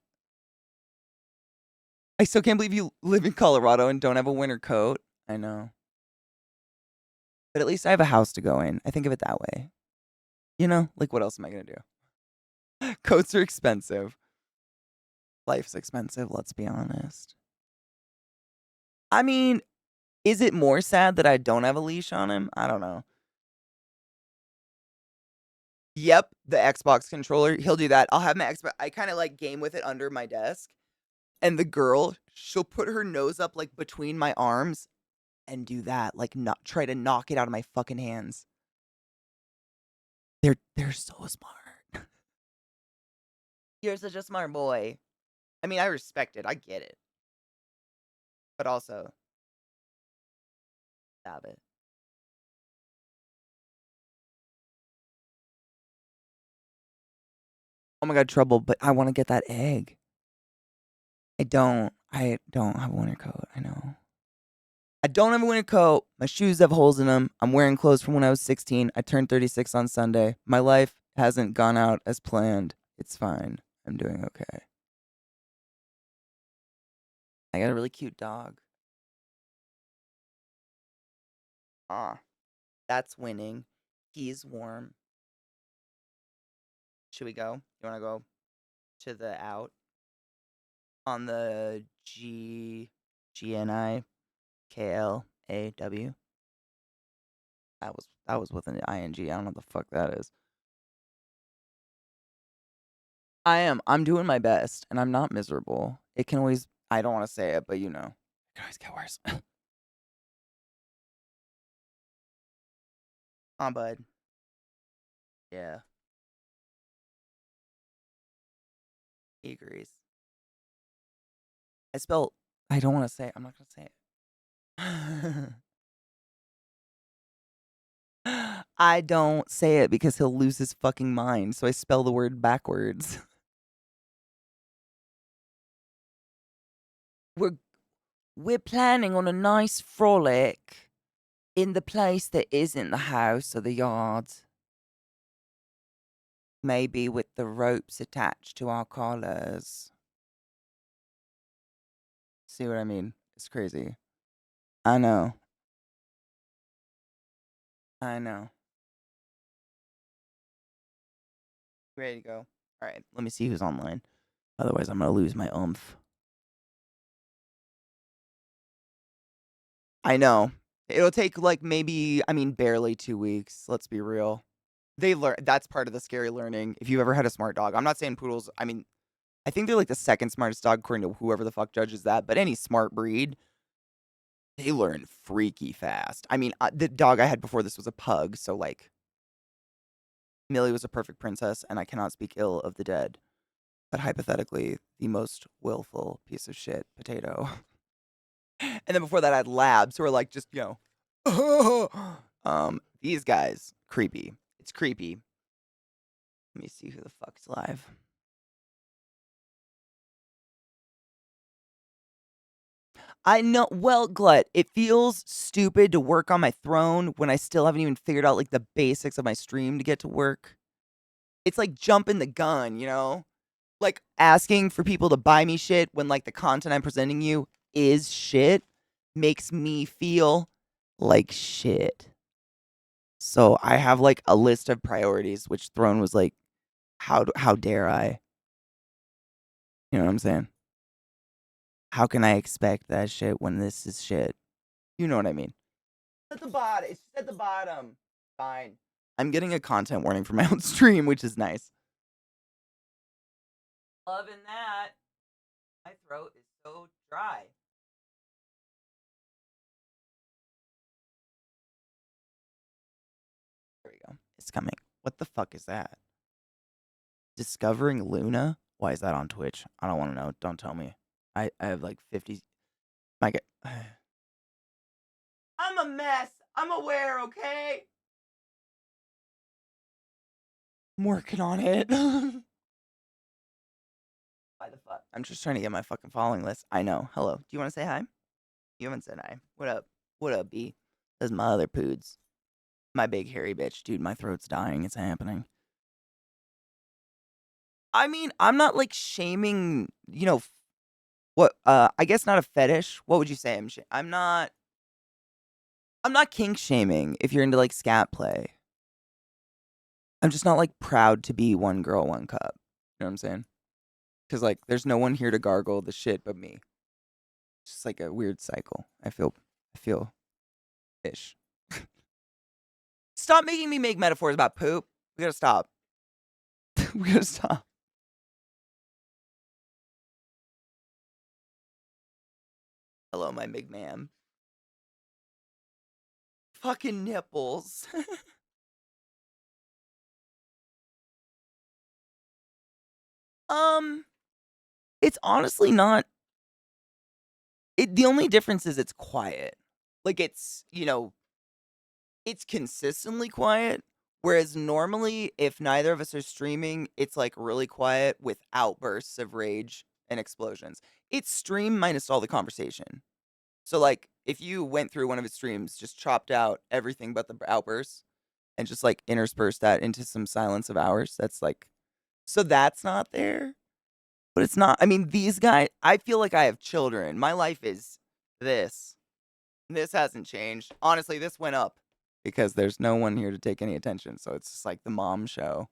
I still can't believe you live in Colorado and don't have a winter coat. I know. But at least I have a house to go in. I think of it that way. Like what else am I going to do? Coats are expensive. Life's expensive, let's be honest. I mean, is it more sad that I don't have a leash on him? I don't know. Yep, the Xbox controller. He'll do that. I'll have my Xbox. I kind of like game with it under my desk. And the girl, she'll put her nose up like between my arms and do that. Like not try to knock it out of my fucking hands. They're so smart. You're such a smart boy. I mean, I respect it. I get it. But also, stop it. Oh my god, trouble, but I want to get that egg. I don't have a winter coat. I know. I don't have a winter coat. My shoes have holes in them. I'm wearing clothes from when I was 16. I turned 36 on Sunday. My life hasn't gone out as planned. It's fine. I'm doing okay. I got a really cute dog. Ah, that's winning. He's warm. Should we go? You want to go to the out on the GNIKLAW? That was with an ing. I don't know what the fuck that is. I am. I'm doing my best, and I'm not miserable. It can always. I don't want to say it, but it can always get worse. Bud. Yeah, he agrees. I spelled. I don't want to say it. I'm not gonna say it. I don't say it because he'll lose his fucking mind. So I spell the word backwards. We're we're planning on a nice frolic in the place that isn't the house or the yard. Maybe with the ropes attached to our collars. See what I mean? It's crazy. I know. I know. Ready to go. All right. Let me see who's online. Otherwise, I'm going to lose my oomph. I know. It'll take like maybe, I mean, barely 2 weeks. Let's be real. They learn. That's part of the scary learning. If you've ever had a smart dog, I'm not saying poodles. I mean, I think they're like the second smartest dog according to whoever the fuck judges that. But any smart breed, they learn freaky fast. I mean, the dog I had before this was a pug. So like, Millie was a perfect princess, and I cannot speak ill of the dead. But hypothetically, the most willful piece of shit potato. And then before that, I had labs who were like, just these guys creepy. It's creepy. Let me see who the fuck's live. I know. Well, Glut, it feels stupid to work on my throne when I still haven't even figured out like the basics of my stream to get to work. It's like jumping the gun, you know? Like asking for people to buy me shit when like the content I'm presenting you is shit makes me feel like shit. So I have like a list of priorities, which Throne was like, how dare I? You know what I'm saying? How can I expect that shit when this is shit? You know what I mean? At the bottom. It's just at the bottom. Fine. I'm getting a content warning for my own stream, which is nice. Loving that. My throat is so dry. There we go. It's coming. What the fuck is that? Discovering Luna? Why is that on Twitch? I don't want to know. Don't tell me. I have like 50. My God. I'm a mess. I'm aware, okay? I'm working on it. Why the fuck? I'm just trying to get my fucking following list. I know. Hello. Do you want to say hi? You haven't said hi. What up? What up, B? That's my other poods. My big hairy bitch. Dude, my throat's dying. It's happening. I mean, I'm not like shaming, you know, what I guess not a fetish. What would you say? I'm not kink shaming if you're into like scat play. I'm just not like proud to be one girl, one cup. You know what I'm saying? Cuz like there's no one here to gargle the shit but me. It's just like a weird cycle. I feel ish. Stop making me make metaphors about poop. We got to stop. We got to stop. Hello, my big man. Fucking nipples. um, it's honestly not. The only difference is it's quiet. Like it's, it's consistently quiet. Whereas normally, if neither of us are streaming, it's like really quiet with outbursts of rage and explosions. It's stream minus all the conversation. So, like, if you went through one of his streams, just chopped out everything but the outbursts and just like interspersed that into some silence of ours, that's like, so that's not there. But it's not, I mean, these guys, I feel like I have children. My life is this. This hasn't changed. Honestly, this went up because there's no one here to take any attention. So it's just like the mom show.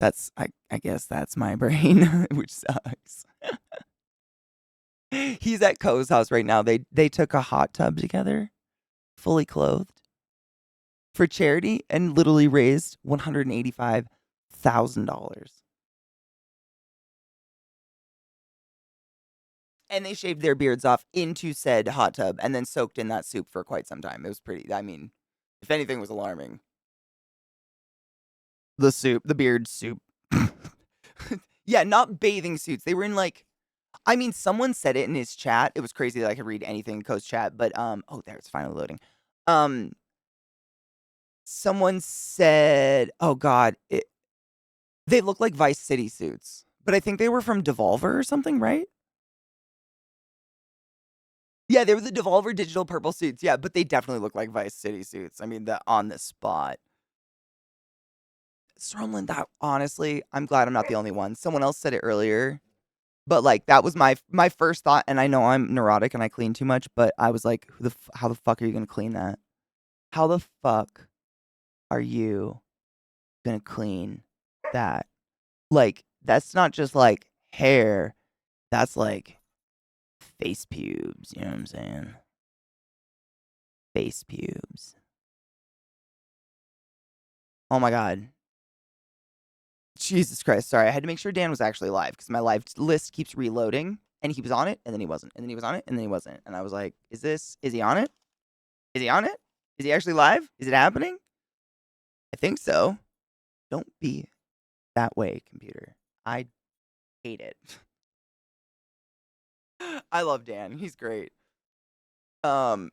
I guess that's my brain, which sucks. He's at Ko's house right now. They took a hot tub together, fully clothed, for charity and literally raised $185,000. And they shaved their beards off into said hot tub and then soaked in that soup for quite some time. It was pretty, I mean, if anything was alarming. The beard soup. Yeah, not bathing suits. They were in like, I mean, someone said it in his chat. It was crazy that I could read anything in Co's chat, but oh, there, it's finally loading. Um, Someone said, oh God, they look like Vice City suits, but I think they were from Devolver or something, right? Yeah, they were the Devolver digital purple suits. Yeah, but they definitely look like Vice City suits. I mean, the on the spot. Stromlin, that honestly, I'm glad I'm not the only one. Someone else said it earlier, but like that was my first thought. And I know I'm neurotic and I clean too much, but I was like, how the fuck are you gonna clean that? How the fuck are you gonna clean that? Like, that's not just like hair. That's like face pubes. You know what I'm saying? Face pubes. Oh my God. Jesus Christ. Sorry. I had to make sure Dan was actually live because my live list keeps reloading and he was on it and then he wasn't. And then he was on it and then he wasn't. And I was like, is he on it? Is he on it? Is he actually live? Is it happening? I think so. Don't be that way, computer. I hate it. I love Dan. He's great. Um,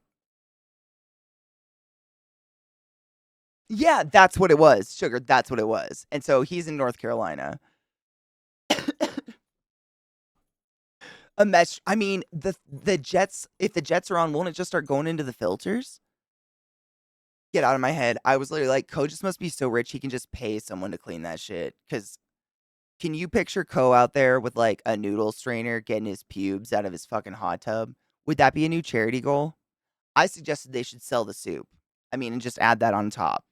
Yeah, that's what it was, Sugar, that's what it was. And so he's in North Carolina. A mesh. I mean, the jets. If the jets are on, won't it just start going into the filters? Get out of my head. I was literally like, Ko just must be so rich he can just pay someone to clean that shit. Because can you picture Ko out there with like a noodle strainer getting his pubes out of his fucking hot tub? Would that be a new charity goal? I suggested they should sell the soup. I mean, and just add that on top.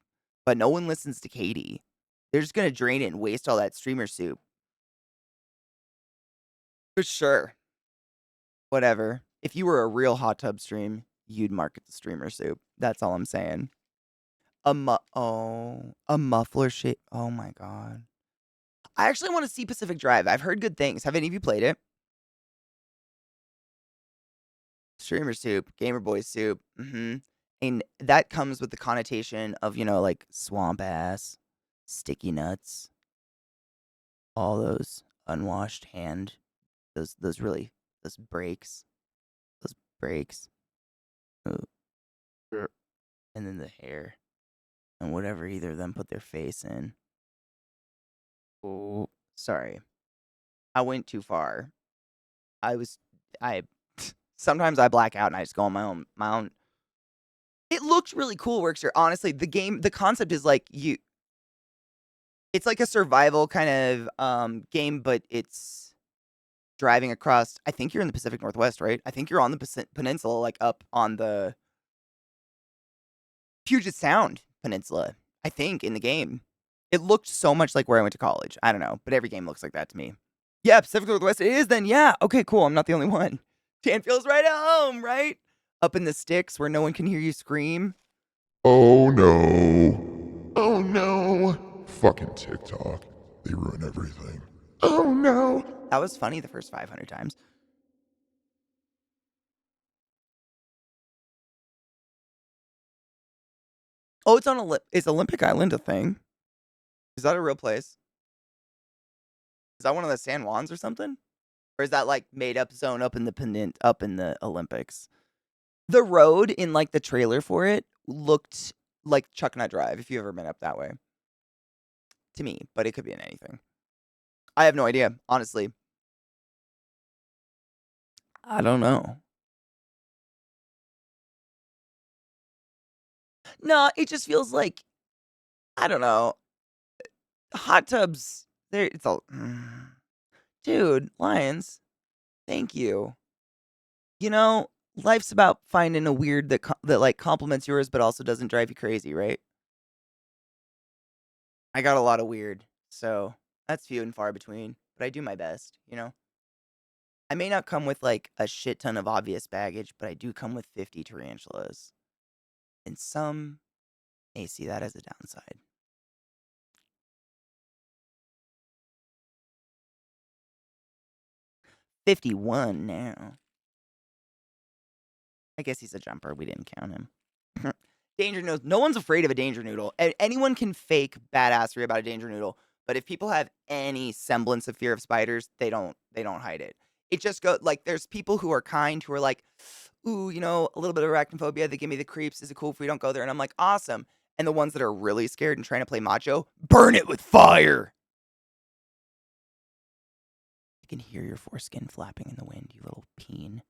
But no one listens to Katie. They're just gonna drain it and waste all that streamer soup. For sure. Whatever. If you were a real hot tub stream, you'd market the streamer soup. That's all I'm saying. A muffler shape. Oh my god. I actually want to see Pacific Drive. I've heard good things. Have any of you played it? Streamer soup, Gamer Boy soup. And that comes with the connotation of, like swamp ass, sticky nuts, all those unwashed hand, those really those breaks, those breaks, Ooh. And then the hair, and whatever either of them put their face in. Oh, sorry, I went too far. I sometimes I black out and I just go on my own. It looks really cool, Workster. Honestly, the concept is like it's like a survival kind of game, but it's driving across. I think you're in the Pacific Northwest, right? I think you're on the peninsula, like up on the Puget Sound Peninsula. I think in the game, it looked so much like where I went to college. I don't know, but every game looks like that to me. Yeah, Pacific Northwest. It is then. Yeah. Okay. Cool. I'm not the only one. Dan feels right at home, right? Up in the sticks where no one can hear you scream. Oh no. Oh no. Fucking TikTok. They ruin everything. Oh no. That was funny the first 500 times. Oh, it's on is Olympic Island a thing? Is that a real place? Is that one of the San Juans or something? Or is that like made up zone up in the Olympics? The road in like the trailer for it looked like Chuck Nut Drive if you ever been up that way. To me, but it could be in anything. I have no idea, honestly. I don't know. No, it just feels like I don't know. Hot tubs, there it's all dude, Lions, thank you. You know, life's about finding a weird that like complements yours but also doesn't drive you crazy, right? I got a lot of weird, so that's few and far between, but I do my best, you know? I may not come with like a shit ton of obvious baggage, but I do come with 50 tarantulas. And some may see that as a downside. 51 now. I guess he's a jumper. We didn't count him. Danger noodle. No one's afraid of a danger noodle. Anyone can fake badassery about a danger noodle, but if people have any semblance of fear of spiders, they don't hide it. It just go like there's people who are kind who are like, ooh, a little bit of arachnophobia. They give me the creeps. Is it cool if we don't go there? And I'm like, awesome. And the ones that are really scared and trying to play macho, burn it with fire. I can hear your foreskin flapping in the wind, you little peen.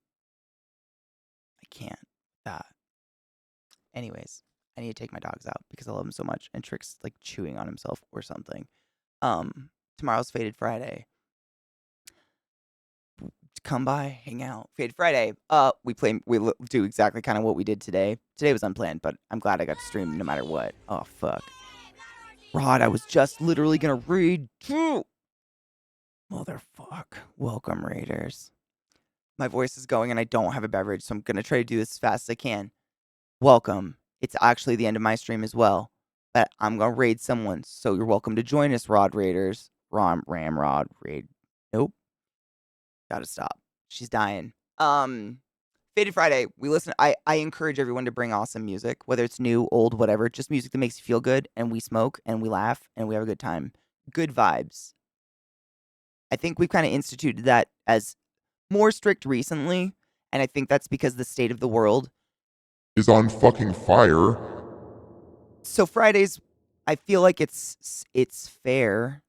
I can't. That. Anyways, I need to take my dogs out because I love them so much. And Trick's like chewing on himself or something. Tomorrow's Faded Friday. Come by, hang out. Faded Friday. We do exactly kind of what we did today. Today was unplanned, but I'm glad I got to stream no matter what. Oh fuck. Rod, I was just literally gonna read. Motherfuck. Welcome, Raiders. My voice is going and I don't have a beverage, so I'm gonna try to do this as fast as I can. Welcome. It's actually the end of my stream as well. But I'm gonna raid someone, so you're welcome to join us, Rod Raiders. Ramrod raid. Nope. Gotta stop. She's dying. Faded Friday. We listen. I encourage everyone to bring awesome music, whether it's new, old, whatever. Just music that makes you feel good, and we smoke and we laugh and we have a good time. Good vibes. I think we've kind of instituted that as more strict recently, and I think that's because the state of the world is on fucking fire. So Fridays, I feel like it's fair,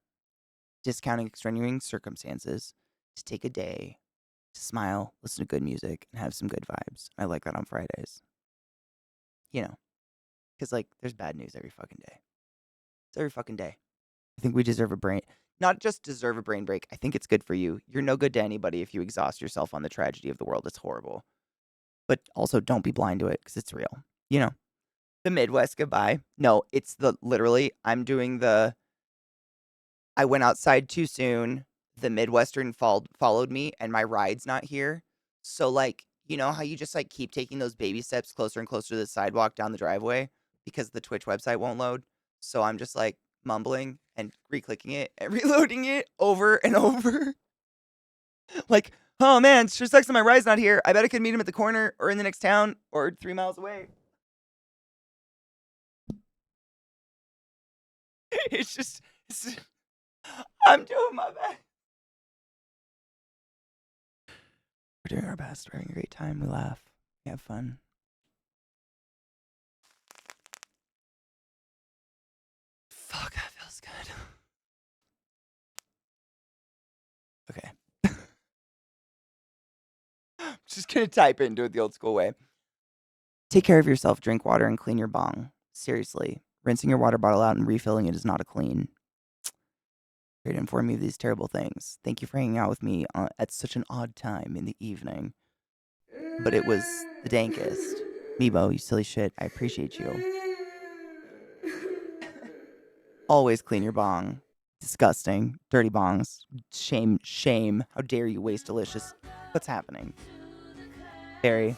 discounting extenuating circumstances, to take a day smile, listen to good music, and have some good vibes. I like that on Fridays. You know, because like there's bad news every fucking day. It's every fucking day. I think we deserve a brain, not just deserve a brain break. I think it's good for you. You're no good to anybody if you exhaust yourself on the tragedy of the world. It's horrible. But also don't be blind to it because it's real. You know, the Midwest goodbye. No, it's the literally, I went outside too soon. The Midwestern followed me and my ride's not here. So like, you know how you just like keep taking those baby steps closer and closer to the sidewalk down the driveway because the Twitch website won't load. So I'm just like mumbling and re-clicking it and reloading it over and over. Like, oh man, sure sucks that my ride's not here. I bet I could meet him at the corner or in the next town or 3 miles away. It's I'm doing my best. We're doing our best. We're having a great time. We laugh. We have fun. Fuck, that feels good. Okay. Just gonna type it and do it the old school way. Take care of yourself. Drink water and clean your bong. Seriously. Rinsing your water bottle out and refilling it is not a clean. Here to inform you of these terrible things. Thank you for hanging out with me at such an odd time in the evening. But it was the dankest. Meebo, you silly shit. I appreciate you. Always clean your bong. Disgusting. Dirty bongs. Shame, shame. How dare you waste delicious. What's happening? Barry.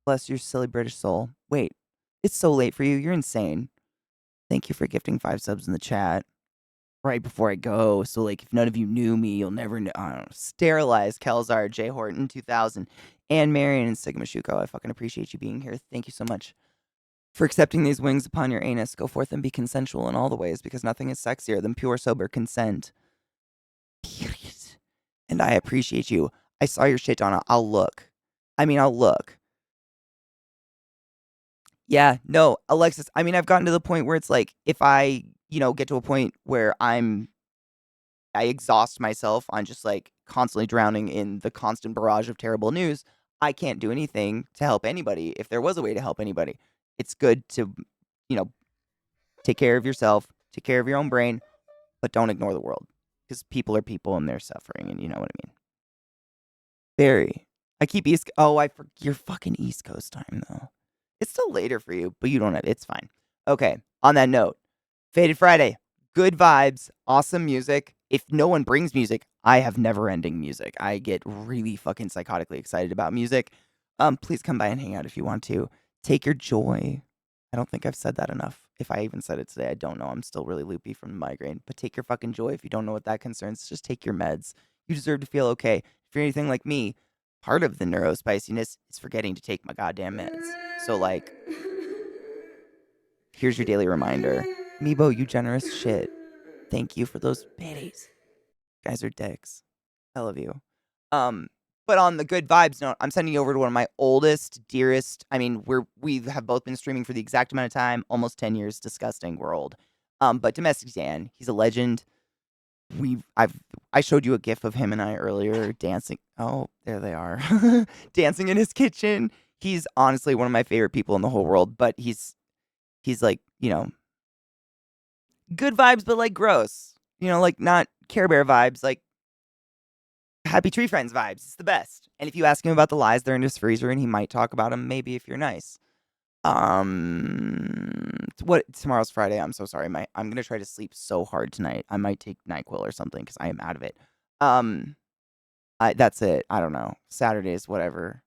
Bless your silly British soul. Wait, it's so late for you. You're insane. Thank you for gifting 5 subs in the chat right before I go. So, like, if none of you knew me, you'll never know. I don't know. Sterilize Kelzar, J. Horton, 2000, and Marion and Sigma Shuko. I fucking appreciate you being here. Thank you so much for accepting these wings upon your anus. Go forth and be consensual in all the ways because nothing is sexier than pure, sober consent. Period. And I appreciate you. I saw your shit, Donna. I'll look. I'll look. Yeah, no, Alexis, I've gotten to the point where it's like, if I, get to a point where I exhaust myself on just like constantly drowning in the constant barrage of terrible news, I can't do anything to help anybody. If there was a way to help anybody, it's good to, you know, take care of yourself, take care of your own brain, but don't ignore the world because people are people and they're suffering, and you know what I mean. Very. I keep you're fucking East Coast time though. It's still later for you, but you don't have. It's fine. Okay. On that note, Faded Friday, good vibes, awesome music. If no one brings music, I have never-ending music. I get really fucking psychotically excited about music. Please come by and hang out if you want to. Take your joy. I don't think I've said that enough. If I even said it today, I don't know. I'm still really loopy from the migraine. But take your fucking joy. If you don't know what that concerns, just take your meds. You deserve to feel okay. If you're anything like me, part of the neurospiciness is forgetting to take my goddamn meds. So, like, here's your daily reminder. Meebo, you generous shit. Thank you for those biddies. You guys are dicks. I love you. But on the good vibes note, I'm sending you over to one of my oldest, dearest. We have both been streaming for the exact amount of time, almost 10 years. Disgusting. We're old. But Domestic Dan, he's a legend. I showed you a gif of him and I earlier dancing. Oh, there they are. Dancing in his kitchen. He's honestly one of my favorite people in the whole world, but he's like, good vibes, but like gross. Like not Care Bear vibes, like Happy Tree Friends vibes. It's the best. And if you ask him about the lies that are in his freezer, and he might talk about them, maybe if you're nice. What tomorrow's Friday? I'm so sorry. I'm gonna try to sleep so hard tonight. I might take NyQuil or something because I am out of it. That's it. I don't know. Saturdays, whatever.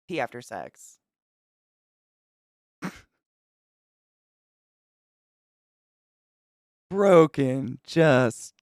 Pee after sex. Broken. Just